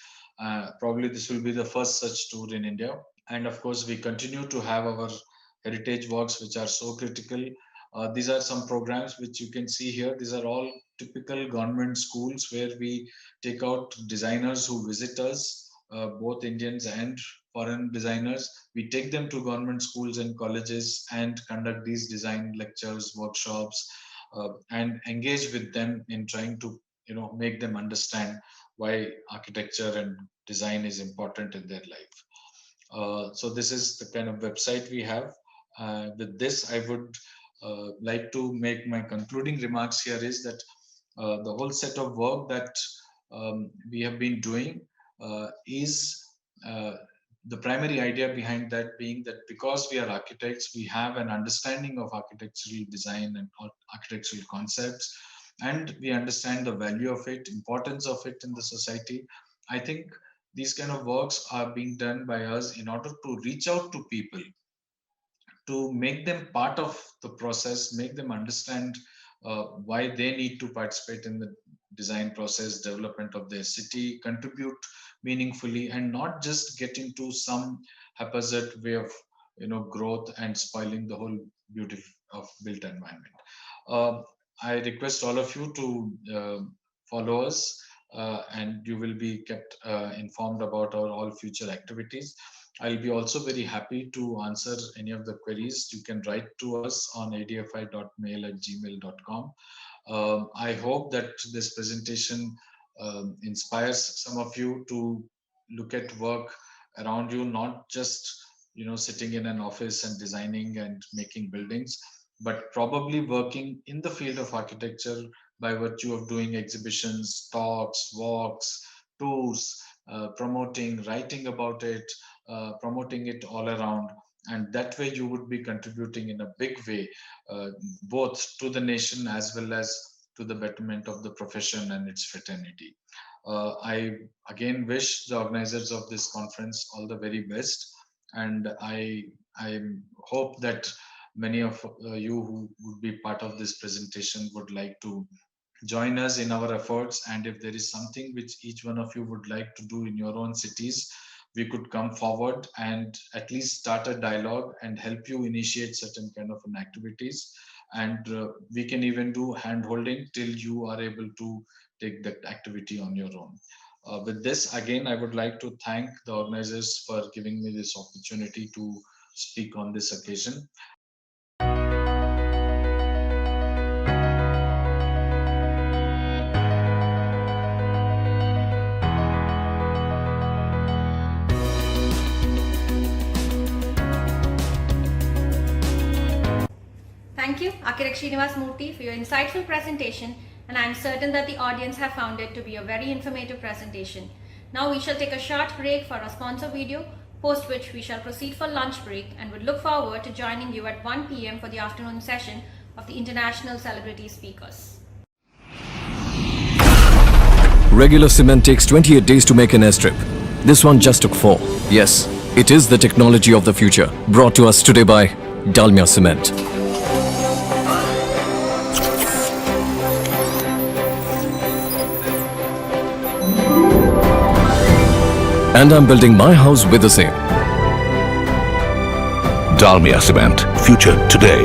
Probably this will be the first such tour in India. And of course, we continue to have our heritage walks, which are so critical. These are some programs which you can see here. These are all typical government schools where we take out designers who visit us, both Indians and foreign designers. We take them to government schools and colleges and conduct these design lectures, workshops, and engage with them in trying to, make them understand why architecture and design is important in their life. So this is the kind of website we have. With this, I would like to make my concluding remarks here is that the whole set of work that we have been doing is the primary idea behind that being that because we are architects, we have an understanding of architectural design and architectural concepts. and we understand the value of it, importance of it in the society, I think these kind of works are being done by us in order to reach out to people, to make them part of the process, make them understand why they need to participate in the design process, development of their city, contribute meaningfully, and not just get into some haphazard way of growth and spoiling the whole beauty of built environment. I request all of you to follow us, and you will be kept informed about our all future activities. I'll be also very happy to answer any of the queries. You can write to us on adfi.mail@gmail.com. I hope that this presentation inspires some of you to look at work around you, not just sitting in an office and designing and making buildings, but probably working in the field of architecture by virtue of doing exhibitions, talks, walks, tours, promoting, writing about it, promoting it all around. And that way you would be contributing in a big way, both to the nation as well as to the betterment of the profession and its fraternity. I again wish the organizers of this conference all the very best. And I hope that many of you who would be part of this presentation would like to join us in our efforts. And if there is something which each one of you would like to do in your own cities, we could come forward and at least start a dialogue and help you initiate certain kind of an activities. And we can even do hand holding till you are able to take that activity on your own. With this, again, I would like to thank the organizers for giving me this opportunity to speak on this occasion. Thank you, Architect Srinivas Murthy, for your insightful presentation, and I am certain that the audience have found it to be a very informative presentation. Now we shall take a short break for our sponsor video, post which we shall proceed for lunch break, and would look forward to joining you at 1 p.m. for the afternoon session of the international celebrity speakers. Regular cement takes 28 days to make an airstrip. This one just took 4. Yes, it is the technology of the future, brought to us today by Dalmia Cement. And I'm building my house with the same. Dalmia Cement. Future today.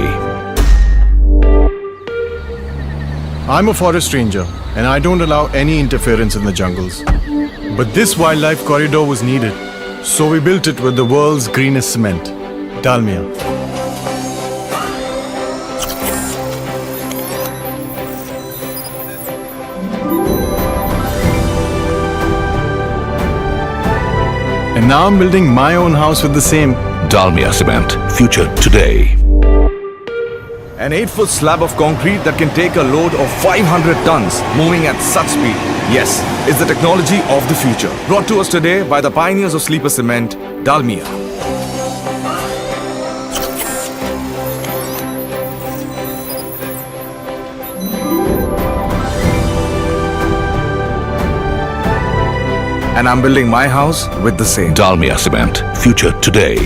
I'm a forest ranger and I don't allow any interference in the jungles. But this wildlife corridor was needed, so we built it with the world's greenest cement, Dalmia. And now I'm building my own house with the same. Dalmia Cement. Future today. An 8-foot slab of concrete that can take a load of 500 tons, moving at such speed. Yes, it's the technology of the future. Brought to us today by the pioneers of sleeper cement, Dalmia. And I'm building my house with the same. Dalmia Cement. Future today.